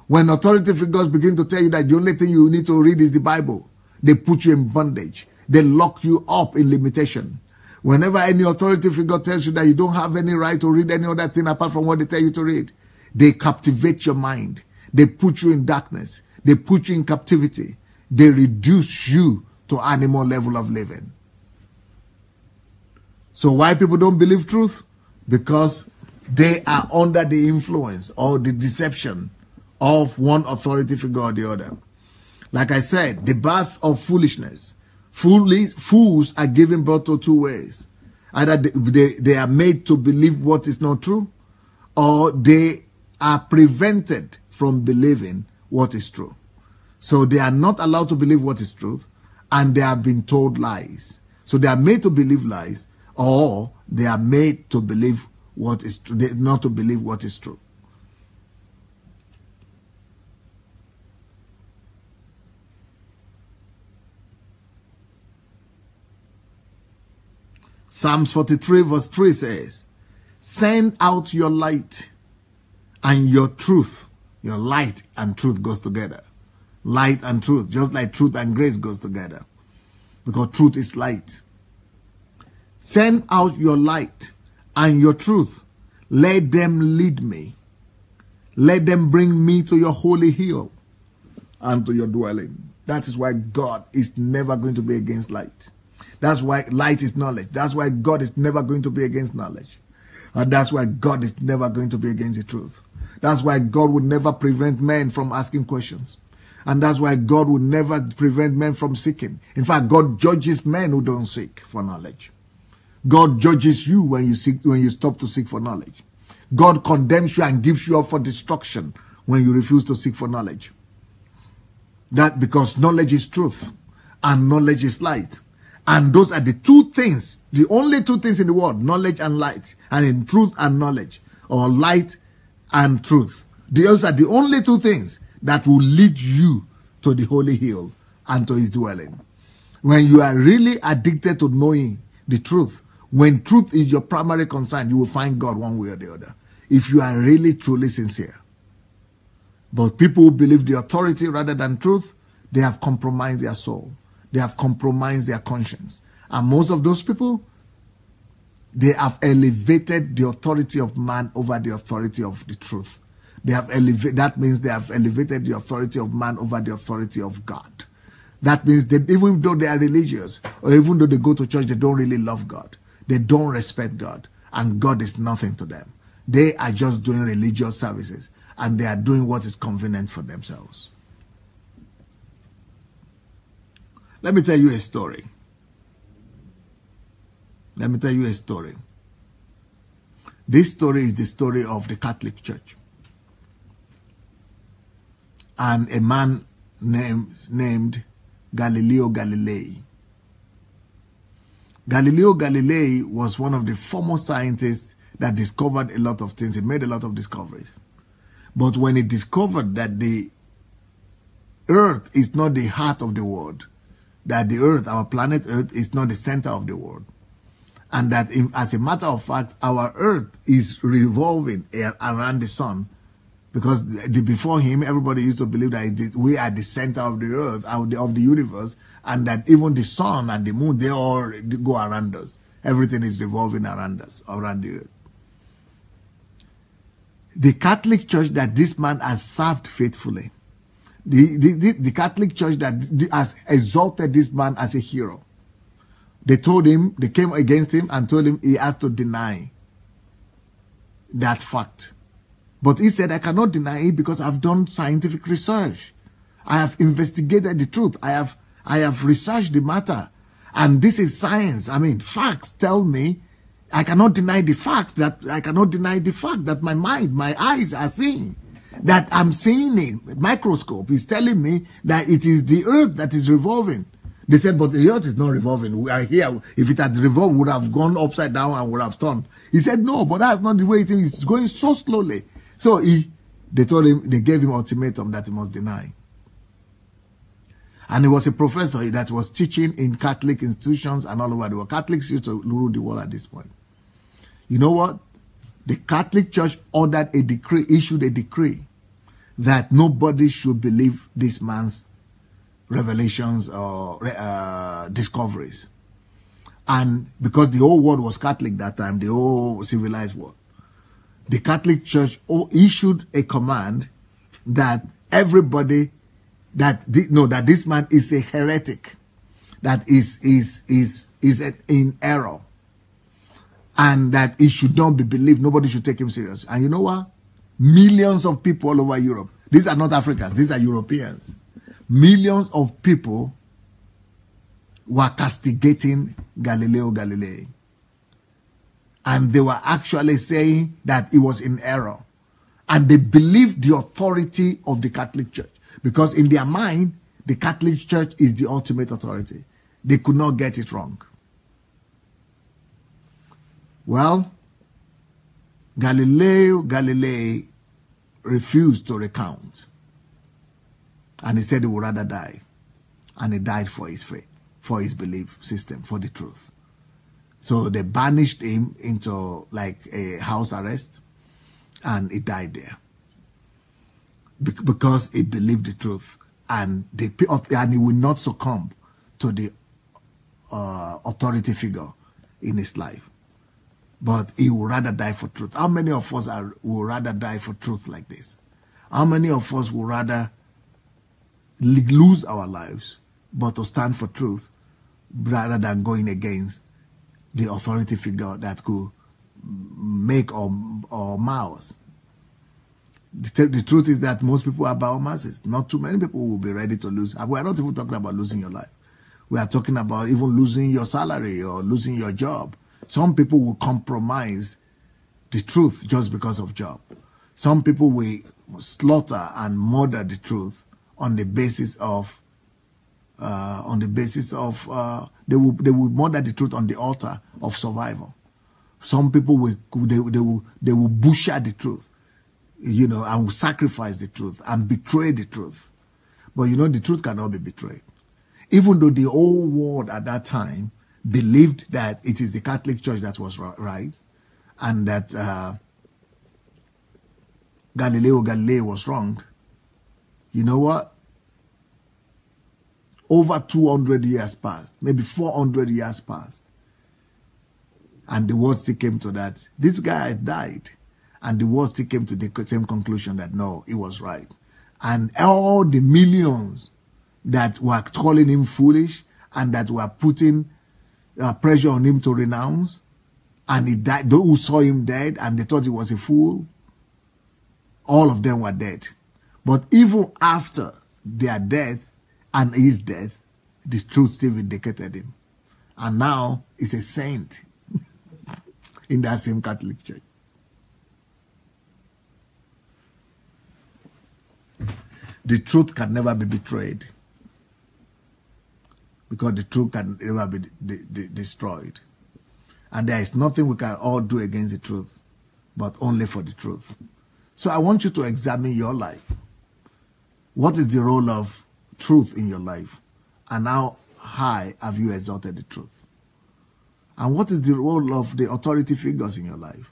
When authority figures begin to tell you that the only thing you need to read is the Bible, they put you in bondage. They lock you up in limitation. Whenever any authority figure tells you that you don't have any right to read any other thing apart from what they tell you to read, they captivate your mind. They put you in darkness. They put you in captivity. They reduce you to animal level of living. So why people don't believe truth? Because they are under the influence or the deception of one authority figure or the other. Like I said, the birth of foolishness. Fools are given birth to two ways. Either they are made to believe what is not true, or they are prevented from believing what is true. So they are not allowed to believe what is truth, and they have been told lies. So they are made to believe lies, or they are made to believe what is true, not to believe what is true. Psalms 43 verse 3 says, send out your light and your truth. Your light and truth goes together. Light and truth, just like truth and grace goes together. Because truth is light. Send out your light and your truth. Let them lead me. Let them bring me to your holy hill and to your dwelling. That is why God is never going to be against light. That's why light is knowledge. That's why God is never going to be against knowledge. And that's why God is never going to be against the truth. That's why God would never prevent men from asking questions. And that's why God would never prevent men from seeking. In fact, God judges men who don't seek for knowledge. God judges you when you stop to seek for knowledge. God condemns you and gives you up for destruction when you refuse to seek for knowledge. That because knowledge is truth and knowledge is light. And those are the two things, the only two things in the world, knowledge and light, and in truth and knowledge, or light and truth. Those are the only two things that will lead you to the holy hill and to his dwelling. When you are really addicted to knowing the truth, when truth is your primary concern, you will find God one way or the other. If you are really, truly sincere. But people who believe the authority rather than truth, they have compromised their soul. They have compromised their conscience. And most of those people, they have elevated the authority of man over the authority of the truth. They have that means they have elevated the authority of man over the authority of God. That means that even though they are religious, or even though they go to church, they don't really love God. They don't respect God. And God is nothing to them. They are just doing religious services. And they are doing what is convenient for themselves. Let me tell you a story. Let me tell you a story. This story is the story of the Catholic Church. And a man named Galileo Galilei. Galileo Galilei was one of the foremost scientists that discovered a lot of things. He made a lot of discoveries. But when he discovered that the earth is not the heart of the world, that the earth, our planet Earth, is not the center of the world, and that as a matter of fact, our earth is revolving around the sun, because before him, everybody used to believe that we are the center of the earth, of the universe, and that even the sun and the moon, they all go around us. Everything is revolving around us, around the earth. The Catholic Church that this man has served faithfully, the Catholic Church that has exalted this man as a hero, they came against him and told him he had to deny that fact. But he said, I cannot deny it because I've done scientific research. I have investigated the truth. I have researched the matter. And this is science. I mean, facts tell me I cannot deny the fact that my mind, my eyes are seeing. That I'm seeing it. Microscope is telling me that it is the earth that is revolving. They said, but the earth is not revolving. We are here. If it had revolved, would have gone upside down and would have turned. He said, no, but that's not the way it is. It's going so slowly. So he They told him, they gave him ultimatum that he must deny. And he was a professor that was teaching in Catholic institutions and all over the world. Catholics used to rule the world at this point. You know what? The Catholic Church ordered a decree, issued a decree that nobody should believe this man's revelations or discoveries. And because the whole world was Catholic that time, the whole civilized world, the Catholic Church issued a command that everybody that this man is a heretic, that is in error, and that he should not be believed. Nobody should take him serious. And you know what? Millions of people all over Europe. These are not Africans. These are Europeans. Millions of people were castigating Galileo Galilei. And they were actually saying that he was in error. And they believed the authority of the Catholic Church. Because in their mind, the Catholic Church is the ultimate authority. They could not get it wrong. Well, Galileo Galilei refused to recount. And he said he would rather die. And he died for his faith, for his belief system, for the truth. So they banished him into like a house arrest, and he died there. Because he believed the truth, and he will not succumb to the authority figure in his life. But he would rather die for truth. How many of us would rather die for truth like this? How many of us would rather lose our lives, but to stand for truth, rather than going against the authority figure that could make or mar us? The truth is that most people are biomasses. Not too many people will be ready to lose. We are not even talking about losing your life. We are talking about even losing your salary or losing your job. Some people will compromise the truth just because of job. Some people will slaughter and murder the truth on the basis of they will murder the truth on the altar of survival. Some people will butcher the truth, and will sacrifice the truth and betray the truth. But the truth cannot be betrayed. Even though the whole world at that time believed that it is the Catholic Church that was right, and that Galileo Galilei was wrong, you know what? Over 200 years passed, maybe 400 years passed, and the world still came to that. This guy had died, and the world still came to the same conclusion that no, he was right. And all the millions that were calling him foolish and that were putting pressure on him to renounce, and he died, those who saw him dead and they thought he was a fool, all of them were dead. But even after their death and his death, the truth still vindicated him. And now he's a saint in that same Catholic Church. The truth can never be betrayed, because the truth can never be destroyed. And there is nothing we can all do against the truth, but only for the truth. So I want you to examine your life. What is the role of truth in your life? And how high have you exalted the truth? And what is the role of the authority figures in your life?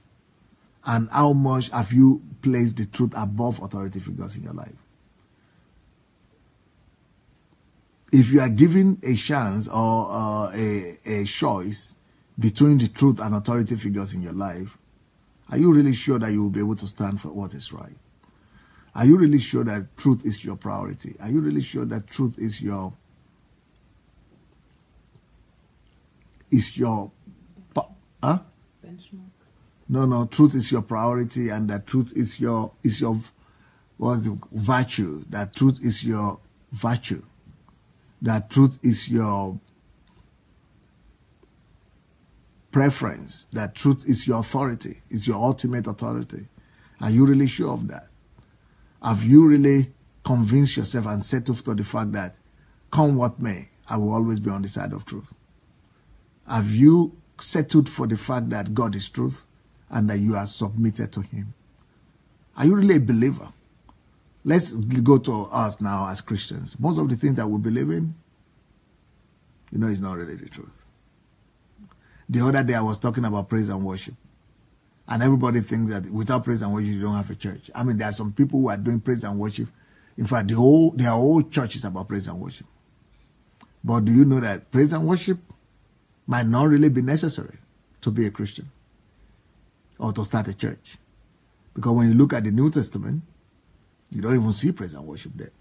And how much have you placed the truth above authority figures in your life? If you are given a chance or a choice between the truth and authority figures in your life, are you really sure that you will be able to stand for what is right? Are you really sure that truth is your priority? Are you really sure that truth is your benchmark? No, truth is your priority, and that truth is your virtue. That truth is your virtue. That truth is your preference. That truth is your authority. It's your ultimate authority. Are you really sure of that? Have you really convinced yourself and settled to the fact that, come what may, I will always be on the side of truth? Have you settled for the fact that God is truth and that you are submitted to Him? Are you really a believer? let's go to us now as Christians. Most of the things that we believe in, is not really the truth. The other day I was talking about praise and worship. And everybody thinks that without praise and worship, you don't have a church. I mean, there are some people who are doing praise and worship. In fact, their whole church is about praise and worship. But do you know that praise and worship might not really be necessary to be a Christian or to start a church? Because when you look at the New Testament, you don't even see praise and worship there.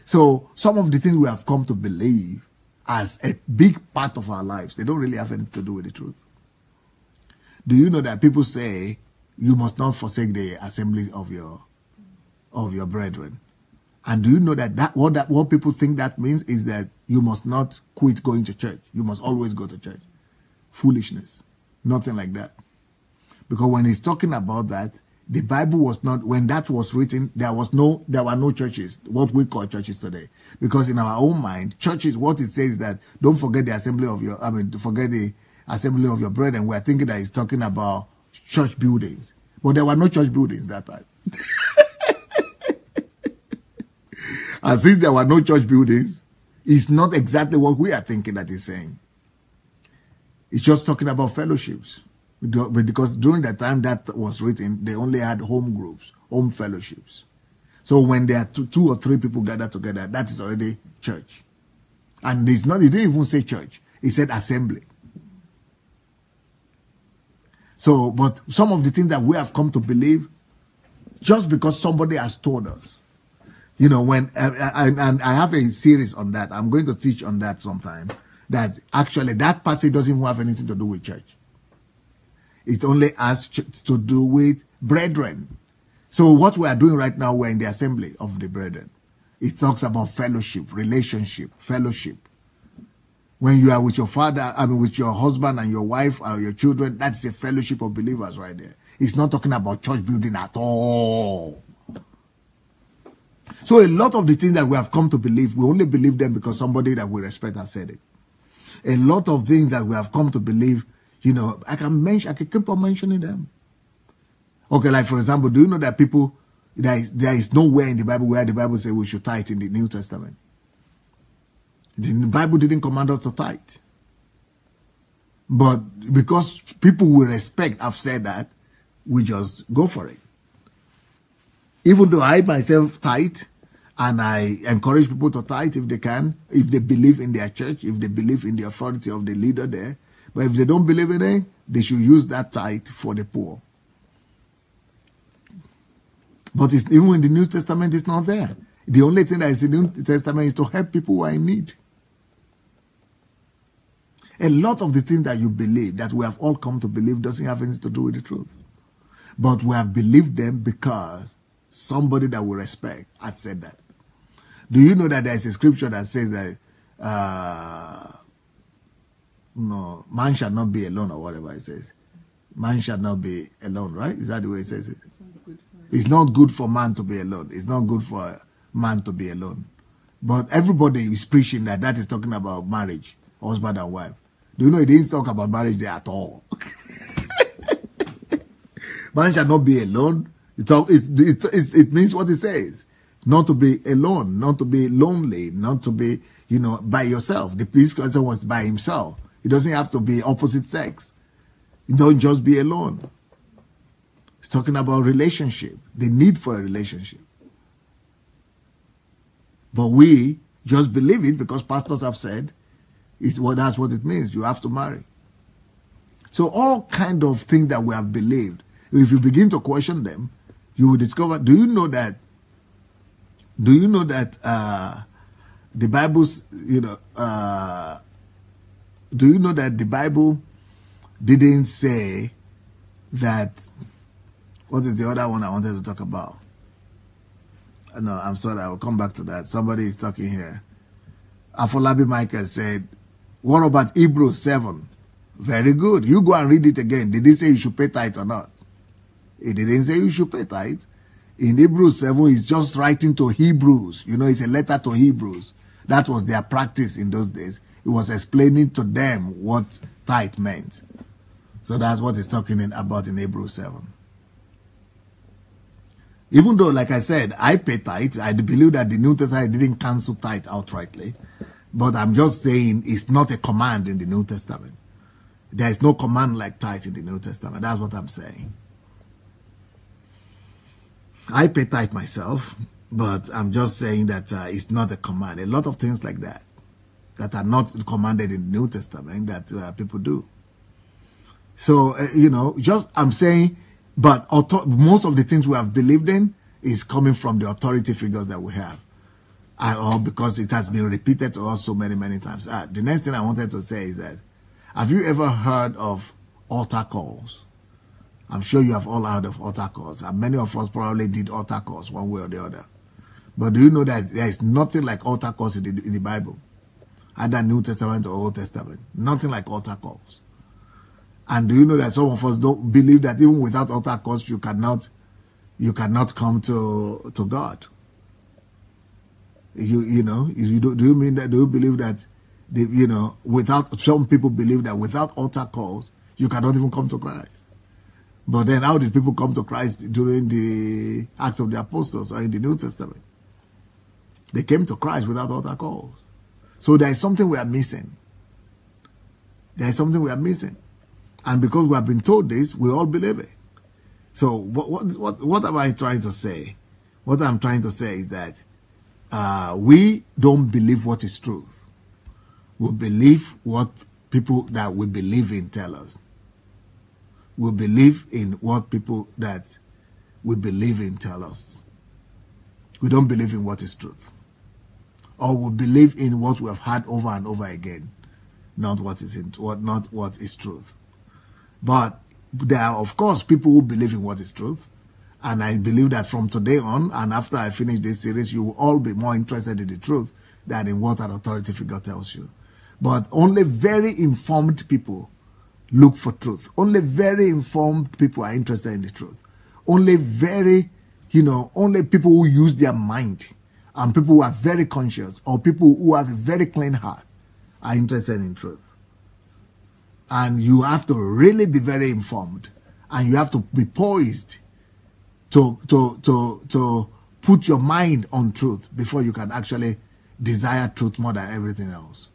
So some of the things we have come to believe as a big part of our lives, they don't really have anything to do with the truth. Do you know that people say you must not forsake the assembly of your brethren? And do you know that what people think that means is that you must not quit going to church. You must always go to church. Foolishness. Nothing like that. Because when he's talking about that, the Bible was not, when that was written, there were no churches, what we call churches today. Because in our own mind, churches, what it says is that don't forget the assembly of forget the assembly of your brethren. We're thinking that he's talking about church buildings. But there were no church buildings that time. And since there were no church buildings, it's not exactly what we are thinking that he's saying. It's just talking about fellowships. Because during the time that was written, they only had home groups, home fellowships. So when there are two or three people gathered together, that is already church. And it didn't even say church. It said assembly. So, but some of the things that we have come to believe, just because somebody has told us. And I have a series on that. I'm going to teach on that sometime. That actually that passage doesn't even have anything to do with church. It only has to do with brethren. So what we are doing right now, we're in the assembly of the brethren. It talks about fellowship, relationship, fellowship. When you are with your father, with your husband and your wife or your children, that's a fellowship of believers right there. It's not talking about church building at all. So a lot of the things that we have come to believe, we only believe them because somebody that we respect has said it. A lot of things that we have come to believe, I can keep on mentioning them. Okay, like for example, do you know that people, there is nowhere in the Bible where the Bible says we should tithe in the New Testament? The Bible didn't command us to tithe. But because people we respect have said that, we just go for it. Even though I myself tithe, and I encourage people to tithe if they can, if they believe in their church, if they believe in the authority of the leader there. But if they don't believe in it, they should use that tithe for the poor. But even in the New Testament, it's not there. The only thing that is in the New Testament is to help people who are in need. A lot of the things that you believe, that we have all come to believe, doesn't have anything to do with the truth. But we have believed them because somebody that we respect has said that. Do you know that there is a scripture that says that no, man shall not be alone, or whatever it says. Man shall not be alone, right? Is that the way it says it? It's not good for man to be alone. It's not good for man to be alone. But everybody is preaching that is talking about marriage, husband and wife. Do you know it didn't talk about marriage there at all? Man shall not be alone. It means what it says. Not to be alone, not to be lonely, not to be, by yourself. The peace person was by himself. It doesn't have to be opposite sex. You don't just be alone. It's talking about relationship, the need for a relationship. But we just believe it because pastors have said that's what it means. You have to marry. So all kind of things that we have believed, if you begin to question them, you will discover, do you know that the Bible's, do you know that the Bible didn't say that, what is the other one I wanted to talk about? No, I'm sorry, I will come back to that. Somebody is talking here. Afolabi Michael said, what about Hebrews 7? Very good. You go and read it again. Did he say you should pay tithe or not? He didn't say you should pay tithe. In Hebrews 7, he's just writing to Hebrews. It's a letter to Hebrews. That was their practice in those days. He was explaining to them what tithe meant. So that's what he's talking about in Hebrews 7. Even though, like I said, I pay tithe, I believe that the New Testament didn't cancel tithe outrightly. But I'm just saying it's not a command in the New Testament. There is no command like tithe in the New Testament. That's what I'm saying. I pay tithe myself, but I'm just saying that it's not a command. A lot of things like that are not commanded in the New Testament that people do. So, just I'm saying, but most of the things we have believed in is coming from the authority figures that we have. Or because it has been repeated to us so many, many times. The next thing I wanted to say is that, have you ever heard of altar calls? I'm sure you have all heard of altar calls, and many of us probably did altar calls one way or the other. But do you know that there is nothing like altar calls in the Bible? Either New Testament or Old Testament. Nothing like altar calls. And do you know that some of us don't believe that even without altar calls, you cannot come to God? Do you mean that? Do you believe that? Some people believe that without altar calls, you cannot even come to Christ. But then, how did people come to Christ during the Acts of the Apostles or in the New Testament? They came to Christ without altar calls. So there is something we are missing. There is something we are missing, and because we have been told this, we all believe it. So what am I trying to say? What I'm trying to say is that we don't believe what is truth. We believe what people that we believe in tell us. We believe in what people that we believe in tell us. We don't believe in what is truth. Or we believe in what we have heard over and over again, not what is truth. But there are, of course, people who believe in what is truth. And I believe that from today on, and after I finish this series, you will all be more interested in the truth than in what an authority figure tells you. But only very informed people look for truth. Only very informed people are interested in the truth. Only only people who use their mind and people who are very conscious or people who have a very clean heart are interested in truth. And you have to really be very informed, and you have to be poised to put your mind on truth before you can actually desire truth more than everything else.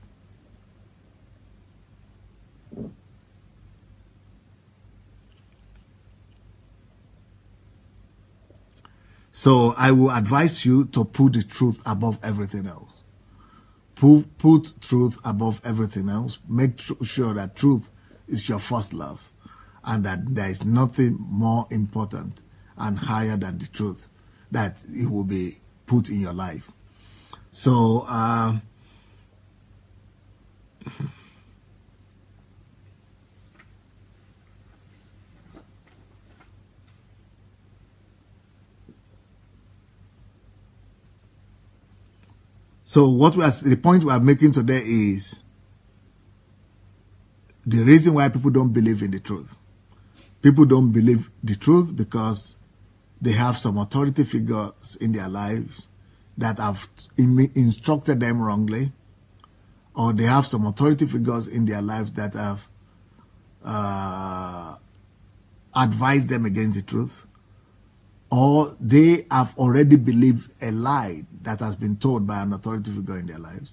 So I will advise you to put the truth above everything else. Put truth above everything else. Make sure that truth is your first love, and that there is nothing more important and higher than the truth that it will be put in your life. So the point we are making today is the reason why people don't believe in the truth. People don't believe the truth because they have some authority figures in their lives that have instructed them wrongly, or they have some authority figures in their lives that have advised them against the truth, or they have already believed a lie that has been told by an authority figure in their lives,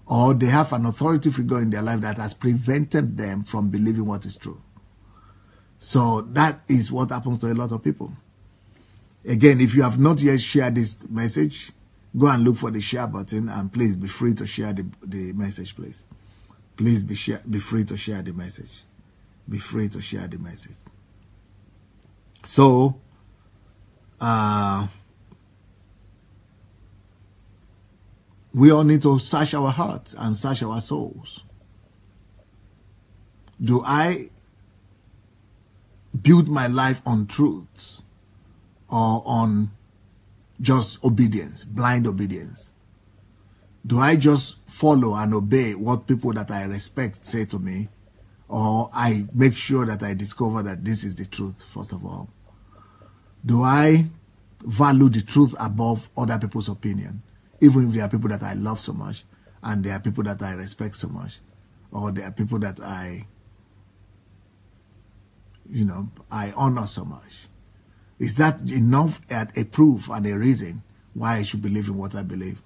or they have an authority figure in their life that has prevented them from believing what is true. So that is what happens to a lot of people. Again, if you have not yet shared this message, go and look for the share button, and please be free to share the message, please. Please be free to share the message. Be free to share the message. So, we all need to search our hearts and search our souls. Do I build my life on truths or on just obedience, blind obedience? Do I just follow and obey what people that I respect say to me, or I make sure that I discover that this is the truth first of all? Do I value the truth above other people's opinion, even if there are people that I love so much and there are people that I respect so much, or there are people that I honor so much? Is that enough at a proof and a reason why I should believe in what I believe?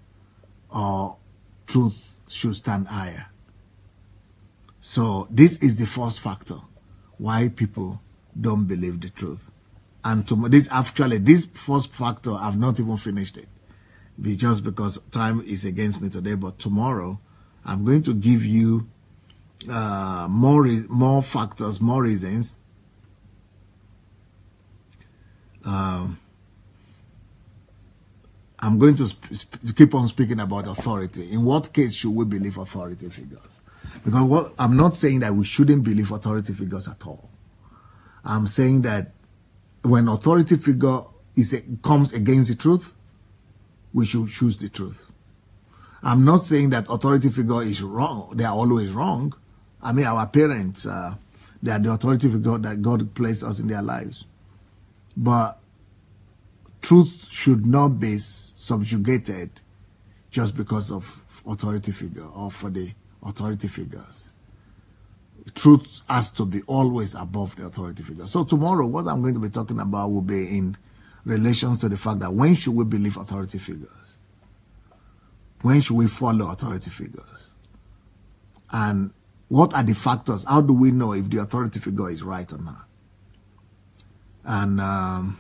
Or truth should stand higher? So this is the first factor why people don't believe the truth. And this first factor, I've not even finished it. Just because time is against me today, but tomorrow I'm going to give you more factors, more reasons. I'm going to keep on speaking about authority. In what case should we believe authority figures? Because I'm not saying that we shouldn't believe authority figures at all. I'm saying that when authority figure comes against the truth, we should choose the truth. I'm not saying that authority figure is wrong. They are always wrong. I mean, our parents, they are the authority figure that God placed us in their lives. But truth should not be subjugated just because of authority figure or for the authority figures. Truth has to be always above the authority figure. So tomorrow, what I'm going to be talking about will be in relation to the fact that when should we believe authority figures? When should we follow authority figures? And what are the factors? How do we know if the authority figure is right or not? And are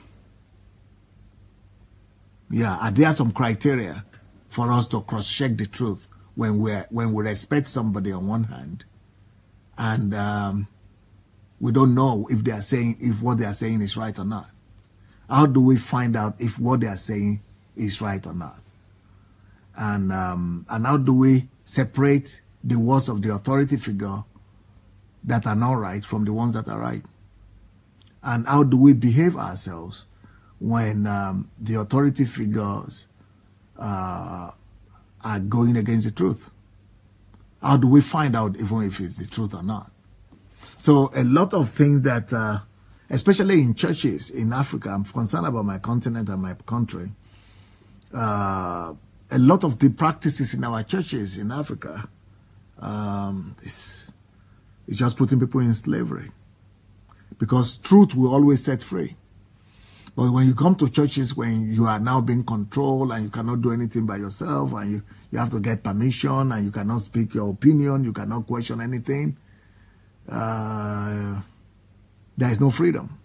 there some criteria for us to cross-check the truth when we respect somebody on one hand, and we don't know if what they are saying is right or not? How do we find out if what they are saying is right or not? And how do we separate the words of the authority figure that are not right from the ones that are right? And how do we behave ourselves when the authority figures are going against the truth? How do we find out even if it's the truth or not? So a lot of things that, especially in churches in Africa, I'm concerned about my continent and my country. A lot of the practices in our churches in Africa is just putting people in slavery. Because truth will always set free. But when you come to churches when you are now being controlled and you cannot do anything by yourself and you have to get permission and you cannot speak your opinion, you cannot question anything, there is no freedom.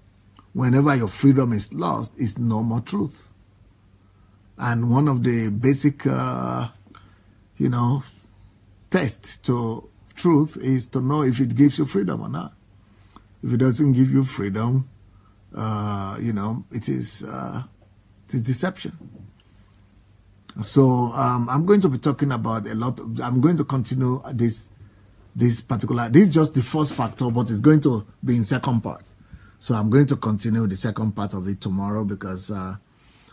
Whenever your freedom is lost, it's no more truth. And one of the basic, tests to truth is to know if it gives you freedom or not. If it doesn't give you freedom, it is deception. So I'm going to be talking about I'm going to continue this is just the first factor, but it's going to be in second part. So I'm going to continue the second part of it tomorrow because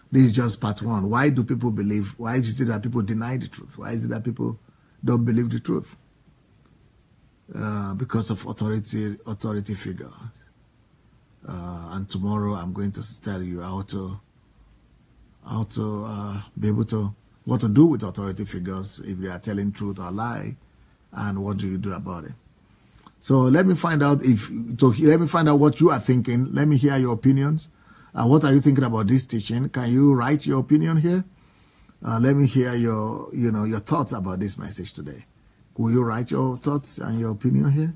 this is just part one. Why do people believe? Why is it that people deny the truth? Why is it that people don't believe the truth? Because of authority figures. And tomorrow I'm going to tell you how to be able to, what to do with authority figures if they are telling truth or lie, and what do you do about it. So let me find out what you are thinking. Let me hear your opinions. What are you thinking about this teaching? Can you write your opinion here? Let me hear your thoughts about this message today. Will you write your thoughts and your opinion here?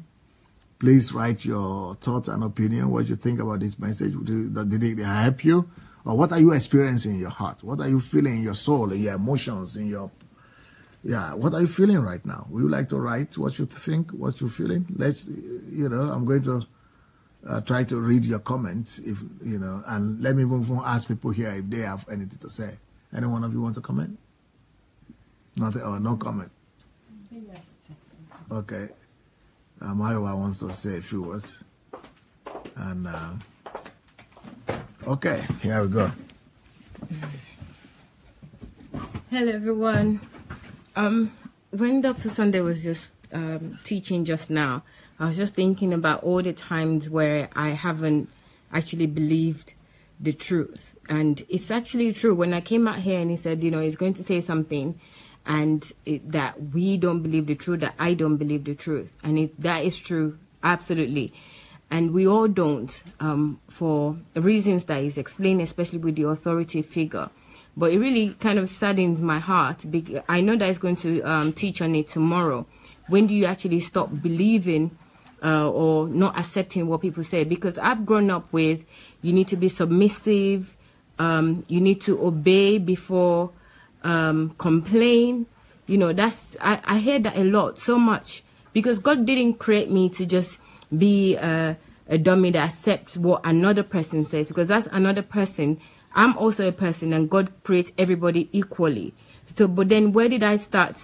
Please write your thoughts and opinion, what you think about this message. Did it help you? Or what are you experiencing in your heart? What are you feeling in your soul, in your emotions, what are you feeling right now? Would you like to write what you think, what you're feeling? I'm going to try to read your comments, and let me even ask people here if they have anything to say. Any one of you want to comment? Nothing, or no comment? Okay. Mayowa wants to say a few words. And, okay, here we go. Hello, everyone. When Dr. Sunday was just teaching just now, I was just thinking about all the times where I haven't actually believed the truth. And it's actually true. When I came out here and he said, he's going to say something, and that we don't believe the truth, that I don't believe the truth. And that is true, absolutely. and we all don't, for reasons that is explained, especially with the authority figure. But it really kind of saddens my heart. I know that it's going to teach on it tomorrow. When do you actually stop believing or not accepting what people say? Because I've grown up with, you need to be submissive, you need to obey before complain. You know, I hear that a lot, so much, because God didn't create me to just be a dummy that accepts what another person says, because that's another person. I'm also a person, and God creates everybody equally. So, but then where did I start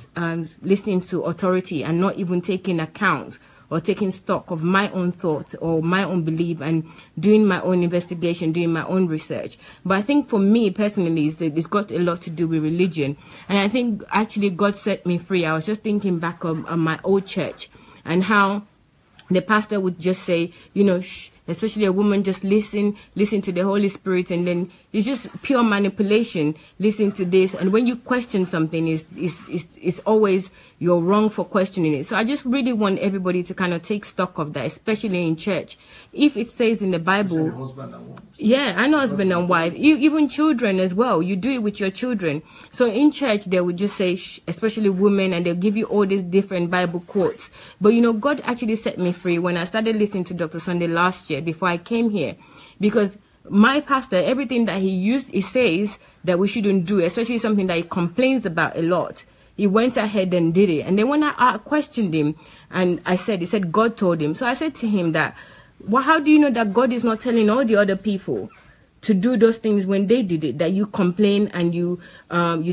listening to authority and not even taking account or taking stock of my own thought or my own belief and doing my own investigation, doing my own research? But I think for me personally, it's got a lot to do with religion. And I think actually God set me free. I was just thinking back on my old church and how the pastor would just say, you know, shh, especially a woman, just listen to the Holy Spirit, and then it's just pure manipulation. Listen to this, and when you question something, it's always you're wrong for questioning it. So I just really want everybody to kind of take stock of that, especially in church. If it says in the Bible, husband and wife. Yeah, I know husband and wife, even children as well. You do it with your children. So in church, they would just say, shh, especially women, and they'll give you all these different Bible quotes. But you know, God actually set me free when I started listening to Dr. Sunday last year before I came here, because my pastor, everything that he says that we shouldn't do, especially something that he complains about a lot, he went ahead and did it. And then when I questioned him, and he said God told him. So I said to him that, well, how do you know that God is not telling all the other people to do those things when they did it, that you complain and you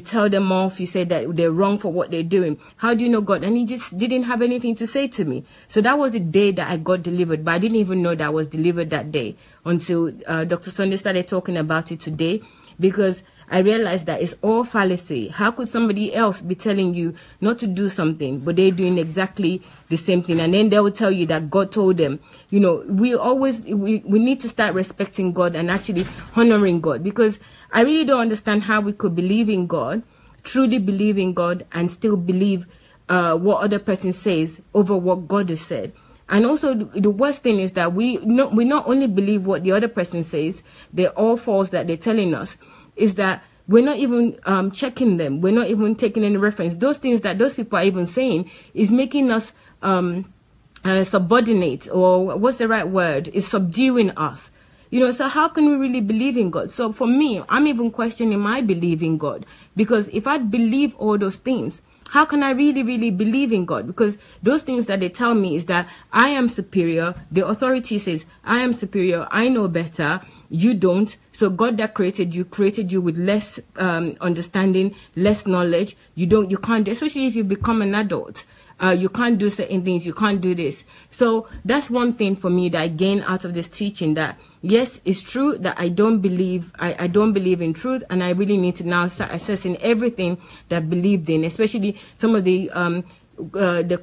tell them off, you say that they're wrong for what they're doing? How do you know God? And he just didn't have anything to say to me. So that was the day that I got delivered, but I didn't even know that I was delivered that day until Dr. Sunday started talking about it today, because I realized that it's all fallacy. How could somebody else be telling you not to do something, but they're doing exactly the same thing? And then they will tell you that God told them. You know, we need to start respecting God and actually honoring God, because I really don't understand how we could believe in God, truly believe in God, and still believe what other person says over what God has said. And also, the worst thing is that we not only believe what the other person says, they're all false that they're telling us, is that we're not even checking them. We're not even taking any reference. Those things that those people are even saying is making us subordinate, or what's the right word? Is subduing us. You know, so how can we really believe in God? So for me, I'm even questioning my belief in God, because if I believe all those things, how can I really, really believe in God? Because those things that they tell me is that I am superior. The authority says, I am superior. I know better. You don't. So God that created you with less understanding, less knowledge. You can't do, especially if you become an adult. You can't do certain things. You can't do this. So that's one thing for me that I gain out of this teaching, that yes, it's true that I don't believe in truth, and I really need to now start assessing everything that I believed in, especially some of the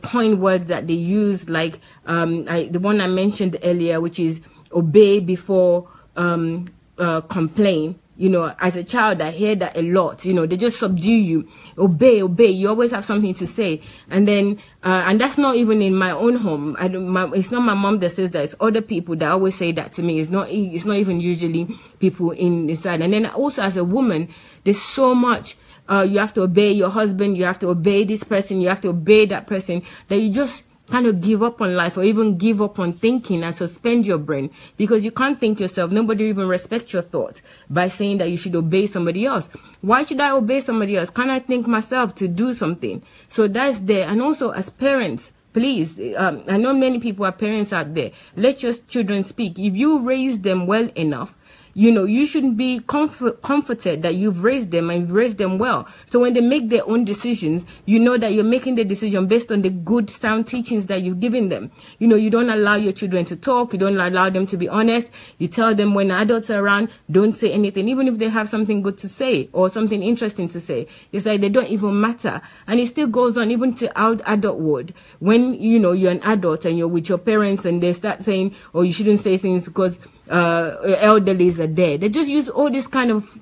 coin words that they use, like the one I mentioned earlier, which is obey before complain. You know, as a child, I hear that a lot. You know, they just subdue you. Obey. You always have something to say. And then, and that's not even in my own home. It's not my mom that says that. It's other people that always say that to me. It's not even usually people inside. And then also as a woman, there's so much. You have to obey your husband. You have to obey this person. You have to obey that person, that you just kind of give up on life, or even give up on thinking and suspend your brain, because you can't think yourself. Nobody even respects your thoughts by saying that you should obey somebody else. Why should I obey somebody else? Can't I think myself to do something? So that's there. And also as parents, please, I know many people are parents out there. Let your children speak. If you raise them well enough, you know, you shouldn't be comforted that you've raised them and you've raised them well. So when they make their own decisions, you know that you're making the decision based on the good, sound teachings that you've given them. You know, you don't allow your children to talk. You don't allow them to be honest. You tell them when adults are around, don't say anything, even if they have something good to say or something interesting to say. It's like they don't even matter. And it still goes on even to adulthood. When, you know, you're an adult and you're with your parents and they start saying, oh, you shouldn't say things because elderlies are there. They just use all this kind of,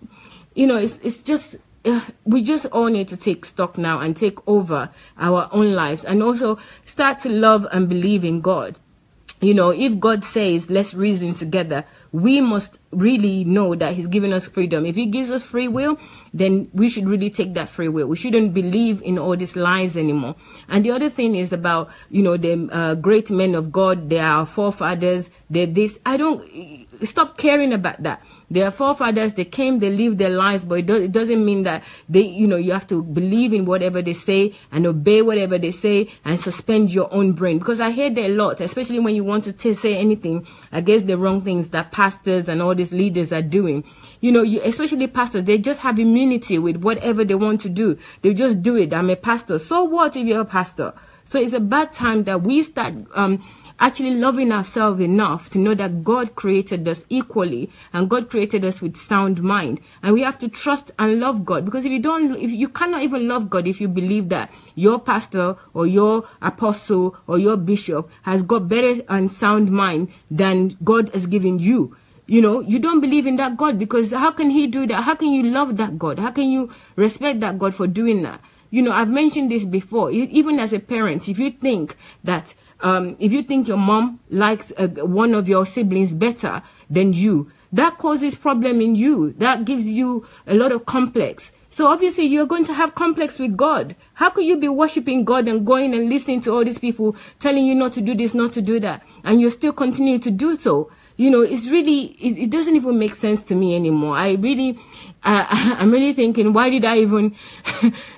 you know, it's just, we just all need to take stock now and take over our own lives, and also start to love and believe in God. You know, if God says, let's reason together, we must really know that he's giving us freedom. If he gives us free will, then we should really take that free will. We shouldn't believe in all these lies anymore. And the other thing is about, you know, the great men of God. They are our forefathers. They're this. Stop caring about that. Their forefathers, they came, they lived their lives, but it doesn't mean that they, you know, you have to believe in whatever they say and obey whatever they say and suspend your own brain. Because I hear that a lot, especially when you want to say anything against the wrong things that pastors and all these leaders are doing. You know, especially pastors, they just have immunity with whatever they want to do. They just do it. I'm a pastor. So what if you're a pastor? So it's a bad time that we start actually loving ourselves enough to know that God created us equally and God created us with sound mind, and we have to trust and love God. Because if you cannot even love God if you believe that your pastor or your apostle or your bishop has got better and sound mind than God has given you. You know, you don't believe in that God, because how can he do that? How can you love that God? How can you respect that God for doing that? You know, I've mentioned this before. Even as a parent, if you think that if you think your mom likes one of your siblings better than you, that causes problem in you. That gives you a lot of complex. So obviously you're going to have complex with God. How could you be worshiping God and going and listening to all these people telling you not to do this, not to do that, and you're still continuing to do so? You know, it's really, it doesn't even make sense to me anymore. I'm really thinking, why did I even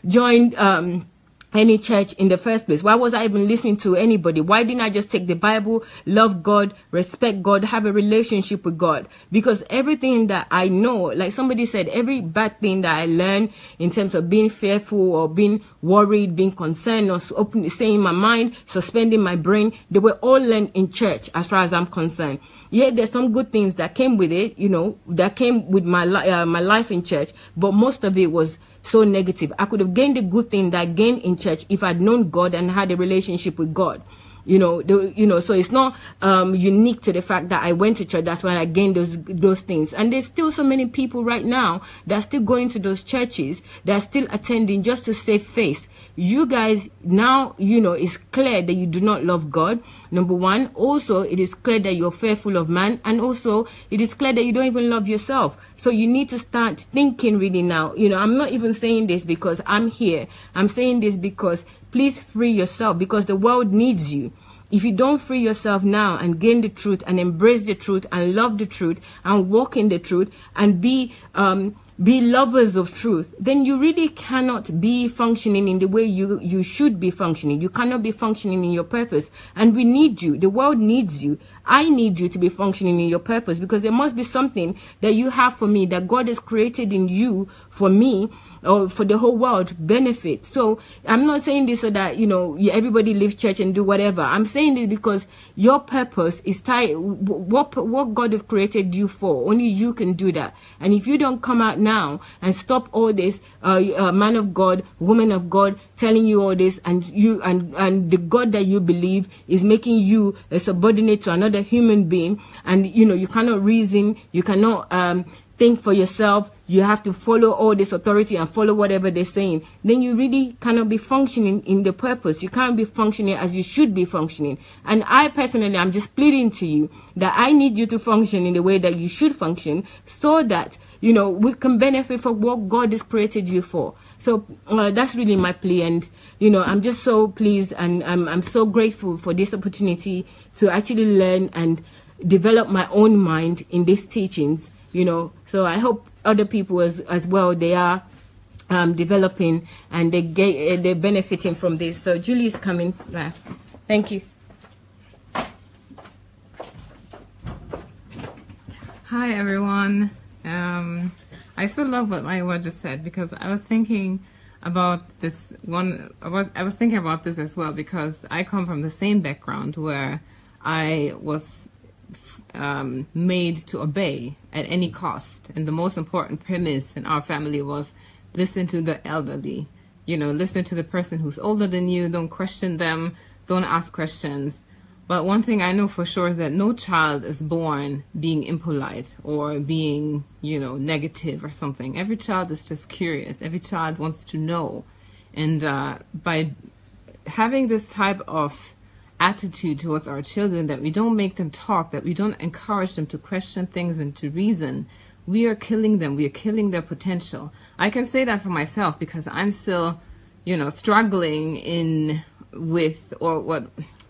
join any church in the first place? Why was I even listening to anybody? Why didn't I just take the Bible, love God, respect God, have a relationship with God? Because everything that I know, like somebody said, every bad thing that I learned in terms of being fearful or being worried, being concerned, or saying my mind, suspending my brain, they were all learned in church as far as I'm concerned. Yeah, there's some good things that came with it, you know, that came with my life in church, but most of it was so negative. I could have gained the good thing that I gained in church if I'd known God and had a relationship with God. You know, so it's not unique to the fact that I went to church. That's when I gained those things. And there's still so many people right now that are still going to those churches, that are still attending just to save face. You guys now, you know, it's clear that you do not love God. Number one. Also, it is clear that you're fearful of man. And also, it is clear that you don't even love yourself. So you need to start thinking really now. You know, I'm not even saying this because I'm here. I'm saying this because please free yourself, because the world needs you. If you don't free yourself now and gain the truth and embrace the truth and love the truth and walk in the truth and be lovers of truth, then you really cannot be functioning in the way you should be functioning. You cannot be functioning in your purpose. And we need you. The world needs you. I need you to be functioning in your purpose, because there must be something that you have for me, that God has created in you for me, or for the whole world benefit. So I'm not saying this so that, you know, everybody leave church and do whatever. I'm saying this because your purpose is tied, what God has created you for. Only you can do that. And if you don't come out now and stop all this, man of God, woman of God, telling you all this, and you and the God that you believe is making you a subordinate to another human being, and you know you cannot reason, you cannot think for yourself, you have to follow all this authority and follow whatever they're saying, then you really cannot be functioning in the purpose. You can't be functioning as you should be functioning. And I personally, I'm just pleading to you that I need you to function in the way that you should function, so that, you know, we can benefit from what God has created you for. So that's really my plea. And, you know, I'm just so pleased, and I'm so grateful for this opportunity to actually learn and develop my own mind in these teachings. You know, so I hope other people as well, they are developing and they're benefiting from this. So Julie is coming. Thank you. Hi everyone. I still love what Maiwa just said, because I was thinking about this one. I was thinking about this as well, because I come from the same background where I was made to obey at any cost, and the most important premise in our family was listen to the elderly. You know, listen to the person who's older than you. Don't question them. Don't ask questions. But one thing I know for sure is that no child is born being impolite or being, you know, negative or something. Every child is just curious. Every child wants to know. And by having this type of attitude towards our children, that we don't make them talk, that we don't encourage them to question things and to reason, we are killing them. We are killing their potential. I can say that for myself because I'm still, struggling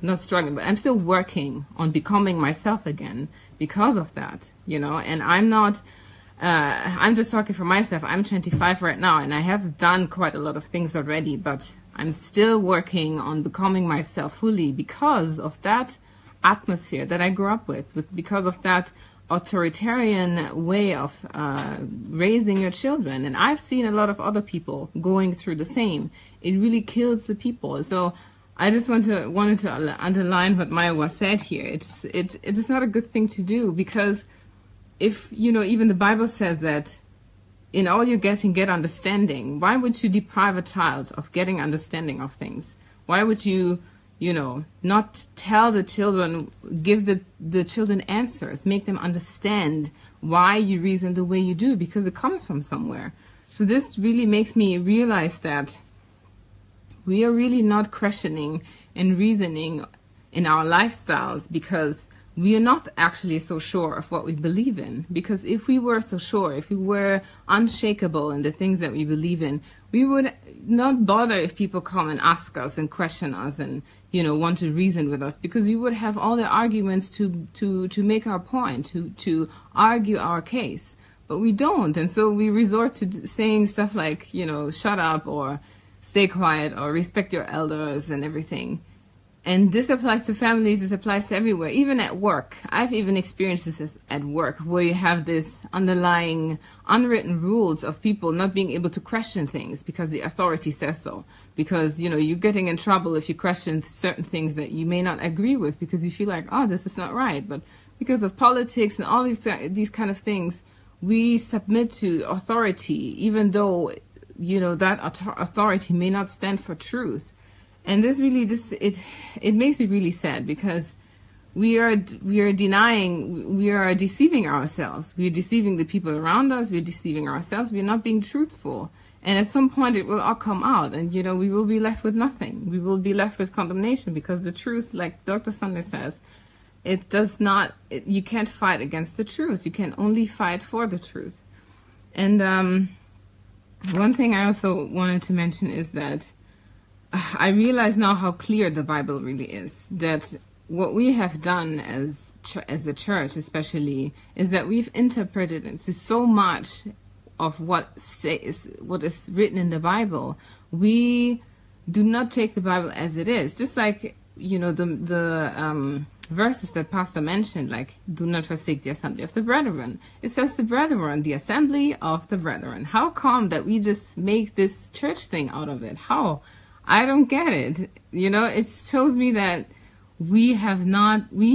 not struggling, but I'm still working on becoming myself again because of that, and I'm not, I'm just talking for myself. I'm 25 right now, and I have done quite a lot of things already, but I'm still working on becoming myself fully because of that atmosphere that I grew up with because of that authoritarian way of raising your children. And I've seen a lot of other people going through the same. It really kills the people. So I just wanted to underline what Maya said here. It is not a good thing to do, because if, even the Bible says that in all you're getting, get understanding. Why would you deprive a child of getting understanding of things? Why would you, not tell the children, give the children answers, make them understand why you reason the way you do, because it comes from somewhere. So this really makes me realize that we are really not questioning and reasoning in our lifestyles because we are not actually so sure of what we believe in. Because if we were so sure, if we were unshakable in the things that we believe in, we would not bother if people come and ask us and question us and, want to reason with us, because we would have all the arguments to make our point, to argue our case. But we don't. And so we resort to saying stuff like, shut up or stay quiet or respect your elders and everything. And this applies to families, this applies to everywhere, even at work. I've even experienced this at work, where you have this underlying unwritten rules of people not being able to question things because the authority says so. Because, you're getting in trouble if you question certain things that you may not agree with because you feel like, oh, this is not right. But because of politics and all these kind of things, we submit to authority, even though, that authority may not stand for truth. And this really just, it makes me really sad, because we are deceiving ourselves. We are deceiving the people around us. We are deceiving ourselves. We are not being truthful. And at some point it will all come out, and, we will be left with nothing. We will be left with condemnation, because the truth, like Dr. Sunday says, you can't fight against the truth. You can only fight for the truth. And one thing I also wanted to mention is that I realize now how clear the Bible really is. That what we have done as a church, especially, is that we've interpreted into so much of what is written in the Bible. We do not take the Bible as it is. Just like, the verses that Pastor mentioned, like, do not forsake the assembly of the brethren. It says the brethren, the assembly of the brethren. How come that we just make this church thing out of it? How? I don't get it. It shows me that we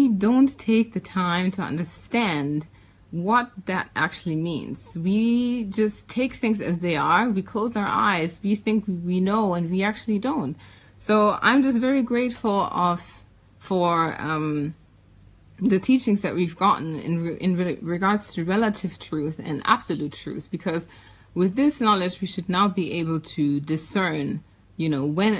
don't take the time to understand what that actually means. We just take things as they are. We close our eyes. We think we know, and we actually don't. So I'm just very grateful for the teachings that we've gotten in regards to relative truth and absolute truth, because with this knowledge, we should now be able to discern,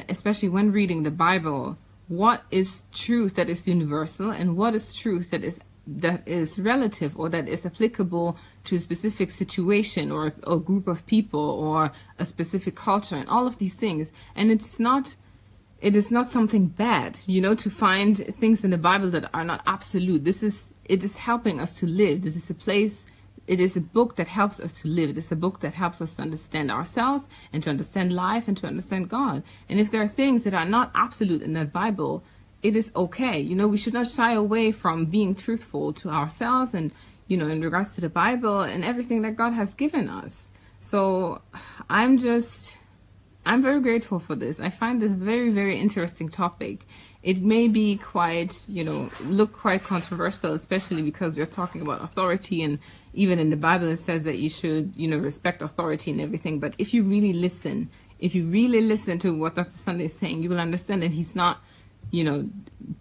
especially when reading the Bible, what is truth that is universal and what is truth that is relative, or that is applicable to a specific situation or a group of people or a specific culture, and all of these things. And it is not something bad, to find things in the Bible that are not absolute. It is helping us to live. This is a place. It is a book that helps us to live. It is a book that helps us to understand ourselves and to understand life and to understand God. And if there are things that are not absolute in that Bible, it is okay. We should not shy away from being truthful to ourselves and, in regards to the Bible and everything that God has given us. So I'm very grateful for this. I find this very, very interesting topic. It may be quite, look quite controversial, especially because we're talking about authority, and even in the Bible it says that you should, respect authority and everything. But if you really listen to what Dr. Sunday is saying, you will understand that he's not,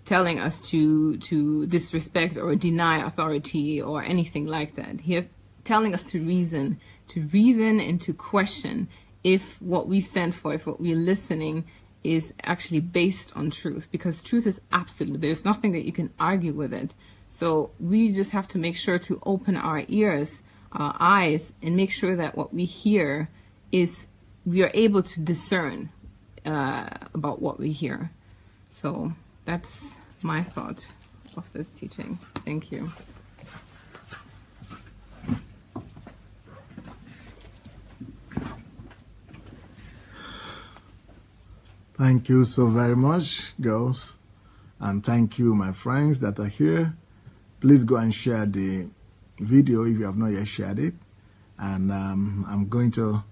telling us to disrespect or deny authority or anything like that. He's telling us to reason and to question if what we stand for, if what we're listening is actually based on truth, because truth is absolute. There's nothing that you can argue with it. So we just have to make sure to open our ears, our eyes, and make sure that what we hear is, we are able to discern about what we hear. So that's my thought of this teaching. Thank you. Thank you so very much, girls. And thank you, my friends that are here. Please go and share the video if you have not yet shared it. And I'm going to,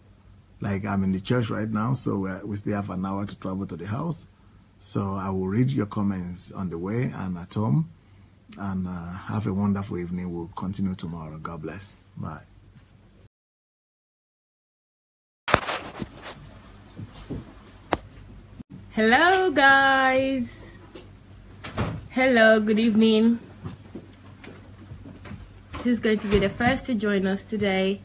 I'm in the church right now, so we still have an hour to travel to the house. So I will read your comments on the way and at home. And have a wonderful evening. We'll continue tomorrow. God bless. Bye. Hello guys. Hello, good evening. Who's going to be the first to join us today?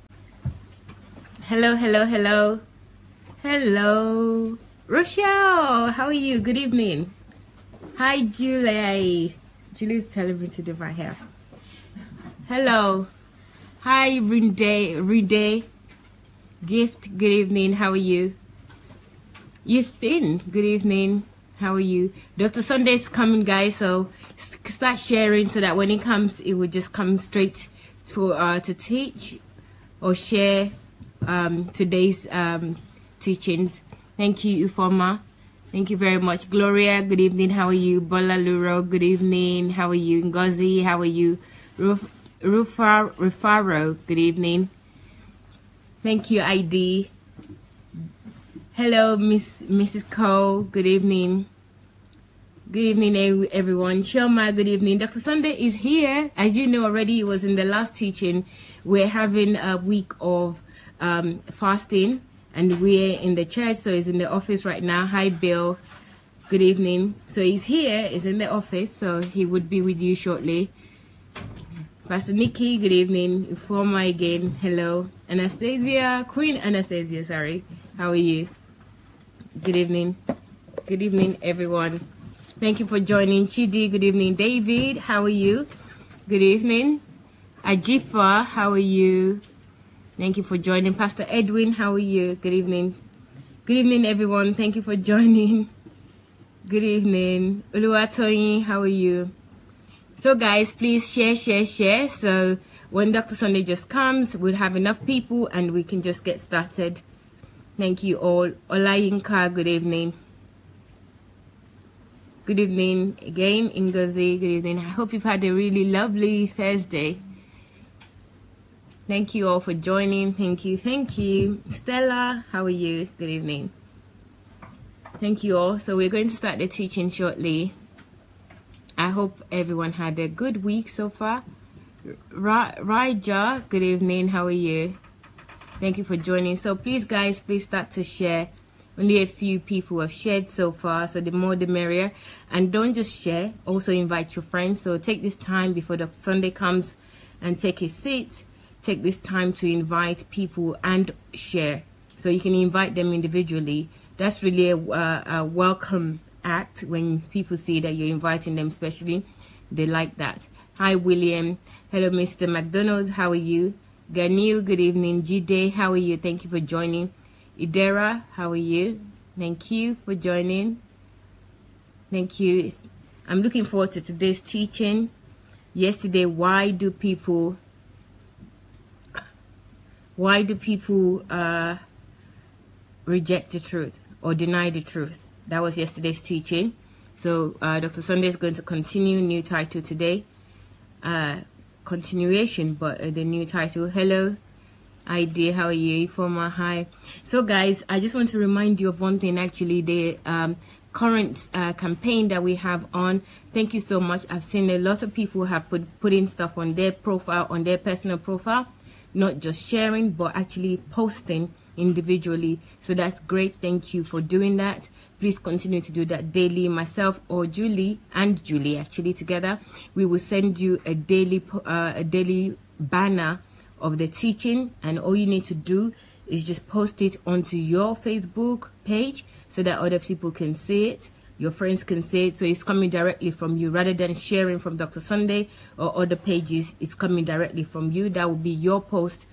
Hello, hello, hello. Hello. Rochelle, how are you? Good evening. Hi, Julie. Julie's telling me to do my hair. Hello. Hi, Rinde. Gift, good evening. How are you? Justin, good evening. How are you? Dr. Sunday's coming, guys, so start sharing so that when he comes, it will just come straight to teach or share today's teachings. Thank you, Ufoma. Thank you very much. Gloria, good evening. How are you? Bola Luro, good evening. How are you? Ngozi, how are you? Rufaro, good evening. Thank you, ID. Hello, Mrs. Cole. Good evening. Good evening, everyone. Shoma, good evening. Dr. Sunday is here. As you know already, it was in the last teaching. We're having a week of fasting, and we're in the church, so he's in the office right now. Hi, Bill. Good evening. So he's here. He's in the office, so he would be with you shortly. Pastor Nikki, good evening. Ufoma again. Hello. Anastasia, Queen Anastasia, sorry. How are you? Good evening. Good evening, everyone. Thank you for joining. Chidi, good evening. David, how are you? Good evening. Ajifa, how are you? Thank you for joining. Pastor Edwin, how are you? Good evening. Good evening, everyone. Thank you for joining. Good evening. Uluwatoyin, how are you? So, guys, please share. So, when Dr. Sunday just comes, we'll have enough people and we can just get started. Thank you all. Olayinka, good evening. Good evening again, Ngozi, good evening. I hope you've had a really lovely Thursday. Thank you all for joining. Thank you. Stella, how are you? Good evening. Thank you all. So we're going to start the teaching shortly. I hope everyone had a good week so far. Raja, good evening. How are you? Thank you for joining. So please, guys, please start to share. Only a few people have shared so far, so the more the merrier. And don't just share, also invite your friends. So take this time before Dr. Sunday comes and take a seat. Take this time to invite people and share. So you can invite them individually. That's really a welcome act when people see that you're inviting them, especially. They like that. Hi, William. Hello, Mr. McDonald. How are you? Ganil, good evening. Jide, how are you? Thank you for joining. Idera, how are you? Thank you for joining. Thank you. I'm looking forward to today's teaching. Yesterday, why do people reject the truth or deny the truth? That was yesterday's teaching. So Dr. Sunday is going to continue, new title today. Continuation, but the new title. Hello, ID, how are you? Former hi. So guys, I just want to remind you of one thing. Actually, the current campaign that we have on. Thank you so much. I've seen a lot of people have put in stuff on their profile, on their personal profile, not just sharing, but actually posting individually. So that's great. Thank you for doing that. Please continue to do that daily. Myself or Julie actually together, we will send you a daily banner of the teaching, and all you need to do is just post it onto your Facebook page so that other people can see it. Your friends can see it, so it's coming directly from you rather than sharing from Dr. Sunday or other pages. It's coming directly from you. That will be your post,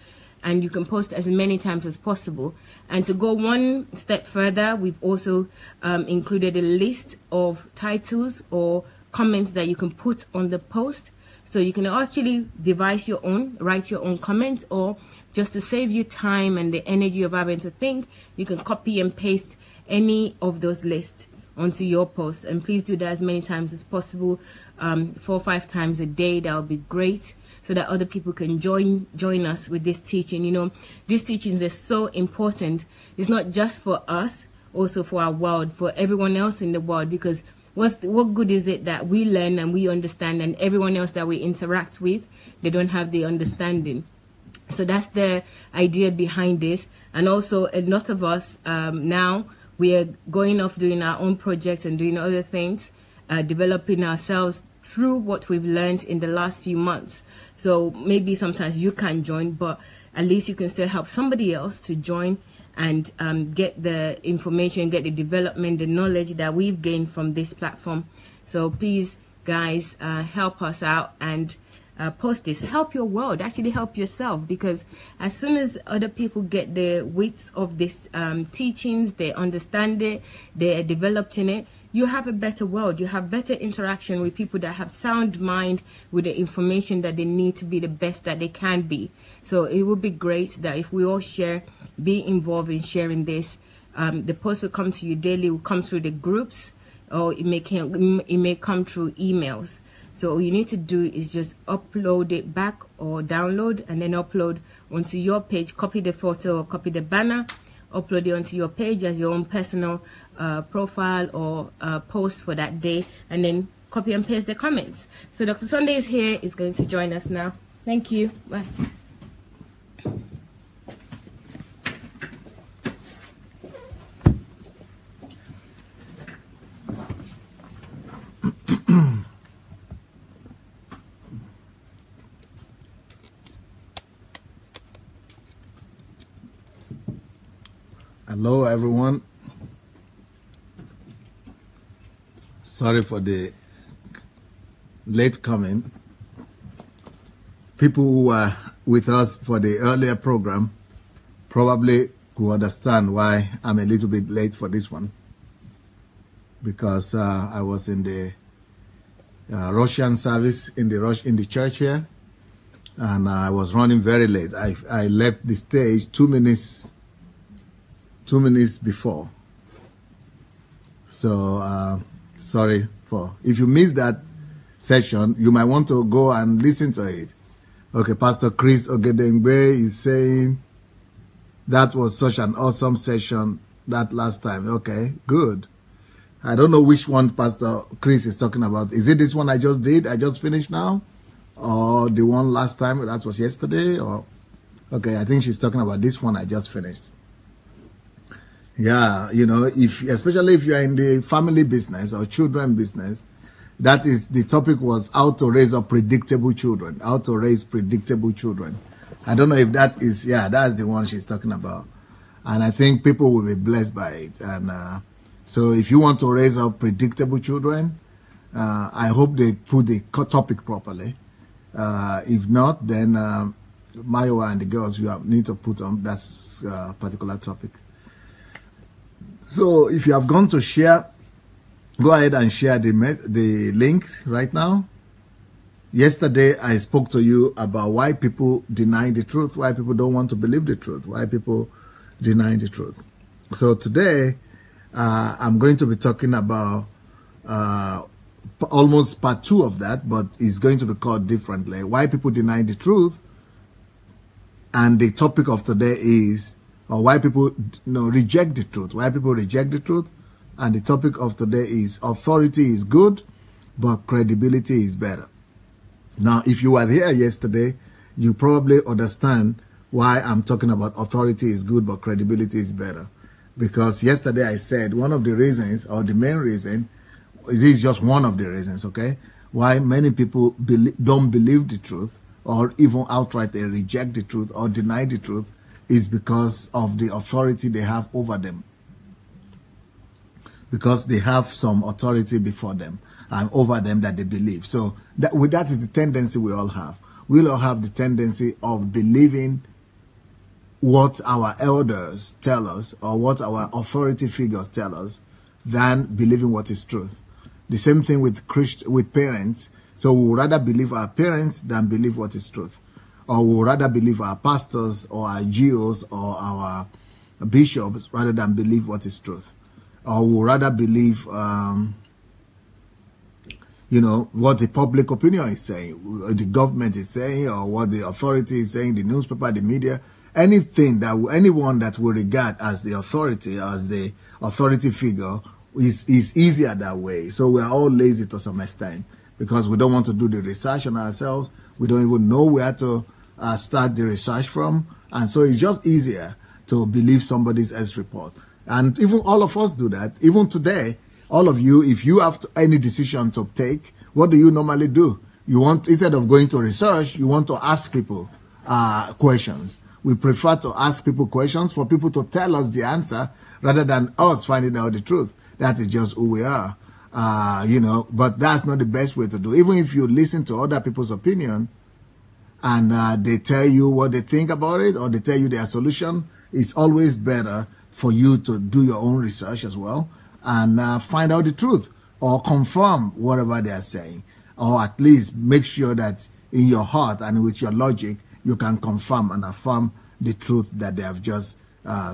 and you can post as many times as possible. And to go one step further, we've also included a list of titles or comments that you can put on the post. So you can actually devise your own, write your own comment, or just to save you time and the energy of having to think, you can copy and paste any of those lists onto your post. And please do that as many times as possible, 4 or 5 times a day. That would be great, so that other people can join us with this teaching. You know, these teachings are so important. It's not just for us, also for our world, for everyone else in the world, because what good is it that we learn and we understand, and everyone else that we interact with, they don't have the understanding? So that's the idea behind this. And also, a lot of us now, we are going off doing our own projects and doing other things, developing ourselves through what we've learned in the last few months. So maybe sometimes you can't join, but at least you can still help somebody else to join and get the information, get the development, the knowledge that we've gained from this platform. So please, guys, help us out and post this. Help your world. Actually help yourself, because as soon as other people get the width of this teachings, they understand it, they are developed in it, you have a better world. You have better interaction with people that have sound mind with the information that they need to be the best that they can be. So it would be great that if we all share, be involved in sharing this. The post will come to you daily, will come through the groups, or it may come through emails. So all you need to do is just upload it back or download and then upload onto your page. Copy the photo or copy the banner, upload it onto your page as your own personal profile or post for that day, and then copy and paste the comments. So Dr. Sunday is here, is going to join us now. Thank you. Bye. Hello, everyone. Sorry for the late coming. People who were with us for the earlier program probably could understand why I'm a little bit late for this one, because I was in the Russian service in the church here, and I was running very late. I left the stage 2 minutes before. So sorry for, if you missed that session, you might want to go and listen to it. Okay, Pastor Chris Ogedengbe is saying that was such an awesome session that last time. Okay, good. I don't know which one Pastor Chris is talking about. Is it this one I just did, I just finished now, or the one last time that was yesterday? Or okay, I think she's talking about this one I just finished. Yeah, you know, especially if you are in the family business or children business, that is, the topic was how to raise up predictable children, how to raise predictable children. I don't know if that is, yeah, that's the one she's talking about. And I think people will be blessed by it. And so if you want to raise up predictable children, I hope they put the topic properly. If not, then Mayowa and the girls, you need to put on that particular topic. So if you have gone to share, go ahead and share the link right now. Yesterday, I spoke to you about why people deny the truth, why people don't want to believe the truth, why people deny the truth. So today, I'm going to be talking about almost part 2 of that, but it's going to be called differently. Why people deny the truth. And the topic of today is, or why people reject the truth, why people reject the truth. And the topic of today is, authority is good, but credibility is better. Now, if you were here yesterday, you probably understand why I'm talking about authority is good, but credibility is better. Because yesterday I said one of the reasons, or the main reason, it is just one of the reasons, okay, why many people don't believe the truth, or even outright they reject the truth or deny the truth, is because of the authority they have over them. Because they have some authority before them and over them that they believe. So that is the tendency we all have. We all have the tendency of believing what our elders tell us or what our authority figures tell us than believing what is truth. The same thing with parents. So we would rather believe our parents than believe what is truth. Or we would rather believe our pastors or our GOs or our bishops rather than believe what is truth. Or we would rather believe what the public opinion is saying, the government is saying, or what the authority is saying, the newspaper, the media, anyone that we regard as the authority figure is easier that way. So we are all lazy to some extent because we don't want to do the research on ourselves. We don't even know where to start the research from. And so it's just easier to believe somebody else's report. And even all of us do that. Even today, all of you, if you have any decision to take, what do you normally do? Instead of going to research, you want to ask people questions. We prefer to ask people questions for people to tell us the answer rather than us finding out the truth. That is just who we are, but that's not the best way to do. Even if you listen to other people's opinion and they tell you what they think about it or they tell you their solution, it's always better for you to do your own research as well and find out the truth or confirm whatever they are saying, or at least make sure that in your heart and with your logic, you can confirm and affirm the truth that they have just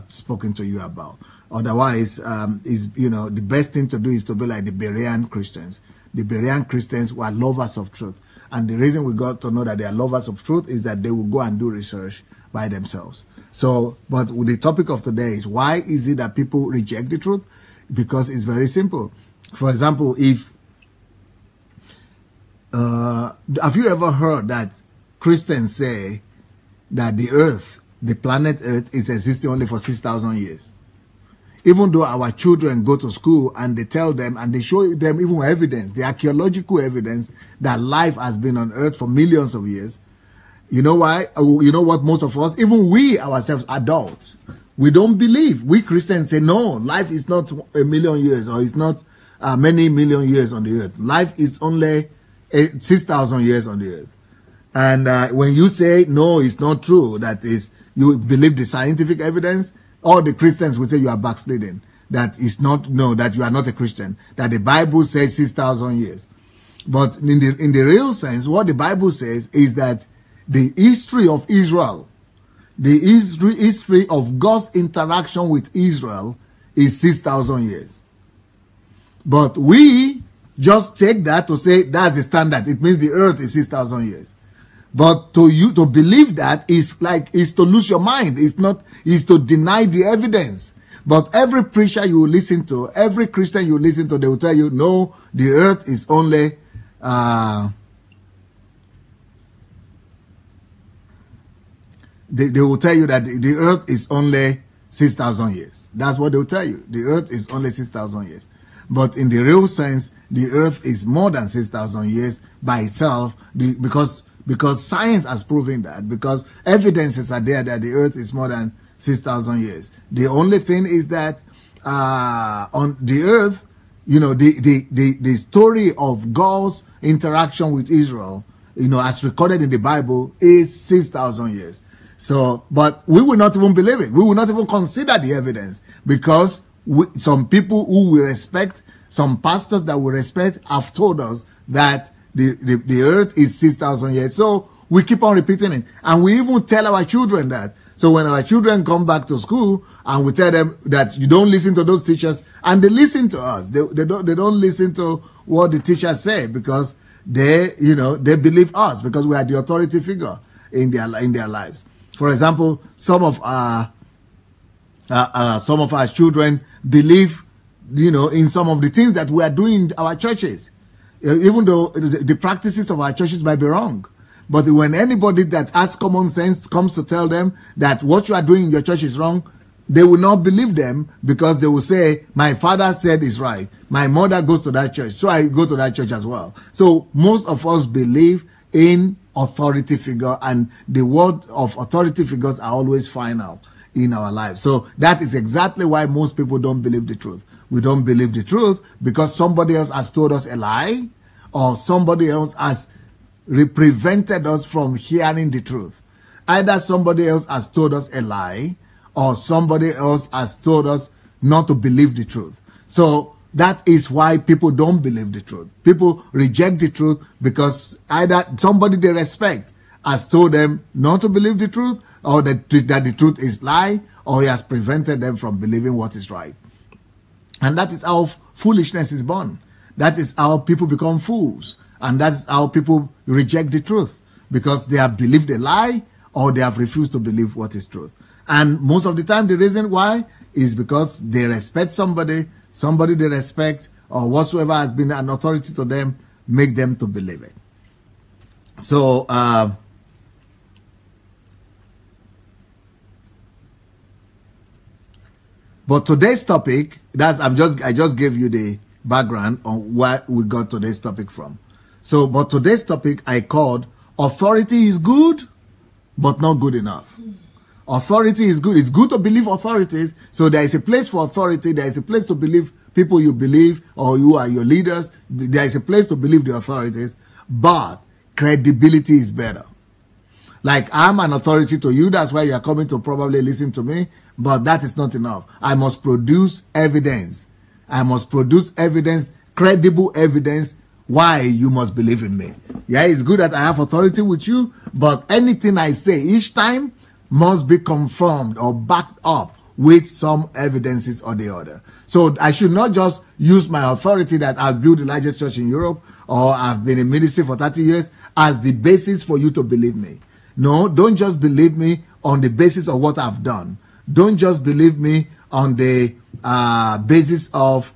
spoken to you about. Otherwise, the best thing to do is to be like the Berean Christians. The Berean Christians were lovers of truth. And the reason we got to know that they are lovers of truth is that they will go and do research by themselves. So, but the topic of today is, why is it that people reject the truth? Because it's very simple. For example, have you ever heard that Christians say that the planet Earth is existing only for 6,000 years? Even though our children go to school and they tell them and they show them even evidence, the archaeological evidence that life has been on Earth for millions of years. You know why? You know what? Most of us, even we ourselves, adults, we don't believe. We Christians say, no, life is not 1,000,000 years or it's not many million years on the Earth. Life is only 6,000 years on the Earth. And when you say, no, it's not true, that is, you believe the scientific evidence, all the Christians will say you are backsliding. That you are not a Christian. That the Bible says 6,000 years. But in the real sense, what the Bible says is that the history of Israel, the history of God's interaction with Israel is 6,000 years. But we just take that to say that's the standard. It means the earth is 6,000 years. But to believe that is to lose your mind. It's to deny the evidence. But every preacher you listen to, every Christian you listen to, they will tell you, no, the earth is only they will tell you that the earth is only 6,000 years. That's what they will tell you. The earth is only 6,000 years. But in the real sense, the earth is more than 6,000 years by itself because science has proven that, because evidences are there that the earth is more than 6,000 years. The only thing is that on the earth, the story of God's interaction with Israel, as recorded in the Bible, is 6,000 years. So, but we will not even believe it. We will not even consider the evidence because some people who we respect, some pastors that we respect, have told us that the earth is 6,000 years. So we keep on repeating it. And we even tell our children that. So when our children come back to school and we tell them that you don't listen to those teachers, and they listen to us, they don't listen to what the teachers say because they believe us because we are the authority figure in their lives. For example, some of our children believe, in some of the things that we are doing in our churches, even though the practices of our churches might be wrong. But when anybody that has common sense comes to tell them that what you are doing in your church is wrong, they will not believe them because they will say, my father said it's right. My mother goes to that church, so I go to that church as well. So most of us believe in authority figure, and the word of authority figures are always final in our lives. So that is exactly why most people don't believe the truth. We don't believe the truth because somebody else has told us a lie, or somebody else has prevented us from hearing the truth. Either somebody else has told us a lie, or somebody else has told us not to believe the truth. So that is why people don't believe the truth. People reject the truth because either somebody they respect has told them not to believe the truth, or that the truth is lie, or he has prevented them from believing what is right. And that is how foolishness is born. That is how people become fools. And that is how people reject the truth, because they have believed a lie, or they have refused to believe what is truth. And most of the time, the reason why is because they respect somebody they respect, or whatsoever has been an authority to them, make them to believe it. So, but today's topic, I just gave you the background on where we got today's topic from. So, but today's topic I called authority is good, but not good enough. Authority is good. It's good to believe authorities. So there is a place for authority. There is a place to believe people you believe, or you are your leaders. There is a place to believe the authorities, but credibility is better. Like, I'm an authority to you. That's why you are coming to probably listen to me, but that is not enough. I must produce evidence. I must produce evidence, credible evidence, why you must believe in me. Yeah, it's good that I have authority with you, but anything I say each time must be confirmed or backed up with some evidences or the other. So I should not just use my authority that I've built the largest church in Europe, or I've been in ministry for 30 years as the basis for you to believe me. No, don't just believe me on the basis of what I've done. Don't just believe me on the basis of,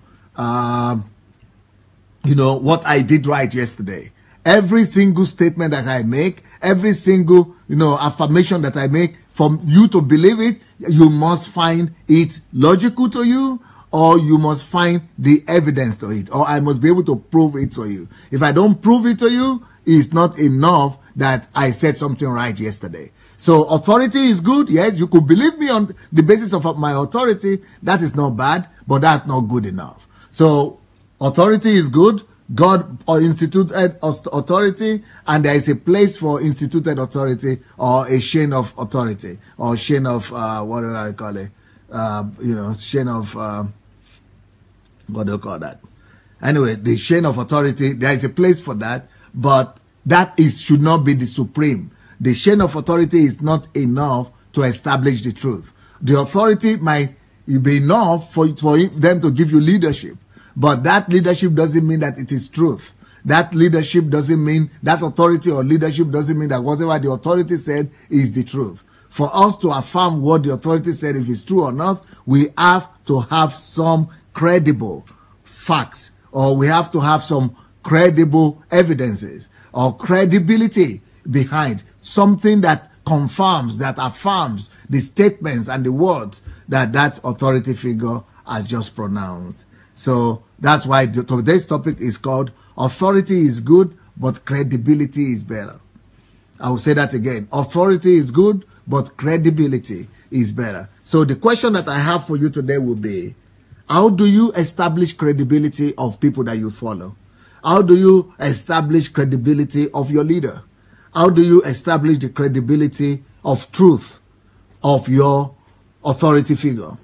what I did right yesterday. Every single statement that I make, every single, affirmation that I make, for you to believe it, you must find it logical to you, or you must find the evidence to it, or I must be able to prove it to you. If I don't prove it to you, it's not enough that I said something right yesterday. So authority is good. Yes, you could believe me on the basis of my authority. That is not bad, but that's not good enough. So authority is good. God instituted authority, and there is a place for instituted authority, or a chain of authority, or chain of what do I call it? Chain of what do you call that? Anyway, the chain of authority, there is a place for that, but that should not be the supreme. The chain of authority is not enough to establish the truth. The authority might be enough for them to give you leadership. But that leadership doesn't mean that it is truth. That leadership doesn't mean, that authority or leadership doesn't mean that whatever the authority said is the truth. For us to affirm what the authority said, if it's true or not, we have to have some credible facts, or we have to have some credible evidences, or credibility behind something that confirms, that affirms the statements and the words that authority figure has just pronounced. So that's why today's topic is called authority is good, but credibility is better. I will say that again. Authority is good, but credibility is better. So the question that I have for you today will be, how do you establish credibility of people that you follow? How do you establish credibility of your leader? How do you establish the credibility of truth of your authority figure?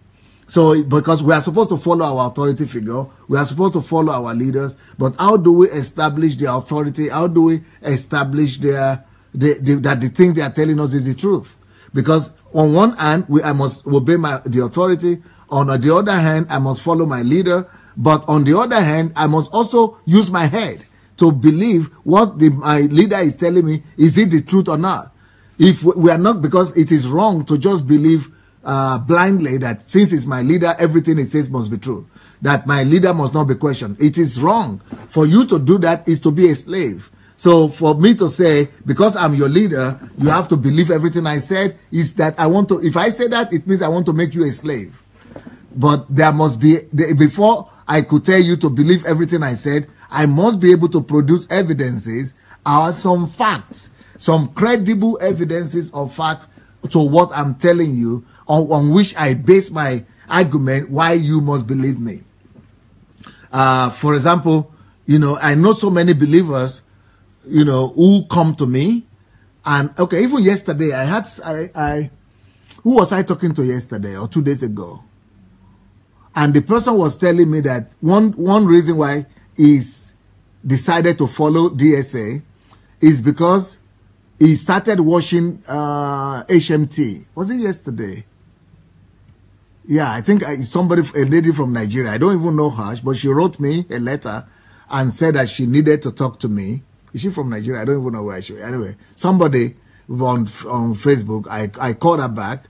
So, because we are supposed to follow our authority figure, we are supposed to follow our leaders, but how do we establish their authority? How do we establish that the thing they are telling us is the truth? Because on one hand, I must obey the authority. On the other hand, I must follow my leader. But on the other hand, I must also use my head to believe what my leader is telling me. Is it the truth or not? If we are not, because it is wrong to just believe blindly that since it's my leader, everything it says must be true. That my leader must not be questioned. It is wrong. For you to do that is to be a slave. So for me to say, because I'm your leader, you have to believe everything I said, is that I want to, if I say that, it means I want to make you a slave. But there must be, before I could tell you to believe everything I said, I must be able to produce evidences or some facts. some credible evidences of fact to what I'm telling you, on which I base my argument why you must believe me. For example, I know so many believers, who come to me, and okay, even yesterday who was I talking to yesterday or 2 days ago? And the person was telling me that one reason why he's decided to follow DSA is because he started watching HMT. Was it yesterday? Yeah, I think somebody, a lady from Nigeria, I don't even know her, but she wrote me a letter and said that she needed to talk to me. Is she from Nigeria? I don't even know where she is. Anyway, somebody on Facebook, I called her back,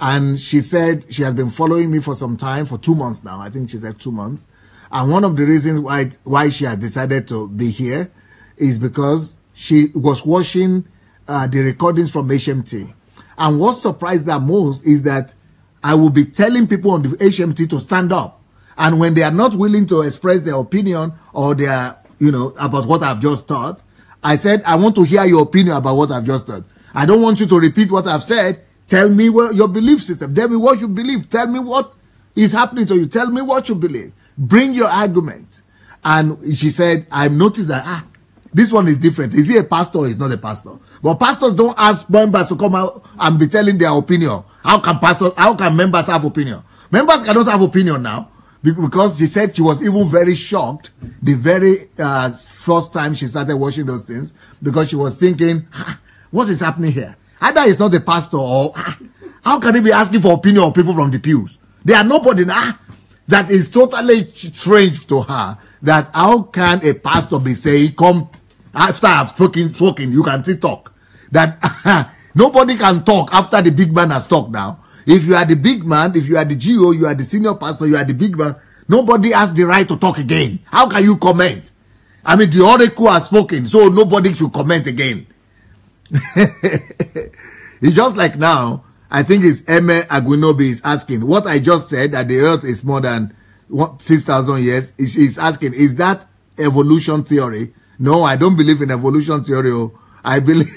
and she said she has been following me for some time, for 2 months now. I think she said 2 months. And one of the reasons why she has decided to be here is because she was watching the recordings from HMT. And what surprised her most is that I will be telling people on the HMT to stand up. And when they are not willing to express their opinion or their, about what I've just taught, I said, I want to hear your opinion about what I've just taught. I don't want you to repeat what I've said. Tell me your belief system. Tell me what you believe. Tell me what is happening to you. Tell me what you believe. Bring your argument. And she said, I've noticed that, this one is different. Is he a pastor or is not a pastor? But pastors don't ask members to come out and be telling their opinion. How can members have opinion? Members cannot have opinion now, because she said she was even very shocked the very first time she started watching those things, because she was thinking, what is happening here? Either he's not a pastor, or how can he be asking for opinion of people from the pews? There are nobody now. That is totally strange to her. That how can a pastor be saying, come after I've spoken, you can still talk. That nobody can talk after the big man has talked now. If you are the big man, if you are the GO, you are the senior pastor, you are the big man, nobody has the right to talk again. How can you comment? I mean, the oracle has spoken, so nobody should comment again. It's just like now, I think it's Eme Aguinobi is asking, what I just said, that the earth is more than 6,000 years, is asking, is that evolution theory? No, I don't believe in evolution theory. I believe...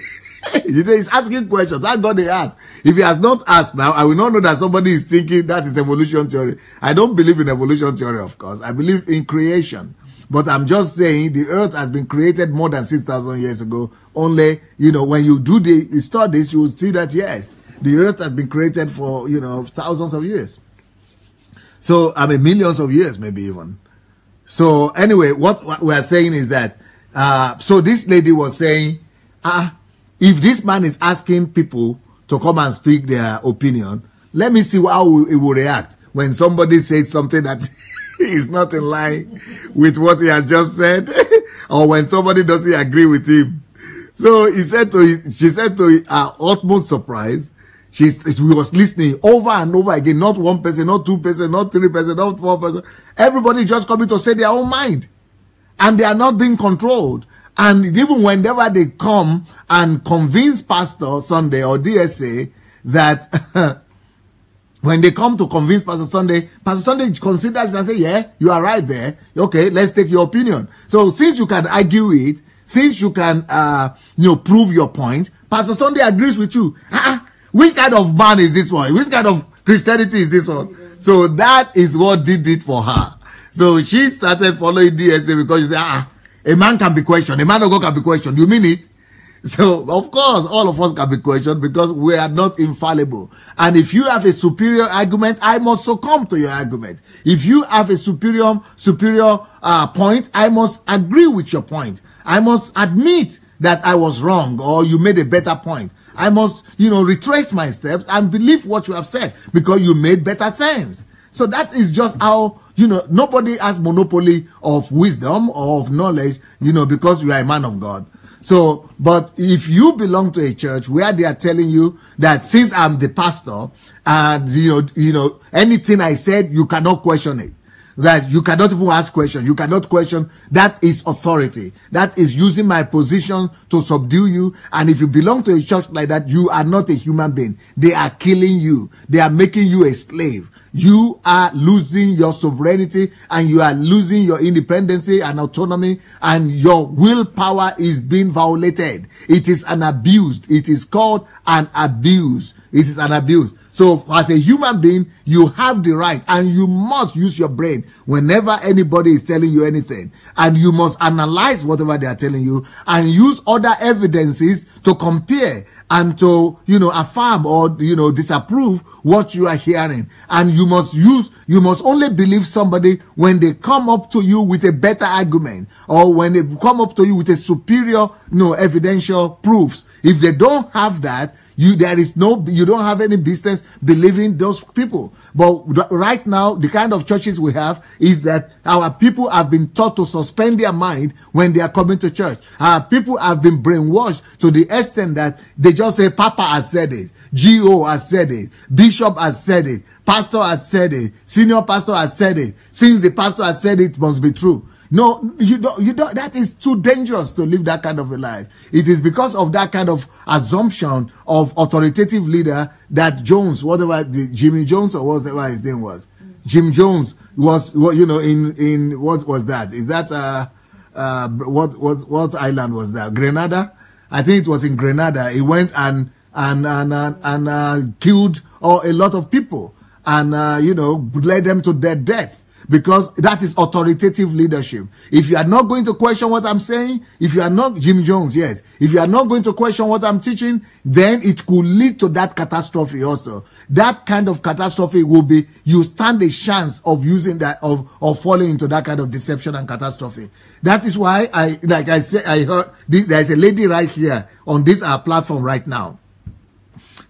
He's asking questions. Thank God they asked. If he has not asked now, I will not know that somebody is thinking that is evolution theory. I don't believe in evolution theory, of course. I believe in creation. But I'm just saying the earth has been created more than 6,000 years ago. Only, when you do the studies, you will see that, yes, the earth has been created for, thousands of years. So, millions of years, maybe even. So, anyway, what we are saying is that, so this lady was saying, if this man is asking people to come and speak their opinion, let me see how he will react when somebody says something that is not in line with what he has just said, or when somebody doesn't agree with him. So she said to her utmost surprise, she was listening over and over again, not one person, not two person, not three person, not four person. Everybody just coming to say their own mind, and they are not being controlled. And even whenever they come and convince Pastor Sunday or DSA that when they come to convince Pastor Sunday considers and say, yeah, you are right there. Okay, let's take your opinion. So since you can argue it, since you can, prove your point, Pastor Sunday agrees with you. Which kind of man is this one? Which kind of Christianity is this one? So that is what did it for her. So she started following DSA because she said, a man can be questioned. A man of God can be questioned. You mean it? So, of course, all of us can be questioned because we are not infallible. And if you have a superior argument, I must succumb to your argument. If you have a superior point, I must agree with your point. I must admit that I was wrong or you made a better point. I must, retrace my steps and believe what you have said because you made better sense. So that is just how, nobody has monopoly of wisdom or of knowledge, because you are a man of God. So, but if you belong to a church where they are telling you that since I'm the pastor and, anything I said, you cannot question it. That you cannot even ask questions. You cannot question. That is authority. That is using my position to subdue you. And if you belong to a church like that, you are not a human being. They are killing you. They are making you a slave. you are losing your sovereignty and you are losing your independence and autonomy, and your willpower is being violated. It is an abuse. It is called an abuse. It is an abuse. So as a human being, you have the right and you must use your brain whenever anybody is telling you anything. And you must analyze whatever they are telling you and use other evidences to compare and to, affirm or, disapprove what you are hearing. And you must only believe somebody when they come up to you with a better argument, or when they come up to you with a superior, evidential proofs. If they don't have that, you don't have any business believing those people. But right now, the kind of churches we have is that our people have been taught to suspend their mind when they are coming to church. Our people have been brainwashed to the extent that they just say, Papa has said it, GO has said it, Bishop has said it, Pastor has said it, Senior Pastor has said it. Since the pastor has said it, must be true. No, you don't. That is too dangerous to live that kind of a life. It is because of that kind of assumption of authoritative leader that Jones, Jimmy Jones or whatever his name was, Jim Jones was, in what was that? Is that what island was that? Grenada? I think it was in Grenada. He went and killed a lot of people and led them to their death. Because that is authoritative leadership. If you are not going to question what I'm saying, if you are not Jim Jones, yes. If you are not going to question what I'm teaching, then it could lead to that catastrophe also. That kind of catastrophe will be, you stand a chance of using that, of falling into that kind of deception and catastrophe. That is why I heard there's a lady right here on this platform right now.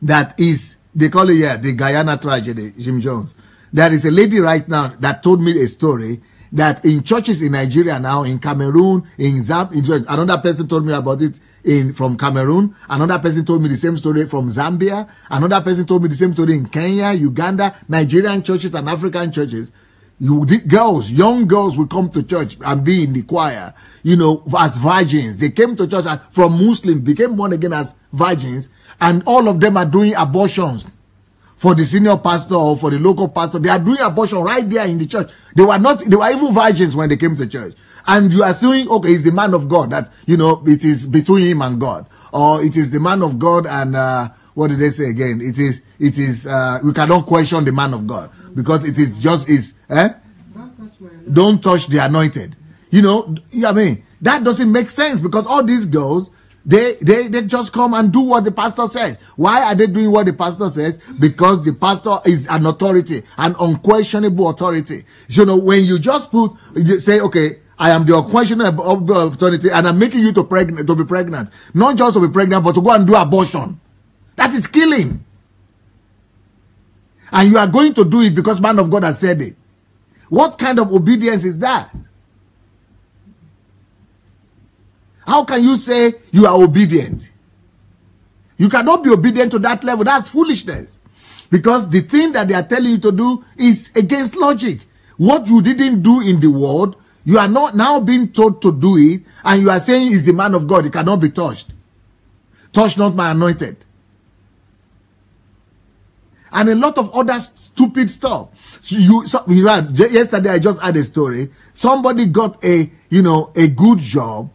That is, they call it, the Guyana tragedy, Jim Jones. There is a lady right now that told me a story that in churches in Nigeria now, in Cameroon, in Zambia, another person told me about it from Cameroon. Another person told me the same story from Zambia. Another person told me the same story in Kenya, Uganda, Nigerian churches and African churches. Young girls will come to church and be in the choir, as virgins. They came to church from Muslims, became born again as virgins, and all of them are doing abortions. For the senior pastor or for the local pastor, they are doing abortion right there in the church. They were even virgins when they came to church. And you are saying, okay, he's the man of God, that, it is between him and God. Or it is the man of God and, what did they say again? It is, we cannot question the man of God. Because it is just don't touch the anointed. That doesn't make sense, because all these girls, they just come and do what the pastor says. Why are they doing what the pastor says? Because the pastor is an authority, an unquestionable authority. When you just say, okay, I am the unquestionable authority and I'm making you to be pregnant. Not just to be pregnant, but to go and do abortion. That is killing. And you are going to do it because man of God has said it. What kind of obedience is that? How can you say you are obedient? You cannot be obedient to that level. That's foolishness. Because the thing that they are telling you to do is against logic. What you didn't do in the world, you are not now being told to do it, and you are saying he's the man of God. He cannot be touched. Touch not my anointed. And a lot of other stupid stuff. Yesterday I just had a story. Somebody got a good job.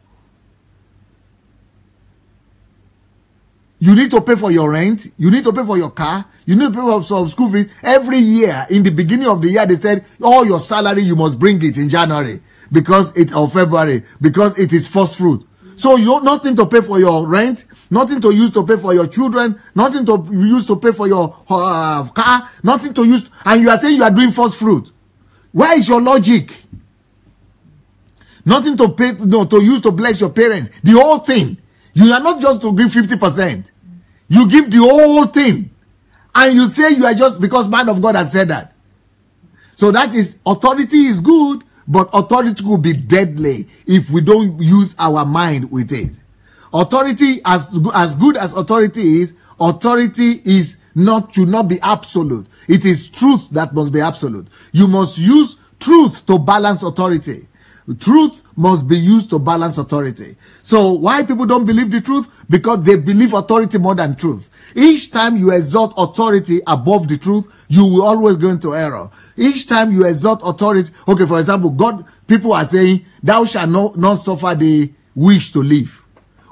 You need to pay for your rent. You need to pay for your car. You need to pay for some school fees. Every year, in the beginning of the year, they said, all your salary, you must bring it in January or February, because it is first fruit. So you have nothing to pay for your rent, nothing to use to pay for your children, nothing to use to pay for your car, nothing to use, and you are saying you are doing first fruit. Where is your logic? Nothing to pay, to use to bless your parents. The whole thing. You are not just to give 50%. You give the whole thing. And you say you are just because man of God has said that. So that is, authority is good, but authority will be deadly if we don't use our mind with it. Authority, as good as authority is should not be absolute. It is truth that must be absolute. You must use truth to balance authority. Truth must be used to balance authority. So why people don't believe the truth? Because they believe authority more than truth. Each time you exalt authority above the truth, you will always go into error. Each time you exalt authority, okay, for example, God, people are saying, thou shalt not suffer the wish to live.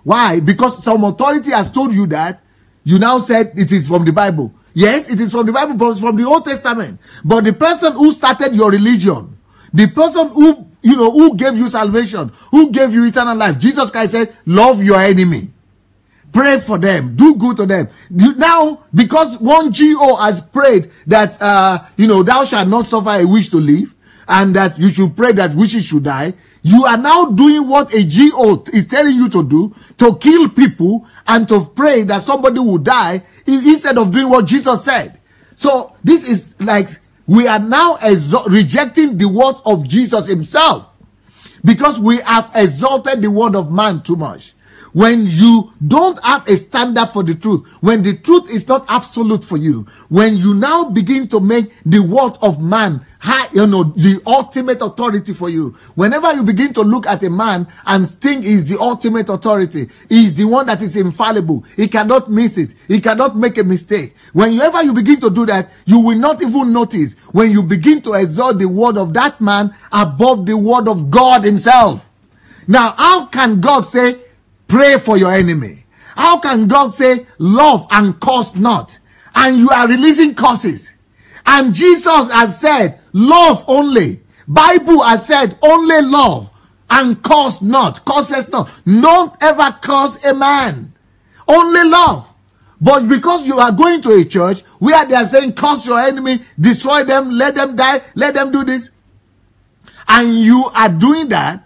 Why? Because some authority has told you that. You now said it is from the Bible. Yes, it is from the Bible, but it's from the Old Testament. But the person who started your religion, the person who, who gave you salvation, who gave you eternal life, Jesus Christ said, love your enemy. Pray for them. Do good to them. Now, because one GO has prayed that, thou shalt not suffer a wish to live, and that you should pray that wishes should die, you are now doing what a GO is telling you to do, to kill people and to pray that somebody will die, instead of doing what Jesus said. So this is like, we are now rejecting the words of Jesus himself, because we have exalted the word of man too much. When you don't have a standard for the truth, when the truth is not absolute for you, when you now begin to make the word of man high, the ultimate authority for you, whenever you begin to look at a man and think is the ultimate authority, is the one that is infallible, he cannot miss it, he cannot make a mistake. Whenever you begin to do that, you will not even notice when you begin to exalt the word of that man above the word of God himself. Now, how can God say, pray for your enemy? How can God say, love and curse not? And you are releasing curses. And Jesus has said, love only. Bible has said, only love and curse not. Curses not. Don't ever curse a man. Only love. But because you are going to a church where they are saying, curse your enemy, destroy them, let them die, let them do this. And you are doing that,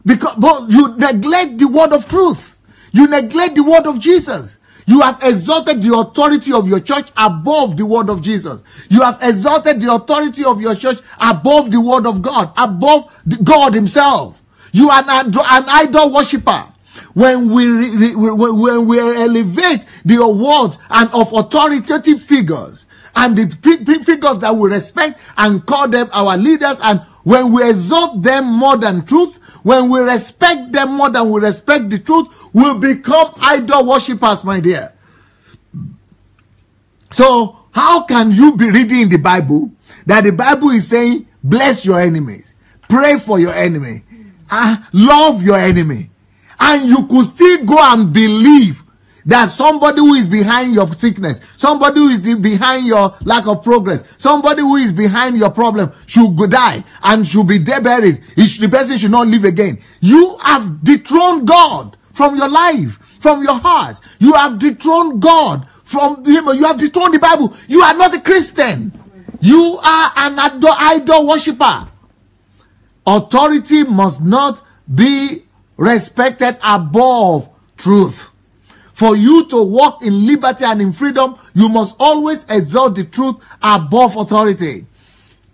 but you neglect the word of truth. You neglect the word of Jesus. You have exalted the authority of your church above the word of Jesus. You have exalted the authority of your church above the word of God, above God himself. You are an idol worshiper. When we elevate the awards and of authoritative figures, and the figures that we respect and call them our leaders, and when we exalt them more than truth, when we respect them more than we respect the truth, we'll become idol worshippers, my dear. So how can you be reading in the Bible that the Bible is saying, bless your enemies, pray for your enemy, love your enemy, and you could still go and believe that somebody who is behind your sickness, somebody who is behind your lack of progress, somebody who is behind your problem should go die and should be dead buried. The person should not live again. You have dethroned God from your life, from your heart. You have dethroned God from him. You have dethroned the Bible. You are not a Christian. You are an idol worshiper. Authority must not be respected above truth. For you to walk in liberty and in freedom, you must always exalt the truth above authority.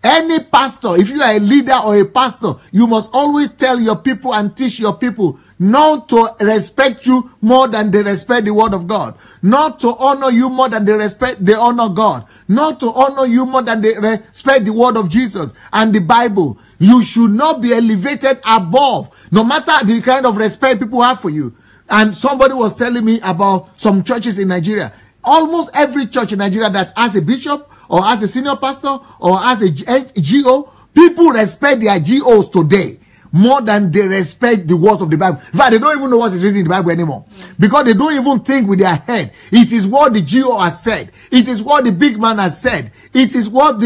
Any pastor, if you are a leader or a pastor, you must always tell your people and teach your people not to respect you more than they respect the word of God. Not to honor you more than they honor God. Not to honor you more than they respect the word of Jesus and the Bible. You should not be elevated above, no matter the kind of respect people have for you. And somebody was telling me about some churches in Nigeria. Almost every church in Nigeria that has a bishop or has a senior pastor or has a GO, people respect their GOs today more than they respect the words of the Bible. In fact, they don't even know what is written in the Bible anymore, because they don't even think with their head. It is what the GO has said. It is what the big man has said. It is what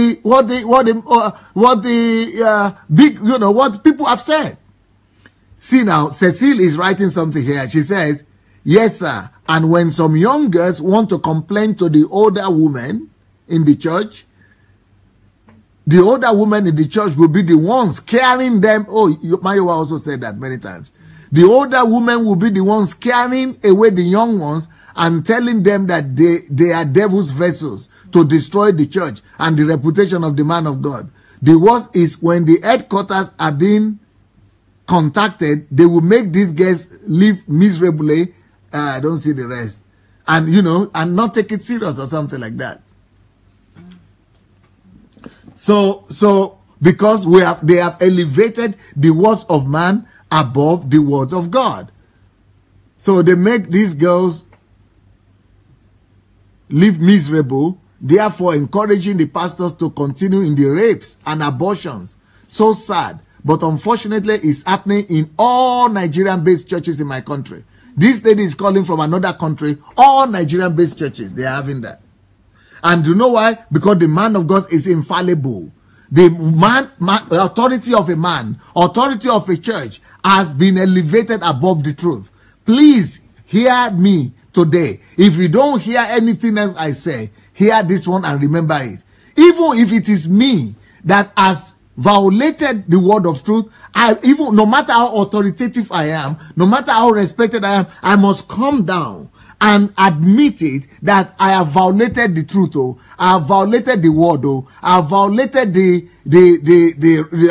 people have said. See now, Cecile is writing something here. She says, yes, sir. And when some young girls want to complain to the older women in the church, the older women in the church will be the ones carrying them. Oh, Mayowa also said that many times. The older women will be the ones carrying away the young ones and telling them that they are devil's vessels to destroy the church and the reputation of the man of God. The worst is when the headquarters are being contacted, they will make these guys live miserably. I don't see the rest. And, and not take it serious or something like that. So because they have elevated the words of man above the words of God. So they make these girls live miserable, therefore encouraging the pastors to continue in the rapes and abortions. So sad. But unfortunately, it's happening in all Nigerian-based churches in my country. This lady is calling from another country. All Nigerian-based churches, they are having that. And do you know why? Because the man of God is infallible. The authority of a man, authority of a church has been elevated above the truth. Please hear me today. If you don't hear anything else I say, hear this one and remember it. Even if it is me that has violated the word of truth, no matter how authoritative I am, no matter how respected I am, I must come down and admit it that I have violated the truth. I have violated the word. I have violated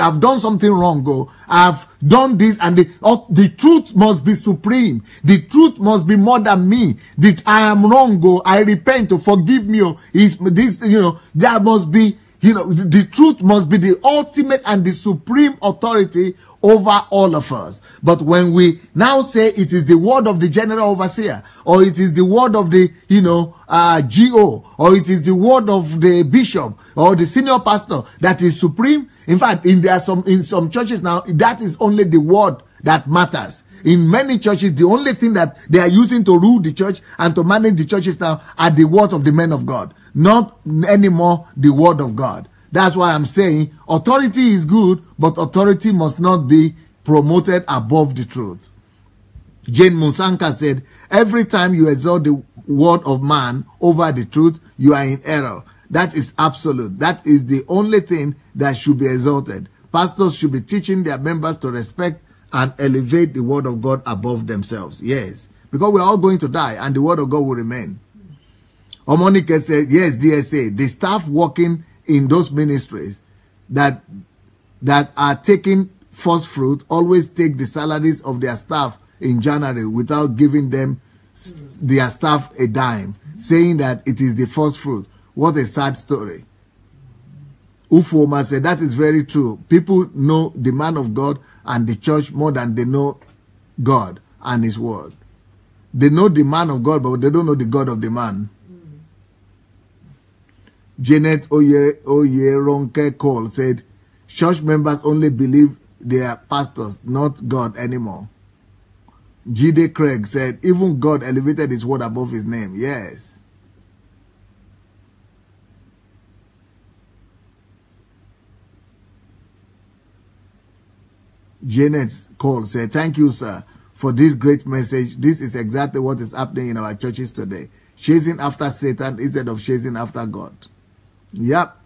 I've done something wrong. I have done this, and the truth must be supreme. The truth must be more than me. I am wrong. I repent. Forgive me. There must be. The truth must be the ultimate and the supreme authority over all of us. But when we now say it is the word of the general overseer, or it is the word of the, GO, or it is the word of the bishop, or the senior pastor that is supreme. In fact, in some churches now, that is only the word that matters. In many churches, the only thing that they are using to rule the church and to manage the churches now are the words of the men of God, not anymore the word of God. That's why I'm saying authority is good, but authority must not be promoted above the truth. Jane Musanka said, every time you exalt the word of man over the truth, you are in error. That is absolute. That is the only thing that should be exalted. Pastors should be teaching their members to respect and elevate the word of God above themselves. Yes, because we're all going to die and the word of God will remain. Omonike said, yes, DSA, the staff working in those ministries that are taking first fruit always take the salaries of their staff in January without giving them their staff a dime, saying that it is the first fruit. What a sad story. Ufoma said, that is very true. People know the man of God and the church more than they know God and his word. They know the man of God, but they don't know the God of the man. Janet Oyeronke Cole said, church members only believe their pastors, not God anymore. Jide Craig said, even God elevated his word above his name. Yes. Janet Cole said, thank you, sir, for this great message. This is exactly what is happening in our churches today. Chasing after Satan instead of chasing after God. Yep.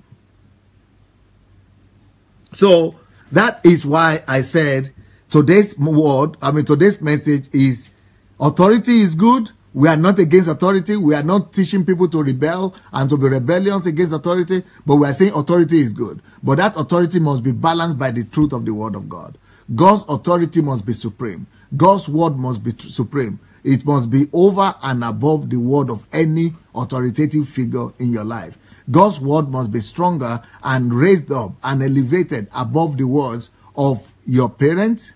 So that is why I said today's message is authority is good. We are not against authority. We are not teaching people to rebel and to be rebellious against authority, but we are saying authority is good. But that authority must be balanced by the truth of the word of God. God's authority must be supreme. God's word must be supreme. It must be over and above the word of any authoritative figure in your life. God's word must be stronger and raised up and elevated above the words of your parents.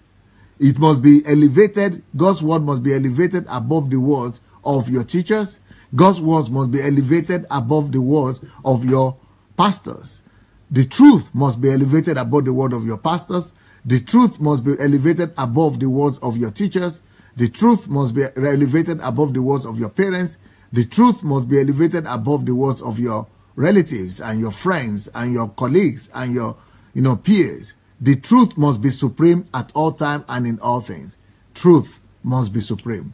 It must be elevated. God's word must be elevated above the words of your teachers. God's words must be elevated above the words of your pastors. The truth must be elevated above the word of your pastors. The truth must be elevated above the words of your teachers. The truth must be elevated above the words of your parents. The truth must be elevated above the words of your relatives and your friends and your colleagues and your peers. The truth must be supreme at all times and in all things. Truth must be supreme.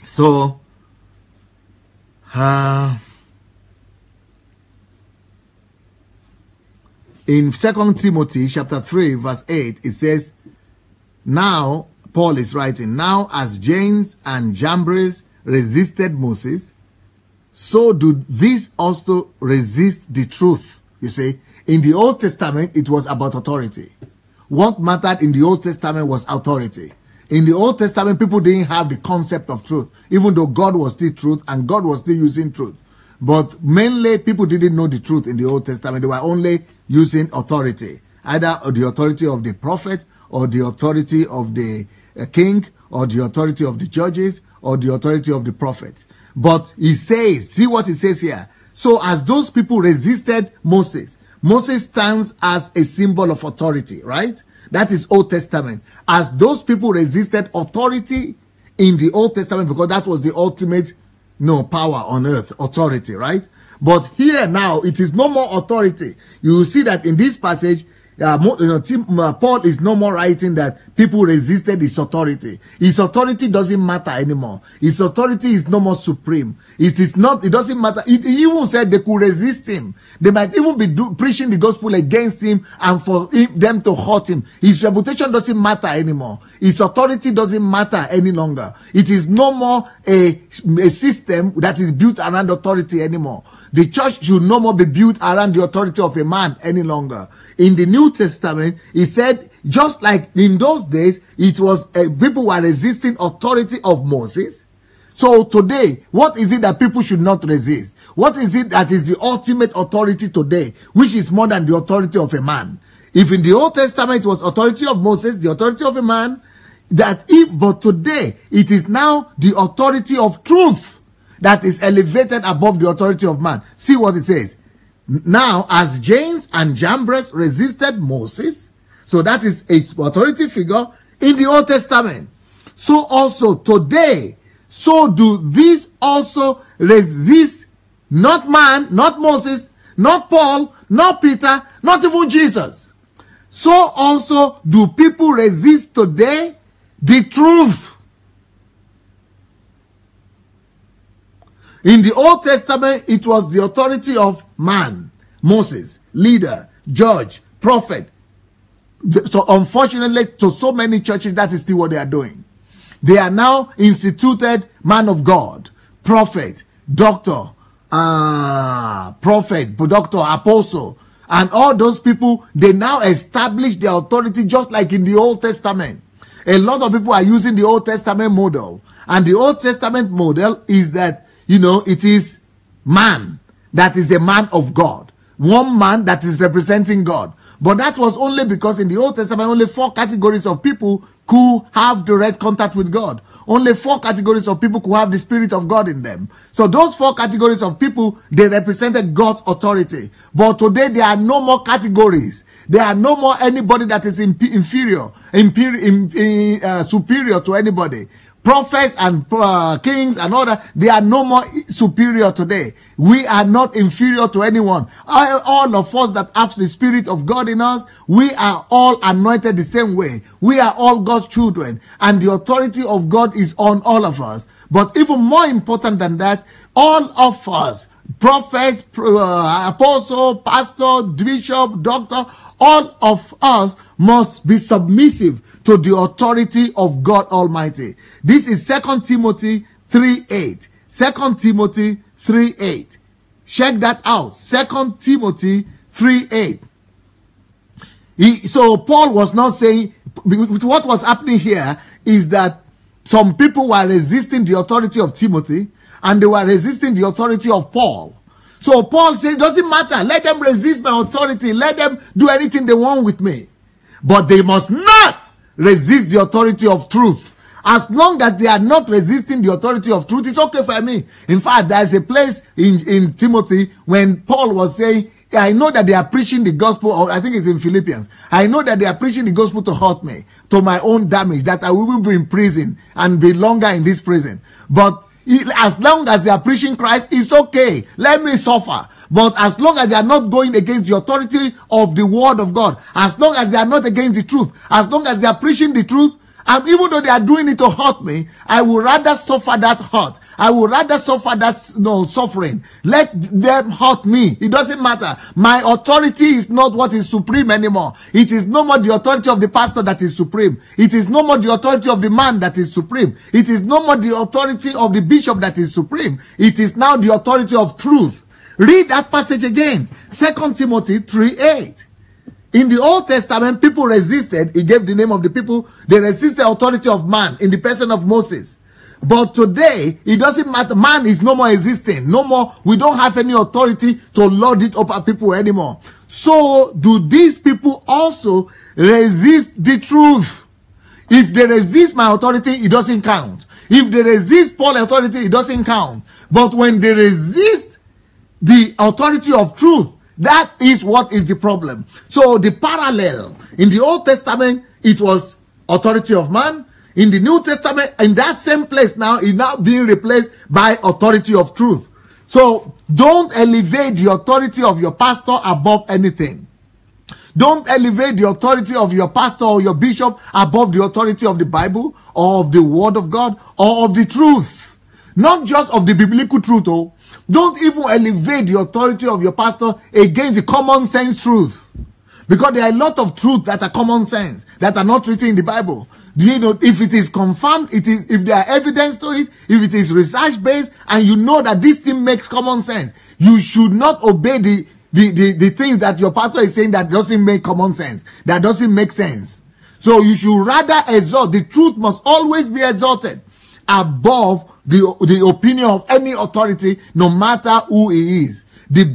So, in 2 Timothy chapter 3 verse 8, it says, now, Paul is writing, now as Jannes and Jambres resisted Moses, so do these also resist the truth. You see, in the Old Testament, it was about authority. What mattered in the Old Testament was authority. In the Old Testament, people didn't have the concept of truth, even though God was still truth and God was still using truth. But mainly people didn't know the truth in the Old Testament. They were only using authority, either the authority of the prophet or the authority of the king or the authority of the judges or the authority of the prophets. But he says, see what he says here. So as those people resisted Moses, Moses stands as a symbol of authority, right? That is Old Testament. As those people resisted authority in the Old Testament, because that was the ultimate power on earth, authority, right? But here now, it is no more authority. You will see that in this passage, Paul is no more writing that people resisted his authority. His authority doesn't matter anymore. His authority is no more supreme. It doesn't matter. He even said they could resist him. They might even be preaching the gospel against him and for them to hurt him. His reputation doesn't matter anymore. His authority doesn't matter any longer. It is no more a system that is built around authority anymore. The church should no more be built around the authority of a man any longer. In the New Testament, he said, just like in those days, it was people were resisting authority of Moses. So today, what is it that people should not resist? What is it that is the ultimate authority today, which is more than the authority of a man? If in the Old Testament it was authority of Moses, the authority of a man, but today it is now the authority of truth that is elevated above the authority of man. See what it says. Now, as Jannes and Jambres resisted Moses, so that is its authority figure in the Old Testament. So also today, so do these also resist not man, not Moses, not Paul, not Peter, not even Jesus. So also do people resist today the truth. In the Old Testament, it was the authority of man, Moses, leader, judge, prophet. So unfortunately, to so many churches, that is still what they are doing. They are now instituted man of God, prophet, doctor, apostle, and all those people, they now establish their authority just like in the Old Testament. A lot of people are using the Old Testament model. And the Old Testament model is that, it is man that is the man of God. One man that is representing God. But that was only because in the Old Testament, only 4 categories of people could have direct contact with God. Only 4 categories of people could have the Spirit of God in them. So those 4 categories of people, they represented God's authority. But today, there are no more categories. There are no more anybody that is superior to anybody. Prophets and kings and all that, they are no more superior today. We are not inferior to anyone. All of us that have the Spirit of God in us, we are all anointed the same way. We are all God's children, and the authority of God is on all of us. But even more important than that, all of us, prophets, apostle, pastor, bishop, doctor, all of us must be submissive to the authority of God Almighty. This is 2 Timothy 3:8. 2 Timothy 3:8. Check that out. 2 Timothy 3:8. So Paul was not saying, what was happening here is that some people were resisting the authority of Timothy and they were resisting the authority of Paul. So Paul said, it doesn't matter. Let them resist my authority. Let them do anything they want with me. But they must not resist the authority of truth. As long as they are not resisting the authority of truth, it's okay for me. In fact, there's a place in Timothy when Paul was saying, I know that they are preaching the gospel, or I think it's in Philippians. I know that they are preaching the gospel to hurt me, to my own damage, that I will be in prison and be longer in this prison. But as long as they are preaching Christ, it's okay. Let me suffer. But as long as they are not going against the authority of the word of God, as long as they are not against the truth, as long as they are preaching the truth, and even though they are doing it to hurt me, I would rather suffer that hurt. I would rather suffer that suffering. Let them hurt me. It doesn't matter. My authority is not what is supreme anymore. It is no more the authority of the pastor that is supreme. It is no more the authority of the man that is supreme. It is no more the authority of the bishop that is supreme. It is now the authority of truth. Read that passage again. 2 Timothy 3:8. In the Old Testament, people resisted. He gave the name of the people. They resisted the authority of man in the person of Moses. But today, it doesn't matter. Man is no more existing. No more. We don't have any authority to lord it over people anymore. So do these people also resist the truth? If they resist my authority, it doesn't count. If they resist Paul's authority, it doesn't count. But when they resist the authority of truth, that is what is the problem. So the parallel, in the Old Testament, it was authority of man. In the New Testament, in that same place now, is now being replaced by authority of truth. So don't elevate the authority of your pastor above anything. Don't elevate the authority of your pastor or your bishop above the authority of the Bible or of the Word of God or of the truth. Not just of the biblical truth. Oh, don't even elevate the authority of your pastor against the common sense truth. Because there are a lot of truth that are common sense, that are not written in the Bible. Do you know, if it is confirmed, if there are evidence to it, if it is research based, and you know that this thing makes common sense, you should not obey the things that your pastor is saying that doesn't make common sense, that doesn't make sense. So you should rather exalt. The truth must always be exalted above the opinion of any authority, no matter who he is. The